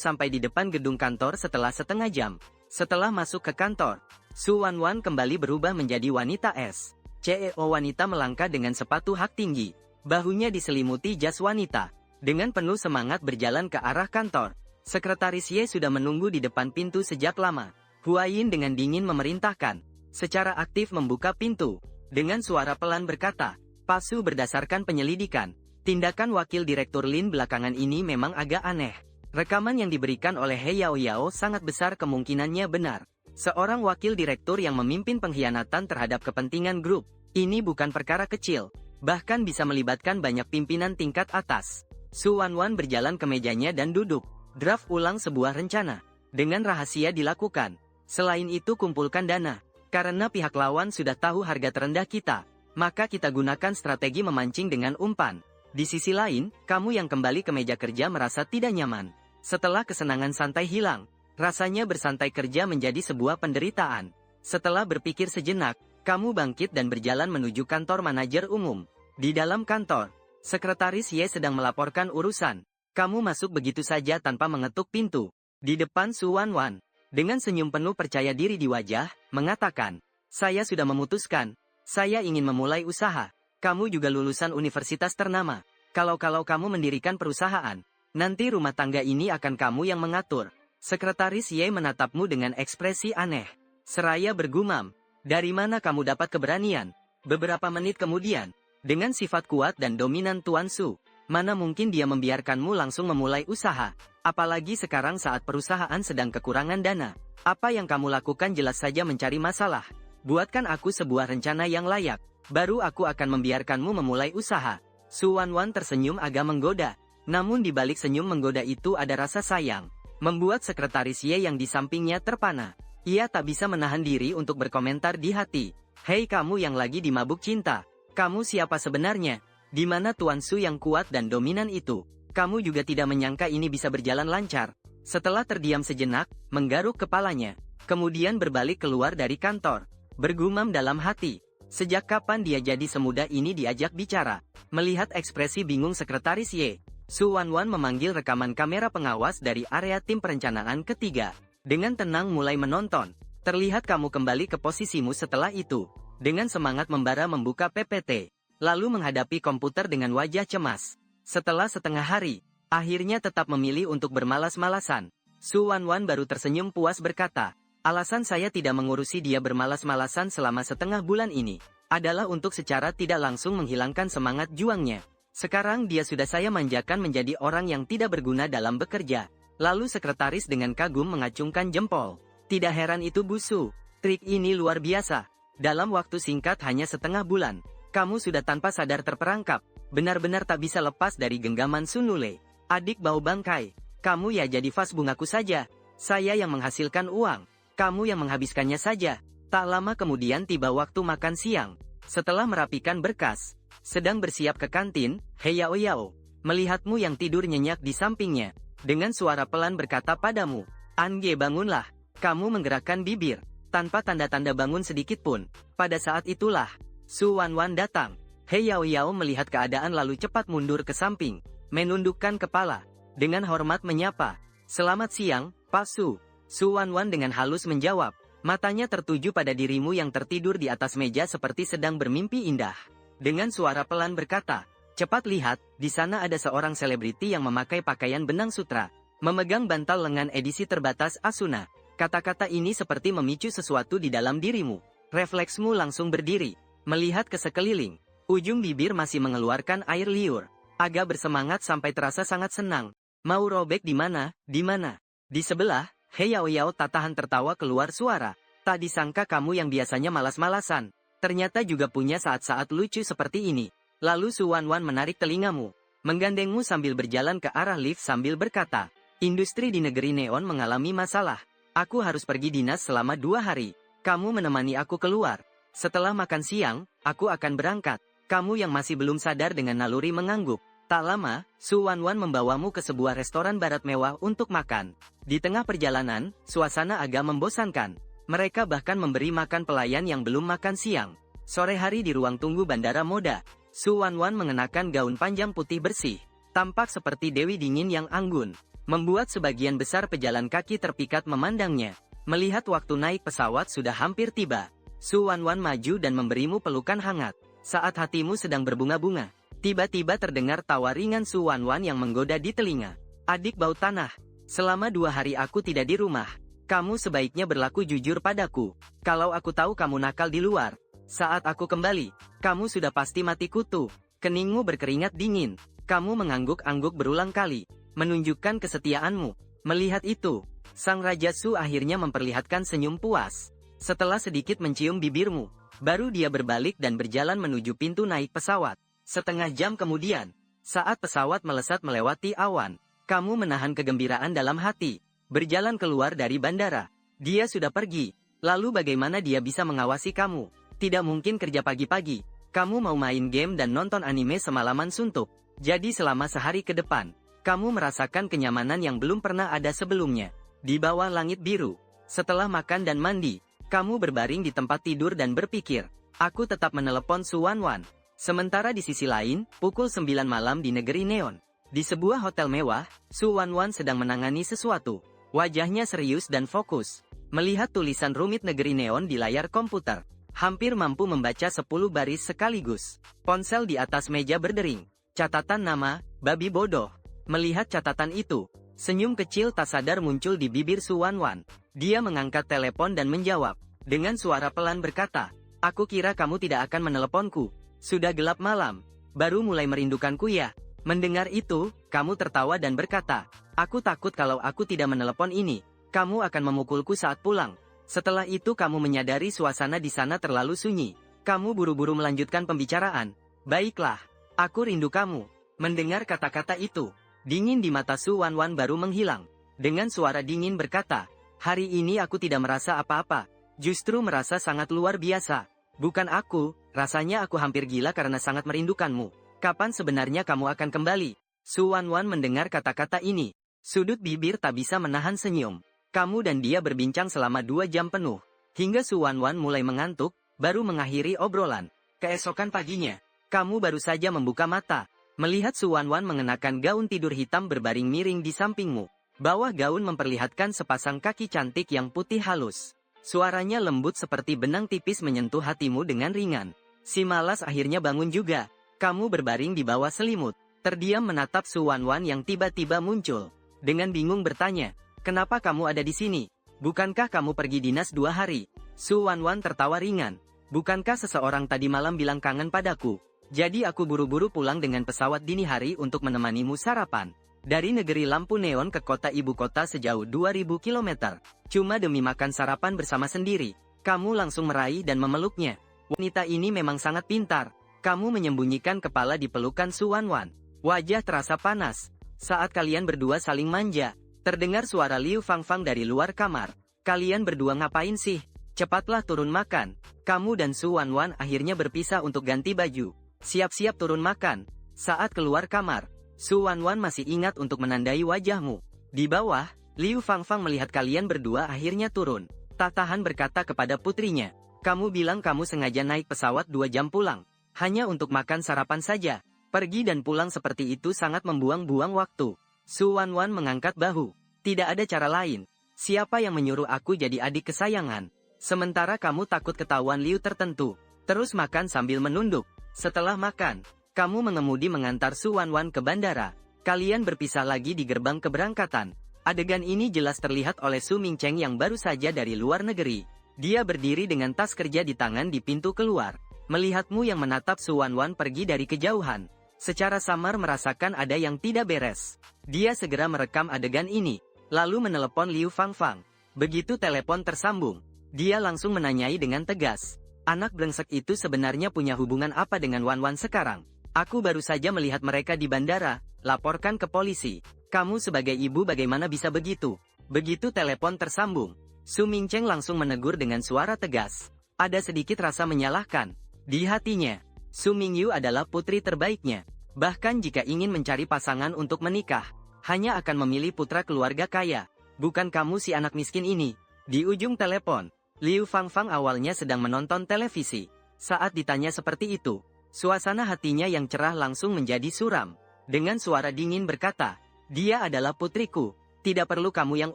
sampai di depan gedung kantor setelah setengah jam. Setelah masuk ke kantor, Su Wanwan kembali berubah menjadi wanita es. CEO wanita melangkah dengan sepatu hak tinggi. Bahunya diselimuti jas wanita. Dengan penuh semangat berjalan ke arah kantor. Sekretaris Ye sudah menunggu di depan pintu sejak lama. Huayin dengan dingin memerintahkan. Secara aktif membuka pintu. Dengan suara pelan berkata, Pak Su berdasarkan penyelidikan, tindakan wakil direktur Lin belakangan ini memang agak aneh. Rekaman yang diberikan oleh He Yao Yao sangat besar kemungkinannya benar. Seorang wakil direktur yang memimpin pengkhianatan terhadap kepentingan grup. Ini bukan perkara kecil, bahkan bisa melibatkan banyak pimpinan tingkat atas. Su Wanwan berjalan ke mejanya dan duduk. Draft ulang sebuah rencana. Dengan rahasia dilakukan. Selain itu kumpulkan dana. Karena pihak lawan sudah tahu harga terendah kita, maka kita gunakan strategi memancing dengan umpan. Di sisi lain, kamu yang kembali ke meja kerja merasa tidak nyaman. Setelah kesenangan santai hilang, rasanya bersantai kerja menjadi sebuah penderitaan. Setelah berpikir sejenak, kamu bangkit dan berjalan menuju kantor manajer umum. Di dalam kantor, sekretaris Ye sedang melaporkan urusan. Kamu masuk begitu saja tanpa mengetuk pintu. Di depan Su Wanwan, dengan senyum penuh percaya diri di wajah, mengatakan, "Saya sudah memutuskan. Saya ingin memulai usaha. Kamu juga lulusan universitas ternama. Kalau kamu mendirikan perusahaan, nanti rumah tangga ini akan kamu yang mengatur." Sekretaris Ye menatapmu dengan ekspresi aneh. Seraya bergumam, "Dari mana kamu dapat keberanian?" Beberapa menit kemudian, dengan sifat kuat dan dominan Tuan Su, mana mungkin dia membiarkanmu langsung memulai usaha. Apalagi sekarang saat perusahaan sedang kekurangan dana. Apa yang kamu lakukan jelas saja mencari masalah. Buatkan aku sebuah rencana yang layak. Baru aku akan membiarkanmu memulai usaha. Su Wanwan tersenyum agak menggoda. Namun di balik senyum menggoda itu ada rasa sayang. Membuat sekretaris Ye yang di sampingnya terpana. Ia tak bisa menahan diri untuk berkomentar di hati. "Hei kamu yang lagi dimabuk cinta. Kamu siapa sebenarnya? Di mana Tuan Su yang kuat dan dominan itu? Kamu juga tidak menyangka ini bisa berjalan lancar." Setelah terdiam sejenak, menggaruk kepalanya. Kemudian berbalik keluar dari kantor. Bergumam dalam hati. Sejak kapan dia jadi semudah ini diajak bicara? Melihat ekspresi bingung sekretaris Ye, Su Wanwan memanggil rekaman kamera pengawas dari area tim perencanaan ketiga. Dengan tenang mulai menonton. "Terlihat kamu kembali ke posisimu setelah itu." Dengan semangat membara membuka PPT. Lalu menghadapi komputer dengan wajah cemas. Setelah setengah hari, akhirnya tetap memilih untuk bermalas-malasan. Su Wanwan baru tersenyum puas berkata, "Alasan saya tidak mengurusi dia bermalas-malasan selama setengah bulan ini adalah untuk secara tidak langsung menghilangkan semangat juangnya. Sekarang dia sudah saya manjakan menjadi orang yang tidak berguna dalam bekerja." Lalu sekretaris dengan kagum mengacungkan jempol. "Tidak heran itu Bu Su. Trik ini luar biasa. Dalam waktu singkat hanya setengah bulan, kamu sudah tanpa sadar terperangkap. Benar-benar tak bisa lepas dari genggaman Sunule. Adik bau bangkai. Kamu ya jadi vas bungaku saja. Saya yang menghasilkan uang. Kamu yang menghabiskannya saja." Tak lama kemudian tiba waktu makan siang. Setelah merapikan berkas, sedang bersiap ke kantin, "Hei Yao Yao, melihatmu yang tidur nyenyak di sampingnya. Dengan suara pelan berkata padamu, 'Ange bangunlah.' Kamu menggerakkan bibir, tanpa tanda-tanda bangun sedikit pun. Pada saat itulah, Su Wanwan datang. Hei Yao Yao melihat keadaan lalu cepat mundur ke samping, menundukkan kepala. Dengan hormat menyapa, 'Selamat siang, Pak Su.' Su Wanwan dengan halus menjawab, matanya tertuju pada dirimu yang tertidur di atas meja seperti sedang bermimpi indah. Dengan suara pelan berkata, 'Cepat lihat, di sana ada seorang selebriti yang memakai pakaian benang sutra, memegang bantal lengan edisi terbatas Asuna.' Kata-kata ini seperti memicu sesuatu di dalam dirimu. Refleksmu langsung berdiri, melihat ke sekeliling. Ujung bibir masih mengeluarkan air liur. Agak bersemangat sampai terasa sangat senang. Mau robek di mana? Di mana? Di sebelah." Hei Yao Yao tak tahan tertawa keluar suara. "Tak disangka kamu yang biasanya malas-malasan, ternyata juga punya saat-saat lucu seperti ini." Lalu Su Wanwan menarik telingamu, menggandengmu sambil berjalan ke arah lift sambil berkata, "Industri di negeri Neon mengalami masalah. Aku harus pergi dinas selama 2 hari. Kamu menemani aku keluar. Setelah makan siang, aku akan berangkat." Kamu yang masih belum sadar dengan naluri mengangguk. Tak lama, Su Wanwan membawamu ke sebuah restoran barat mewah untuk makan. Di tengah perjalanan, suasana agak membosankan. Mereka bahkan memberi makan pelayan yang belum makan siang. Sore hari di ruang tunggu bandara Moda, Su Wanwan mengenakan gaun panjang putih bersih. Tampak seperti dewi dingin yang anggun. Membuat sebagian besar pejalan kaki terpikat memandangnya. Melihat waktu naik pesawat sudah hampir tiba, Su Wanwan maju dan memberimu pelukan hangat. Saat hatimu sedang berbunga-bunga, tiba-tiba terdengar tawa ringan Su Wanwan yang menggoda di telinga. "Adik bau tanah, selama 2 hari aku tidak di rumah. Kamu sebaiknya berlaku jujur padaku. Kalau aku tahu kamu nakal di luar, saat aku kembali, kamu sudah pasti mati kutu." Keningmu berkeringat dingin. Kamu mengangguk-angguk berulang kali, menunjukkan kesetiaanmu. Melihat itu, Sang Raja Su akhirnya memperlihatkan senyum puas. Setelah sedikit mencium bibirmu, baru dia berbalik dan berjalan menuju pintu naik pesawat. Setengah jam kemudian, saat pesawat melesat melewati awan, kamu menahan kegembiraan dalam hati. Berjalan keluar dari bandara, dia sudah pergi. Lalu bagaimana dia bisa mengawasi kamu? Tidak mungkin kerja pagi-pagi. Kamu mau main game dan nonton anime semalaman suntuk. Jadi selama sehari ke depan, kamu merasakan kenyamanan yang belum pernah ada sebelumnya. Di bawah langit biru, setelah makan dan mandi, kamu berbaring di tempat tidur dan berpikir, aku tetap menelepon Su Wanwan. Sementara di sisi lain, pukul 9 malam di negeri Neon. Di sebuah hotel mewah, Su Wanwan sedang menangani sesuatu. Wajahnya serius dan fokus. Melihat tulisan rumit negeri Neon di layar komputer, hampir mampu membaca 10 baris sekaligus. Ponsel di atas meja berdering. Catatan nama, babi bodoh. Melihat catatan itu, senyum kecil tak sadar muncul di bibir Su Wanwan. Dia mengangkat telepon dan menjawab. Dengan suara pelan berkata, aku kira kamu tidak akan meneleponku. Sudah gelap malam. Baru mulai merindukanku ya. Mendengar itu, kamu tertawa dan berkata, aku takut kalau aku tidak menelepon ini, kamu akan memukulku saat pulang. Setelah itu kamu menyadari suasana di sana terlalu sunyi. Kamu buru-buru melanjutkan pembicaraan. Baiklah. Aku rindu kamu. Mendengar kata-kata itu, dingin di mata Su Wanwan baru menghilang. Dengan suara dingin berkata, hari ini aku tidak merasa apa-apa. Justru merasa sangat luar biasa. Bukan aku, rasanya aku hampir gila karena sangat merindukanmu. Kapan sebenarnya kamu akan kembali? Su Wanwan mendengar kata-kata ini. Sudut bibir tak bisa menahan senyum. Kamu dan dia berbincang selama 2 jam penuh. Hingga Su Wanwan mulai mengantuk, baru mengakhiri obrolan. Keesokan paginya, kamu baru saja membuka mata. Melihat Su Wanwan mengenakan gaun tidur hitam berbaring miring di sampingmu. Bawah gaun memperlihatkan sepasang kaki cantik yang putih halus. Suaranya lembut seperti benang tipis menyentuh hatimu dengan ringan. Si malas akhirnya bangun juga. Kamu berbaring di bawah selimut. Terdiam menatap Su Wanwan yang tiba-tiba muncul. Dengan bingung bertanya, kenapa kamu ada di sini? Bukankah kamu pergi dinas 2 hari? Su Wanwan tertawa ringan. Bukankah seseorang tadi malam bilang kangen padaku? Jadi aku buru-buru pulang dengan pesawat dini hari untuk menemanimu sarapan. Dari negeri lampu neon ke kota ibu kota sejauh 2000 km. Cuma demi makan sarapan bersama sendiri. Kamu langsung meraih dan memeluknya. Wanita ini memang sangat pintar. Kamu menyembunyikan kepala di pelukan Su Wanwan. Wajah terasa panas. Saat kalian berdua saling manja, terdengar suara Liu Fangfang dari luar kamar. Kalian berdua ngapain sih? Cepatlah turun makan. Kamu dan Su Wanwan akhirnya berpisah untuk ganti baju. Siap-siap turun makan. Saat keluar kamar, Su Wanwan masih ingat untuk menandai wajahmu. Di bawah, Liu Fangfang melihat kalian berdua akhirnya turun. Tak tahan berkata kepada putrinya, kamu bilang kamu sengaja naik pesawat 2 jam pulang. Hanya untuk makan sarapan saja. Pergi dan pulang seperti itu sangat membuang-buang waktu. Su Wanwan mengangkat bahu. Tidak ada cara lain. Siapa yang menyuruh aku jadi adik kesayangan? Sementara kamu takut ketahuan Liu tertentu. Terus makan sambil menunduk. Setelah makan, kamu mengemudi mengantar Su Wanwan ke bandara. Kalian berpisah lagi di gerbang keberangkatan. Adegan ini jelas terlihat oleh Su Mingcheng yang baru saja dari luar negeri. Dia berdiri dengan tas kerja di tangan di pintu keluar. Melihatmu yang menatap Su Wanwan pergi dari kejauhan. Secara samar merasakan ada yang tidak beres. Dia segera merekam adegan ini, lalu menelepon Liu Fangfang. Begitu telepon tersambung, dia langsung menanyai dengan tegas. Anak brengsek itu sebenarnya punya hubungan apa dengan Wanwan sekarang? Aku baru saja melihat mereka di bandara, laporkan ke polisi. Kamu sebagai ibu bagaimana bisa begitu? Begitu telepon tersambung, Su Mingcheng langsung menegur dengan suara tegas. Ada sedikit rasa menyalahkan. Di hatinya, Su Mingyu adalah putri terbaiknya. Bahkan jika ingin mencari pasangan untuk menikah, hanya akan memilih putra keluarga kaya. Bukan kamu si anak miskin ini. Di ujung telepon, Liu Fangfang awalnya sedang menonton televisi. Saat ditanya seperti itu, suasana hatinya yang cerah langsung menjadi suram. Dengan suara dingin berkata, dia adalah putriku. Tidak perlu kamu yang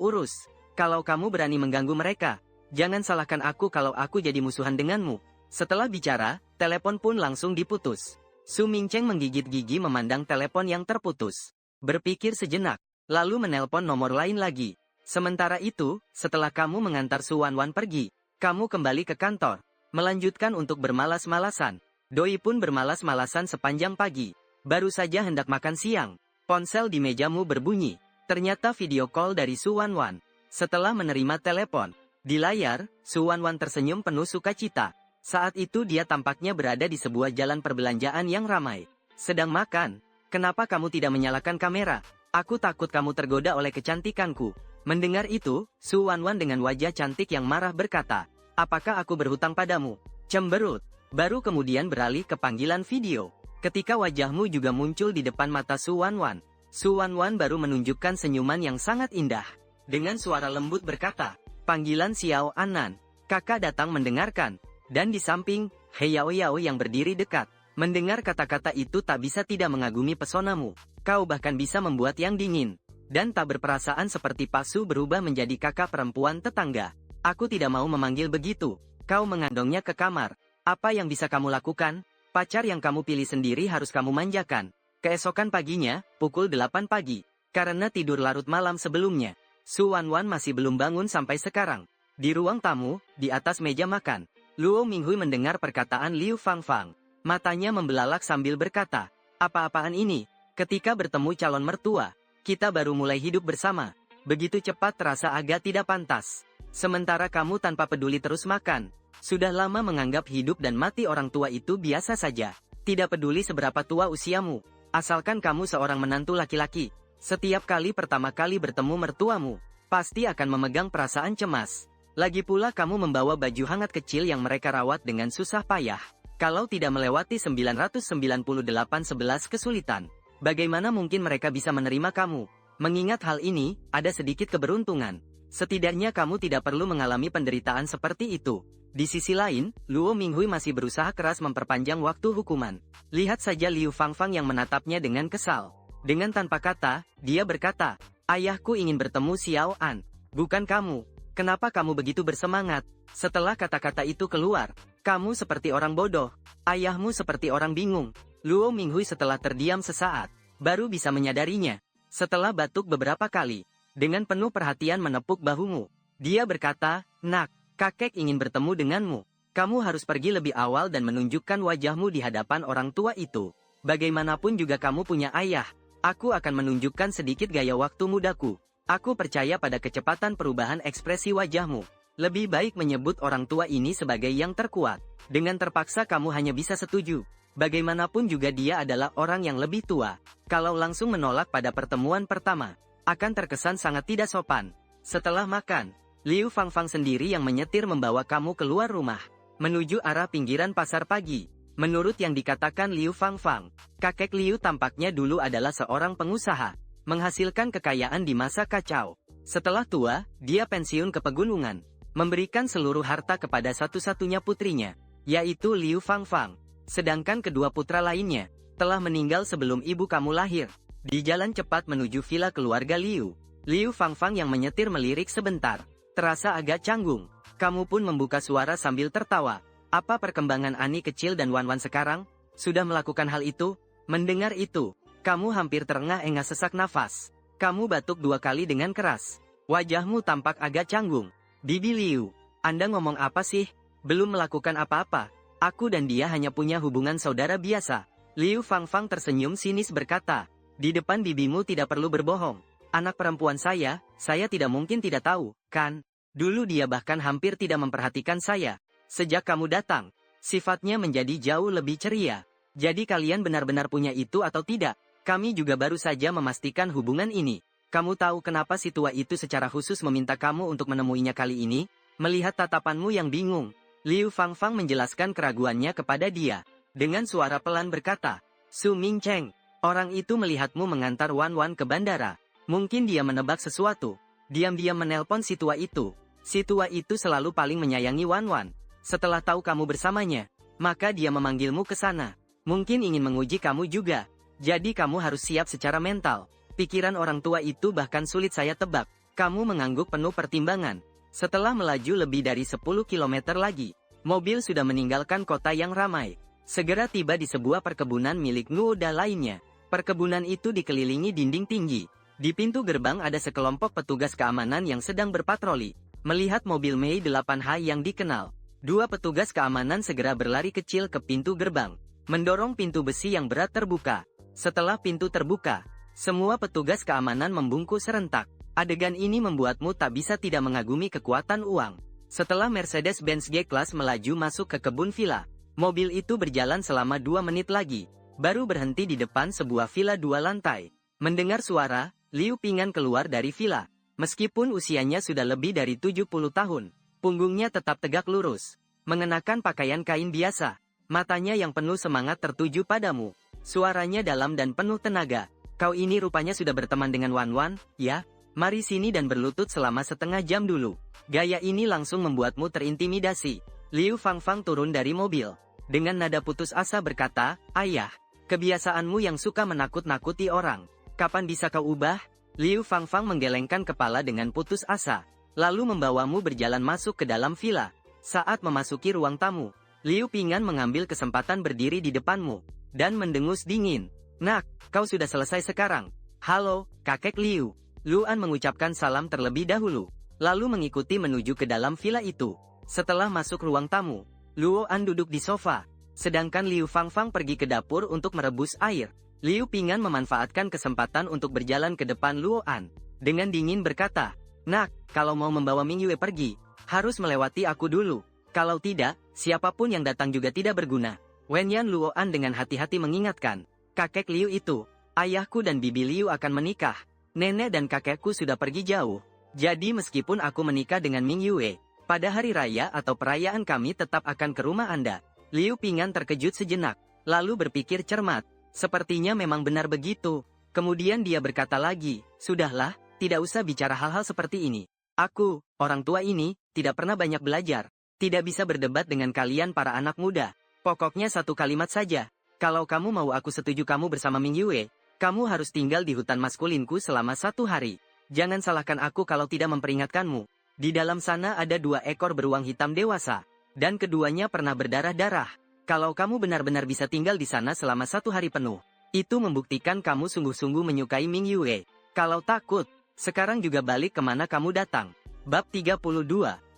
urus. Kalau kamu berani mengganggu mereka, jangan salahkan aku kalau aku jadi musuhan denganmu. Setelah bicara, telepon pun langsung diputus. Su Mingcheng menggigit gigi memandang telepon yang terputus. Berpikir sejenak, lalu menelpon nomor lain lagi. Sementara itu, setelah kamu mengantar Su Wanwan pergi, kamu kembali ke kantor, melanjutkan untuk bermalas-malasan. Doi pun bermalas-malasan sepanjang pagi. Baru saja hendak makan siang, ponsel di mejamu berbunyi. Ternyata video call dari Su Wanwan. Setelah menerima telepon, di layar, Su Wanwan tersenyum penuh sukacita. Saat itu dia tampaknya berada di sebuah jalan perbelanjaan yang ramai. Sedang makan. Kenapa kamu tidak menyalakan kamera? Aku takut kamu tergoda oleh kecantikanku. Mendengar itu, Su Wanwan dengan wajah cantik yang marah berkata, apakah aku berhutang padamu? Cemberut. Baru kemudian beralih ke panggilan video. Ketika wajahmu juga muncul di depan mata Su Wanwan, Su Wanwan baru menunjukkan senyuman yang sangat indah. Dengan suara lembut berkata, "Panggilan Xiao Anan." Kakak datang mendengarkan. Dan di samping, He Yao Yao yang berdiri dekat. Mendengar kata-kata itu tak bisa tidak mengagumi pesonamu. Kau bahkan bisa membuat yang dingin dan tak berperasaan seperti Pak Su berubah menjadi kakak perempuan tetangga. Aku tidak mau memanggil begitu. Kau mengandongnya ke kamar. Apa yang bisa kamu lakukan? Pacar yang kamu pilih sendiri harus kamu manjakan. Keesokan paginya, pukul 8 pagi. Karena tidur larut malam sebelumnya, Su Wanwan masih belum bangun sampai sekarang. Di ruang tamu, di atas meja makan, Luo Minghui mendengar perkataan Liu Fangfang. Matanya membelalak sambil berkata, "Apa-apaan ini? Ketika bertemu calon mertua, kita baru mulai hidup bersama. Begitu cepat terasa agak tidak pantas. Sementara kamu tanpa peduli terus makan. Sudah lama menganggap hidup dan mati orang tua itu biasa saja. Tidak peduli seberapa tua usiamu. Asalkan kamu seorang menantu laki-laki. Setiap kali pertama kali bertemu mertuamu, pasti akan memegang perasaan cemas. Lagi pula kamu membawa baju hangat kecil yang mereka rawat dengan susah payah. Kalau tidak melewati 998 kesulitan, bagaimana mungkin mereka bisa menerima kamu? Mengingat hal ini, ada sedikit keberuntungan. Setidaknya kamu tidak perlu mengalami penderitaan seperti itu." Di sisi lain, Luo Minghui masih berusaha keras memperpanjang waktu hukuman. Lihat saja Liu Fangfang yang menatapnya dengan kesal. Dengan tanpa kata, dia berkata, "Ayahku ingin bertemu Xiao An, bukan kamu. Kenapa kamu begitu bersemangat?" Setelah kata-kata itu keluar, "Kamu seperti orang bodoh. Ayahmu seperti orang bingung." Luo Minghui setelah terdiam sesaat, baru bisa menyadarinya. Setelah batuk beberapa kali, dengan penuh perhatian menepuk bahumu, dia berkata, "Nak, kakek ingin bertemu denganmu. Kamu harus pergi lebih awal dan menunjukkan wajahmu di hadapan orang tua itu. Bagaimanapun juga kamu punya ayah. Aku akan menunjukkan sedikit gaya waktu mudaku. Aku percaya pada kecepatan perubahan ekspresi wajahmu. Lebih baik menyebut orang tua ini sebagai yang terkuat. Dengan terpaksa kamu hanya bisa setuju. Bagaimanapun juga dia adalah orang yang lebih tua. Kalau langsung menolak pada pertemuan pertama, akan terkesan sangat tidak sopan." Setelah makan, Liu Fangfang sendiri yang menyetir membawa kamu keluar rumah, menuju arah pinggiran pasar pagi. Menurut yang dikatakan Liu Fangfang, kakek Liu tampaknya dulu adalah seorang pengusaha, menghasilkan kekayaan di masa kacau. Setelah tua, dia pensiun ke pegunungan, memberikan seluruh harta kepada satu-satunya putrinya, yaitu Liu Fangfang. Sedangkan kedua putra lainnya telah meninggal sebelum ibu kamu lahir. Di jalan cepat menuju villa keluarga Liu, Liu Fangfang yang menyetir melirik sebentar, terasa agak canggung. Kamu pun membuka suara sambil tertawa. "Apa perkembangan Ani kecil dan Wanwan sekarang? Sudah melakukan hal itu?" Mendengar itu, kamu hampir terengah-engah sesak nafas. Kamu batuk 2 kali dengan keras. Wajahmu tampak agak canggung. "Bibi Liu, Anda ngomong apa sih? Belum melakukan apa-apa. Aku dan dia hanya punya hubungan saudara biasa." Liu Fangfang tersenyum sinis berkata, "Di depan bibimu tidak perlu berbohong. Anak perempuan saya tidak mungkin tidak tahu, kan? Dulu dia bahkan hampir tidak memperhatikan saya. Sejak kamu datang, sifatnya menjadi jauh lebih ceria. Jadi kalian benar-benar punya itu atau tidak? Kami juga baru saja memastikan hubungan ini. Kamu tahu kenapa si tua itu secara khusus meminta kamu untuk menemuinya kali ini? Melihat tatapanmu yang bingung, Liu Fangfang menjelaskan keraguannya kepada dia. Dengan suara pelan berkata, "Su Mingcheng, orang itu melihatmu mengantar Wanwan ke bandara. Mungkin dia menebak sesuatu. Diam-diam menelpon si tua itu. Si tua itu selalu paling menyayangi Wanwan. Setelah tahu kamu bersamanya, maka dia memanggilmu ke sana. Mungkin ingin menguji kamu juga. Jadi kamu harus siap secara mental." Pikiran orang tua itu bahkan sulit saya tebak. Kamu mengangguk penuh pertimbangan. Setelah melaju lebih dari 10 km lagi, mobil sudah meninggalkan kota yang ramai. Segera tiba di sebuah perkebunan milik Nuoda lainnya. Perkebunan itu dikelilingi dinding tinggi. Di pintu gerbang ada sekelompok petugas keamanan yang sedang berpatroli. Melihat mobil Mei 8H yang dikenal, 2 petugas keamanan segera berlari kecil ke pintu gerbang, mendorong pintu besi yang berat terbuka. Setelah pintu terbuka, semua petugas keamanan membungkuk serentak. Adegan ini membuatmu tak bisa tidak mengagumi kekuatan uang. Setelah Mercedes-Benz G-Class melaju masuk ke kebun villa, mobil itu berjalan selama 2 menit lagi, baru berhenti di depan sebuah villa 2 lantai. Mendengar suara, Liu Pingan keluar dari villa. Meskipun usianya sudah lebih dari 70 tahun, punggungnya tetap tegak lurus. Mengenakan pakaian kain biasa, matanya yang penuh semangat tertuju padamu. Suaranya dalam dan penuh tenaga. Kau ini rupanya sudah berteman dengan Wan Wan, ya? Mari sini dan berlutut selama setengah jam dulu. Gaya ini langsung membuatmu terintimidasi. Liu Fangfang turun dari mobil. Dengan nada putus asa berkata, ayah, kebiasaanmu yang suka menakut-nakuti orang. Kapan bisa kau ubah? Liu Fangfang menggelengkan kepala dengan putus asa. Lalu membawamu berjalan masuk ke dalam villa. Saat memasuki ruang tamu, Liu Pingan mengambil kesempatan berdiri di depanmu. Dan mendengus dingin. Nak, kau sudah selesai sekarang. Halo, kakek Liu. Luan mengucapkan salam terlebih dahulu, lalu mengikuti menuju ke dalam villa itu. Setelah masuk ruang tamu, Luoan duduk di sofa, sedangkan Liu Fangfang pergi ke dapur untuk merebus air. Liu Pingan memanfaatkan kesempatan untuk berjalan ke depan Luoan. Dengan dingin berkata, Nak, kalau mau membawa Ming Yue pergi, harus melewati aku dulu. Kalau tidak, siapapun yang datang juga tidak berguna. Wenyan Luoan dengan hati-hati mengingatkan, kakek Liu itu, ayahku dan bibi Liu akan menikah. Nenek dan kakekku sudah pergi jauh. Jadi meskipun aku menikah dengan Ming Yue, pada hari raya atau perayaan kami tetap akan ke rumah Anda. Liu Pingan terkejut sejenak, lalu berpikir cermat. Sepertinya memang benar begitu. Kemudian dia berkata lagi, sudahlah, tidak usah bicara hal-hal seperti ini. Aku, orang tua ini, tidak pernah banyak belajar. Tidak bisa berdebat dengan kalian para anak muda. Pokoknya satu kalimat saja. Kalau kamu mau aku setuju kamu bersama Ming Yue, kamu harus tinggal di hutan maskulinku selama 1 hari. Jangan salahkan aku kalau tidak memperingatkanmu. Di dalam sana ada 2 ekor beruang hitam dewasa. Dan keduanya pernah berdarah-darah. Kalau kamu benar-benar bisa tinggal di sana selama 1 hari penuh, itu membuktikan kamu sungguh-sungguh menyukai Ming Yue. Kalau takut, sekarang juga balik kemana kamu datang. Bab 32.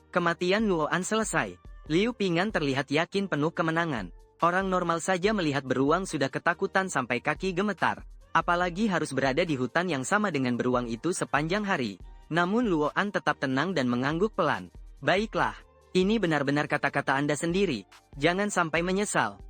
Kematian Luoan selesai. Liu Pingan terlihat yakin penuh kemenangan. Orang normal saja melihat beruang sudah ketakutan sampai kaki gemetar. Apalagi harus berada di hutan yang sama dengan beruang itu sepanjang hari. Namun Luoan tetap tenang dan mengangguk pelan. Baiklah, ini benar-benar kata-kata Anda sendiri. Jangan sampai menyesal.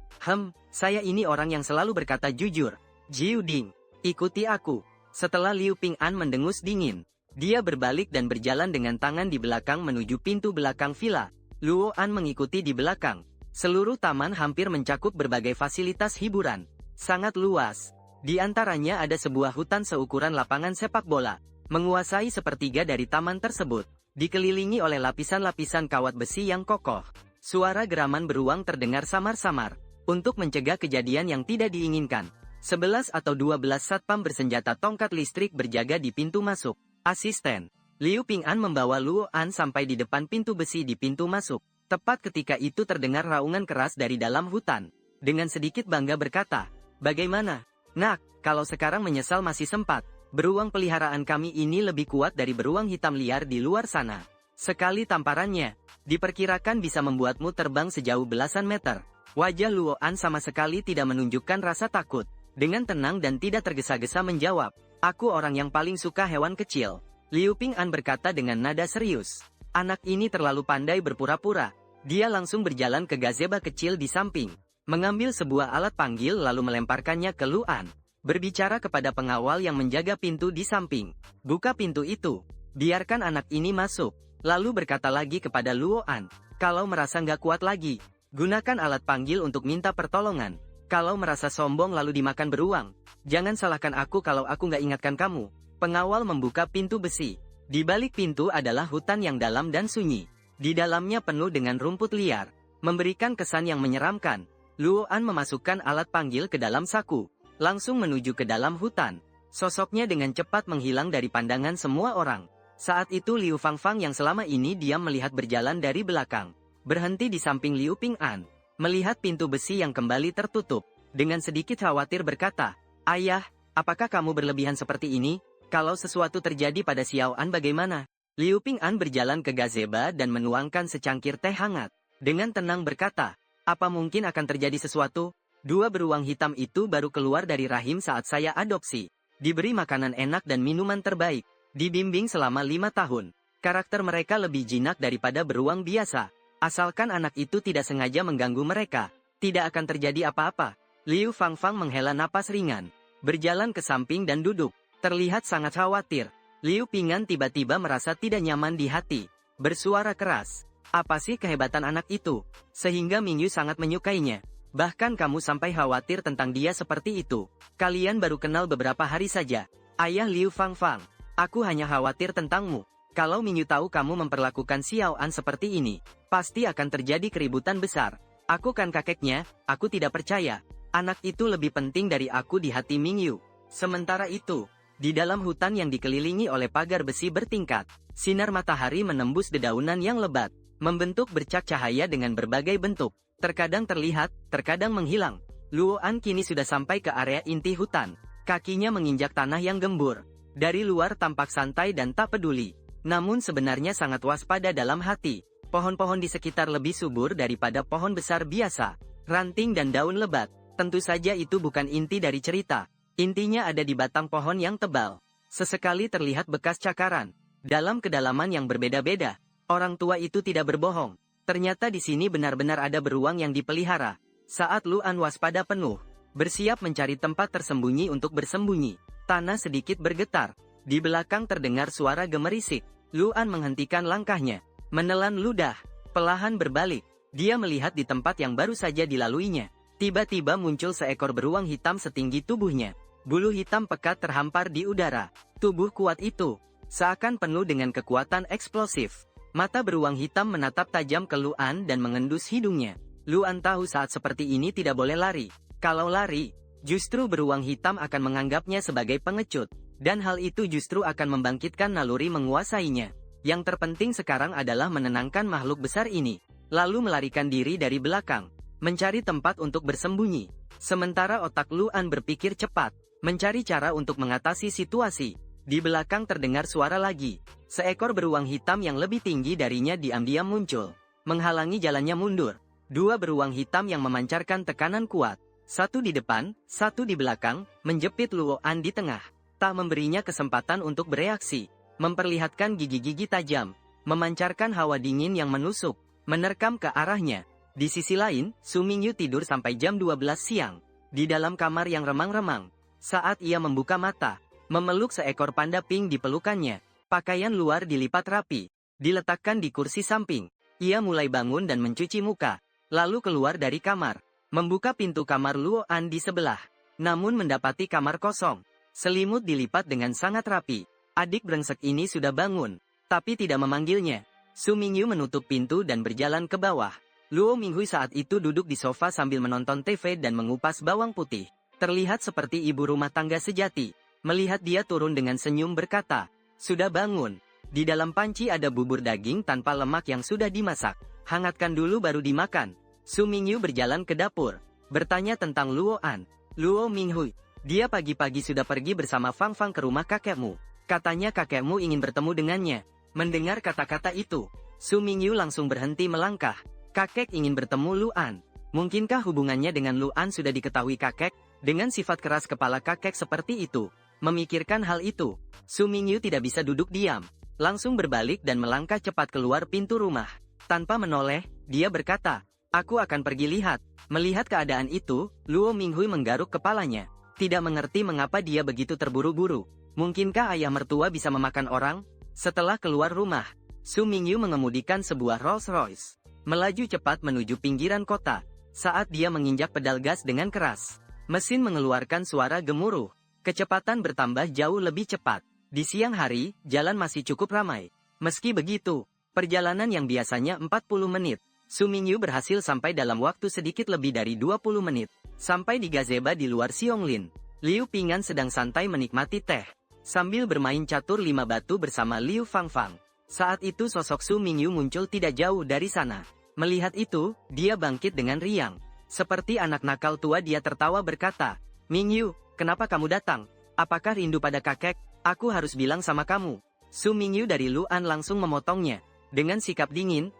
Saya ini orang yang selalu berkata jujur. Jiu Ding, ikuti aku. Setelah Liu Ping'an mendengus dingin, dia berbalik dan berjalan dengan tangan di belakang menuju pintu belakang villa. Luoan mengikuti di belakang. Seluruh taman hampir mencakup berbagai fasilitas hiburan. Sangat luas. Di antaranya ada sebuah hutan seukuran lapangan sepak bola, menguasai sepertiga dari taman tersebut, dikelilingi oleh lapisan-lapisan kawat besi yang kokoh. Suara geraman beruang terdengar samar-samar. Untuk mencegah kejadian yang tidak diinginkan, 11 atau 12 satpam bersenjata tongkat listrik berjaga di pintu masuk. Asisten Liu Ping'an membawa Luoan sampai di depan pintu besi di pintu masuk. Tepat ketika itu terdengar raungan keras dari dalam hutan. Dengan sedikit bangga berkata, bagaimana? Nak, kalau sekarang menyesal masih sempat. Beruang peliharaan kami ini lebih kuat dari beruang hitam liar di luar sana. Sekali tamparannya, diperkirakan bisa membuatmu terbang sejauh belasan meter. Wajah Luoan sama sekali tidak menunjukkan rasa takut. Dengan tenang dan tidak tergesa-gesa menjawab, aku orang yang paling suka hewan kecil. Liu Ping'an berkata dengan nada serius. Anak ini terlalu pandai berpura-pura. Dia langsung berjalan ke gazebo kecil di samping, mengambil sebuah alat panggil lalu melemparkannya ke Luan. Berbicara kepada pengawal yang menjaga pintu di samping. Buka pintu itu. Biarkan anak ini masuk. Lalu berkata lagi kepada Luoan. Kalau merasa nggak kuat lagi, gunakan alat panggil untuk minta pertolongan. Kalau merasa sombong lalu dimakan beruang, jangan salahkan aku kalau aku nggak ingatkan kamu. Pengawal membuka pintu besi. Di balik pintu adalah hutan yang dalam dan sunyi. Di dalamnya penuh dengan rumput liar. Memberikan kesan yang menyeramkan. Luoan memasukkan alat panggil ke dalam saku. Langsung menuju ke dalam hutan. Sosoknya dengan cepat menghilang dari pandangan semua orang. Saat itu Liu Fangfang yang selama ini diam melihat berjalan dari belakang. Berhenti di samping Liu Ping'an. Melihat pintu besi yang kembali tertutup. Dengan sedikit khawatir berkata, Ayah, apakah kamu berlebihan seperti ini? Kalau sesuatu terjadi pada Xiao An bagaimana? Liu Ping'an berjalan ke gazebo dan menuangkan secangkir teh hangat. Dengan tenang berkata, apa mungkin akan terjadi sesuatu? 2 beruang hitam itu baru keluar dari rahim saat saya adopsi. Diberi makanan enak dan minuman terbaik. Dibimbing selama 5 tahun. Karakter mereka lebih jinak daripada beruang biasa. Asalkan anak itu tidak sengaja mengganggu mereka, tidak akan terjadi apa-apa. Liu Fangfang menghela napas ringan. Berjalan ke samping dan duduk. Terlihat sangat khawatir. Liu Ping'an tiba-tiba merasa tidak nyaman di hati. Bersuara keras. Apa sih kehebatan anak itu? Sehingga Ming Yu sangat menyukainya. Bahkan kamu sampai khawatir tentang dia seperti itu. Kalian baru kenal beberapa hari saja. Ayah Liu Fangfang, aku hanya khawatir tentangmu. Kalau Mingyu tahu kamu memperlakukan Xiao An seperti ini, pasti akan terjadi keributan besar. Aku kan kakeknya, aku tidak percaya. Anak itu lebih penting dari aku di hati Mingyu. Sementara itu, di dalam hutan yang dikelilingi oleh pagar besi bertingkat, sinar matahari menembus dedaunan yang lebat, membentuk bercak cahaya dengan berbagai bentuk. Terkadang terlihat, terkadang menghilang. Luo An kini sudah sampai ke area inti hutan. Kakinya menginjak tanah yang gembur. Dari luar tampak santai dan tak peduli. Namun sebenarnya sangat waspada dalam hati. Pohon-pohon di sekitar lebih subur daripada pohon besar biasa. Ranting dan daun lebat. Tentu saja itu bukan inti dari cerita. Intinya ada di batang pohon yang tebal. Sesekali terlihat bekas cakaran. Dalam kedalaman yang berbeda-beda. Orang tua itu tidak berbohong. Ternyata di sini benar-benar ada beruang yang dipelihara. Saat Luan waspada penuh, bersiap mencari tempat tersembunyi untuk bersembunyi, tanah sedikit bergetar. Di belakang terdengar suara gemerisik. Luan menghentikan langkahnya, menelan ludah, perlahan berbalik. Dia melihat di tempat yang baru saja dilaluinya. Tiba-tiba muncul seekor beruang hitam setinggi tubuhnya. Bulu hitam pekat terhampar di udara. Tubuh kuat itu seakan penuh dengan kekuatan eksplosif. Mata beruang hitam menatap tajam ke Luan dan mengendus hidungnya. Luan tahu saat seperti ini tidak boleh lari. Kalau lari, justru beruang hitam akan menganggapnya sebagai pengecut. Dan hal itu justru akan membangkitkan naluri menguasainya. Yang terpenting sekarang adalah menenangkan makhluk besar ini. Lalu melarikan diri dari belakang. Mencari tempat untuk bersembunyi. Sementara otak Luan berpikir cepat. Mencari cara untuk mengatasi situasi. Di belakang terdengar suara lagi. Seekor beruang hitam yang lebih tinggi darinya diam-diam muncul, menghalangi jalannya mundur. Dua beruang hitam yang memancarkan tekanan kuat, satu di depan, satu di belakang, menjepit Luo An di tengah. Tak memberinya kesempatan untuk bereaksi, memperlihatkan gigi-gigi tajam, memancarkan hawa dingin yang menusuk, menerkam ke arahnya. Di sisi lain, Su Mingyu tidur sampai jam 12 siang, di dalam kamar yang remang-remang. Saat ia membuka mata, memeluk seekor panda pink di pelukannya. Pakaian luar dilipat rapi, diletakkan di kursi samping. Ia mulai bangun dan mencuci muka, lalu keluar dari kamar, membuka pintu kamar Luo An di sebelah. Namun mendapati kamar kosong, selimut dilipat dengan sangat rapi. Adik brengsek ini sudah bangun, tapi tidak memanggilnya. Su Mingyu menutup pintu dan berjalan ke bawah. Luo Minghui saat itu duduk di sofa sambil menonton TV dan mengupas bawang putih. Terlihat seperti ibu rumah tangga sejati. Melihat dia turun dengan senyum berkata, "Sudah bangun. Di dalam panci ada bubur daging tanpa lemak yang sudah dimasak. Hangatkan dulu baru dimakan." Su Mingyu berjalan ke dapur, bertanya tentang Luo An. "Luo Minghui, dia pagi-pagi sudah pergi bersama Fang Fang ke rumah kakekmu. Katanya kakekmu ingin bertemu dengannya." Mendengar kata-kata itu, Su Mingyu langsung berhenti melangkah. Kakek ingin bertemu Luan. Mungkinkah hubungannya dengan Luan sudah diketahui kakek? Dengan sifat keras kepala kakek seperti itu. Memikirkan hal itu, Su Mingyu tidak bisa duduk diam. Langsung berbalik dan melangkah cepat keluar pintu rumah. Tanpa menoleh, dia berkata, "Aku akan pergi lihat." Melihat keadaan itu, Luo Minghui menggaruk kepalanya. Tidak mengerti mengapa dia begitu terburu-buru. Mungkinkah ayah mertua bisa memakan orang? Setelah keluar rumah, Su Mingyu mengemudikan sebuah Rolls Royce. Melaju cepat menuju pinggiran kota. Saat dia menginjak pedal gas dengan keras, mesin mengeluarkan suara gemuruh. Kecepatan bertambah jauh lebih cepat. Di siang hari, jalan masih cukup ramai. Meski begitu, perjalanan yang biasanya 40 menit, Su Mingyu berhasil sampai dalam waktu sedikit lebih dari 20 menit. Sampai di gazebo di luar Xiongling, Liu Pingan sedang santai menikmati teh, sambil bermain catur 5 batu bersama Liu Fangfang. Saat itu sosok Su Mingyu muncul tidak jauh dari sana. Melihat itu, dia bangkit dengan riang. Seperti anak nakal tua dia tertawa berkata, "Mingyu, kenapa kamu datang? Apakah rindu pada kakek? Aku harus bilang sama kamu." Su Mingyu dari Luan langsung memotongnya. Dengan sikap dingin,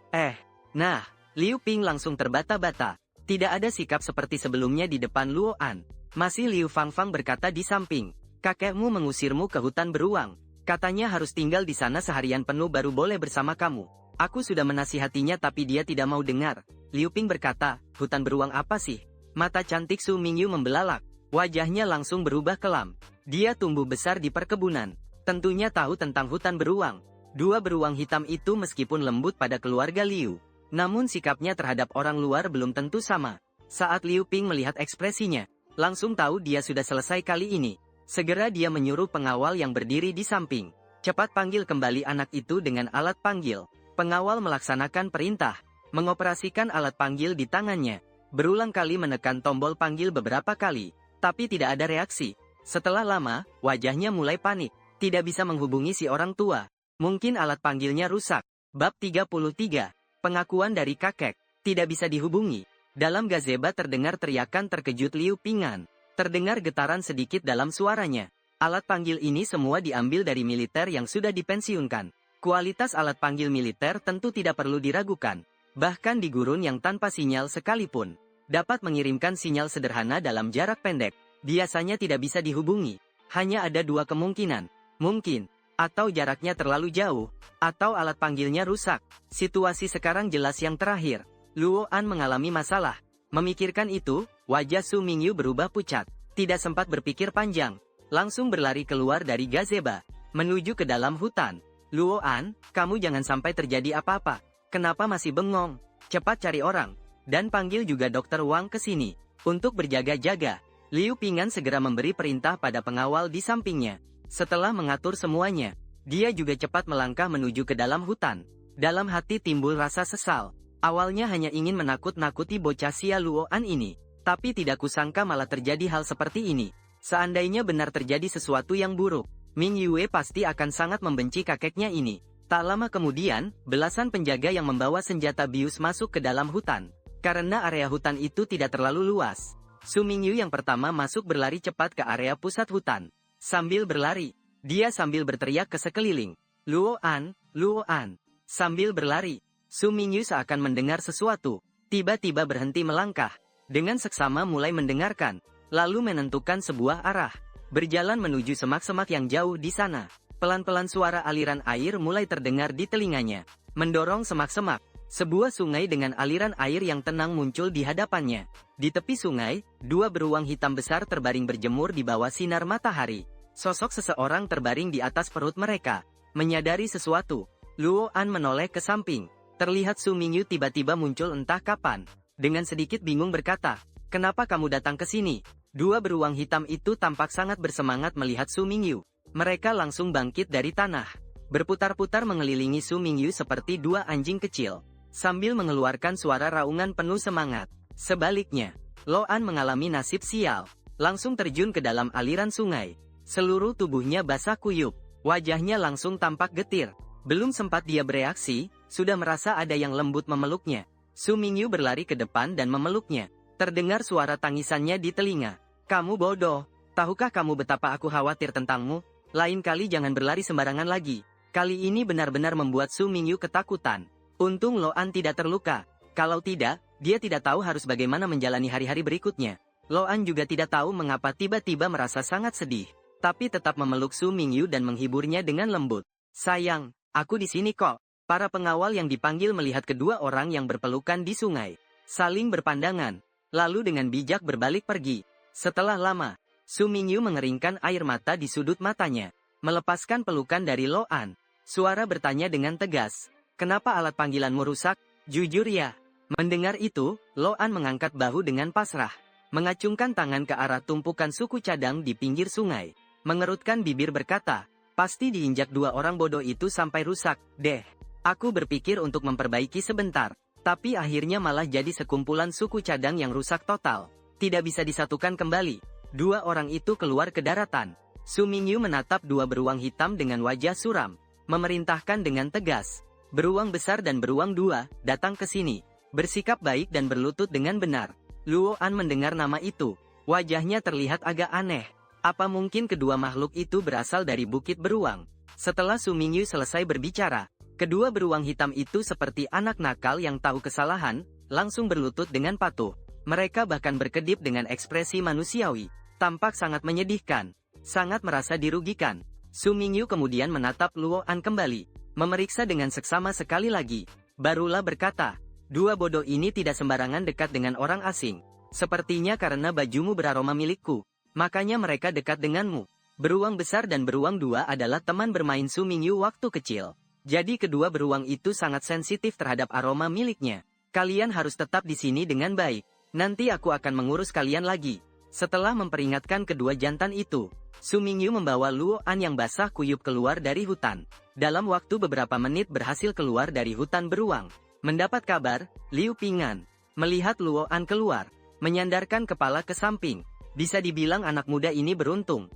Nah, Liu Ping langsung terbata-bata. Tidak ada sikap seperti sebelumnya di depan Luoan. Masih Liu Fangfang berkata di samping, "Kakekmu mengusirmu ke hutan beruang. Katanya harus tinggal di sana seharian penuh baru boleh bersama kamu. Aku sudah menasihatinya tapi dia tidak mau dengar." Liu Ping berkata, "Hutan beruang apa sih?" Mata cantik Su Mingyu membelalak. Wajahnya langsung berubah kelam. Dia tumbuh besar di perkebunan. Tentunya tahu tentang hutan beruang. Dua beruang hitam itu meskipun lembut pada keluarga Liu, namun sikapnya terhadap orang luar belum tentu sama. Saat Liu Ping melihat ekspresinya, langsung tahu dia sudah selesai kali ini. Segera dia menyuruh pengawal yang berdiri di samping. Cepat panggil kembali anak itu dengan alat panggil. Pengawal melaksanakan perintah, mengoperasikan alat panggil di tangannya. Berulang kali menekan tombol panggil beberapa kali, tapi tidak ada reaksi. Setelah lama, wajahnya mulai panik. Tidak bisa menghubungi si orang tua. Mungkin alat panggilnya rusak. Bab 33. Pengakuan dari kakek. Tidak bisa dihubungi. Dalam gazebo terdengar teriakan terkejut Liu Pingan. Terdengar getaran sedikit dalam suaranya. Alat panggil ini semua diambil dari militer yang sudah dipensiunkan. Kualitas alat panggil militer tentu tidak perlu diragukan. Bahkan di gurun yang tanpa sinyal sekalipun, dapat mengirimkan sinyal sederhana dalam jarak pendek. Biasanya tidak bisa dihubungi. Hanya ada dua kemungkinan. Mungkin, atau jaraknya terlalu jauh, atau alat panggilnya rusak. Situasi sekarang jelas yang terakhir. Luo An mengalami masalah. Memikirkan itu, wajah Su Mingyu berubah pucat. Tidak sempat berpikir panjang. Langsung berlari keluar dari gazebo, menuju ke dalam hutan. Luo An, kamu jangan sampai terjadi apa-apa. Kenapa masih bengong? Cepat cari orang. Dan panggil juga Dokter Wang ke sini. Untuk berjaga-jaga. Liu Pingan segera memberi perintah pada pengawal di sampingnya. Setelah mengatur semuanya, dia juga cepat melangkah menuju ke dalam hutan. Dalam hati timbul rasa sesal. Awalnya hanya ingin menakut-nakuti bocah sia Luo An ini, tapi tidak kusangka malah terjadi hal seperti ini. Seandainya benar terjadi sesuatu yang buruk, Ming Yue pasti akan sangat membenci kakeknya ini. Tak lama kemudian, belasan penjaga yang membawa senjata bius masuk ke dalam hutan. Karena area hutan itu tidak terlalu luas, Su Mingyu yang pertama masuk berlari cepat ke area pusat hutan. Sambil berlari, dia sambil berteriak ke sekeliling, Luo An, Luo An. Sambil berlari, Su Mingyu seakan mendengar sesuatu, tiba-tiba berhenti melangkah, dengan seksama mulai mendengarkan, lalu menentukan sebuah arah, berjalan menuju semak-semak yang jauh di sana. Pelan-pelan suara aliran air mulai terdengar di telinganya, mendorong semak-semak. Sebuah sungai dengan aliran air yang tenang muncul di hadapannya. Di tepi sungai, dua beruang hitam besar terbaring berjemur di bawah sinar matahari. Sosok seseorang terbaring di atas perut mereka. Menyadari sesuatu, Luo An menoleh ke samping. Terlihat Su Mingyu tiba-tiba muncul entah kapan. Dengan sedikit bingung berkata, "Kenapa kamu datang ke sini?" Dua beruang hitam itu tampak sangat bersemangat melihat Su Mingyu. Mereka langsung bangkit dari tanah, berputar-putar mengelilingi Su Mingyu seperti dua anjing kecil, sambil mengeluarkan suara raungan penuh semangat. Sebaliknya, Lo An mengalami nasib sial, langsung terjun ke dalam aliran sungai. Seluruh tubuhnya basah kuyup, wajahnya langsung tampak getir. Belum sempat dia bereaksi, sudah merasa ada yang lembut memeluknya. Su Mingyu berlari ke depan dan memeluknya. Terdengar suara tangisannya di telinga. "Kamu bodoh, tahukah kamu betapa aku khawatir tentangmu? Lain kali jangan berlari sembarangan lagi." Kali ini benar-benar membuat Su Mingyu ketakutan. Untung Lo An tidak terluka. Kalau tidak, dia tidak tahu harus bagaimana menjalani hari-hari berikutnya. Lo An juga tidak tahu mengapa tiba-tiba merasa sangat sedih, tapi tetap memeluk Su Mingyu dan menghiburnya dengan lembut. "Sayang, aku di sini kok." Para pengawal yang dipanggil melihat kedua orang yang berpelukan di sungai, saling berpandangan, lalu dengan bijak berbalik pergi. Setelah lama, Su Mingyu mengeringkan air mata di sudut matanya, melepaskan pelukan dari Lo An. Suara bertanya dengan tegas, "Kenapa alat panggilanmu rusak? Jujur ya." Mendengar itu, Lo An mengangkat bahu dengan pasrah, mengacungkan tangan ke arah tumpukan suku cadang di pinggir sungai, mengerutkan bibir berkata, "Pasti diinjak dua orang bodoh itu sampai rusak, deh. Aku berpikir untuk memperbaiki sebentar, tapi akhirnya malah jadi sekumpulan suku cadang yang rusak total. Tidak bisa disatukan kembali." Dua orang itu keluar ke daratan. Su Mingyu menatap dua beruang hitam dengan wajah suram, memerintahkan dengan tegas, "Beruang besar dan beruang dua, datang ke sini. Bersikap baik dan berlutut dengan benar." Luo An mendengar nama itu. Wajahnya terlihat agak aneh. Apa mungkin kedua makhluk itu berasal dari Bukit Beruang? Setelah Su Mingyu selesai berbicara, kedua beruang hitam itu seperti anak nakal yang tahu kesalahan, langsung berlutut dengan patuh. Mereka bahkan berkedip dengan ekspresi manusiawi. Tampak sangat menyedihkan, sangat merasa dirugikan. Su Mingyu kemudian menatap Luo An kembali, memeriksa dengan seksama sekali lagi. Barulah berkata, "Dua bodoh ini tidak sembarangan dekat dengan orang asing. Sepertinya karena bajumu beraroma milikku, makanya mereka dekat denganmu." Beruang besar dan beruang dua adalah teman bermain Su Mingyu waktu kecil. Jadi kedua beruang itu sangat sensitif terhadap aroma miliknya. "Kalian harus tetap di sini dengan baik. Nanti aku akan mengurus kalian lagi. Setelah memperingatkan kedua jantan itu, Su Mingyu membawa Luo An yang basah kuyup keluar dari hutan. Dalam waktu beberapa menit berhasil keluar dari hutan beruang. Mendapat kabar, Liu Pingan melihat Luo An keluar, menyandarkan kepala ke samping. Bisa dibilang anak muda ini beruntung.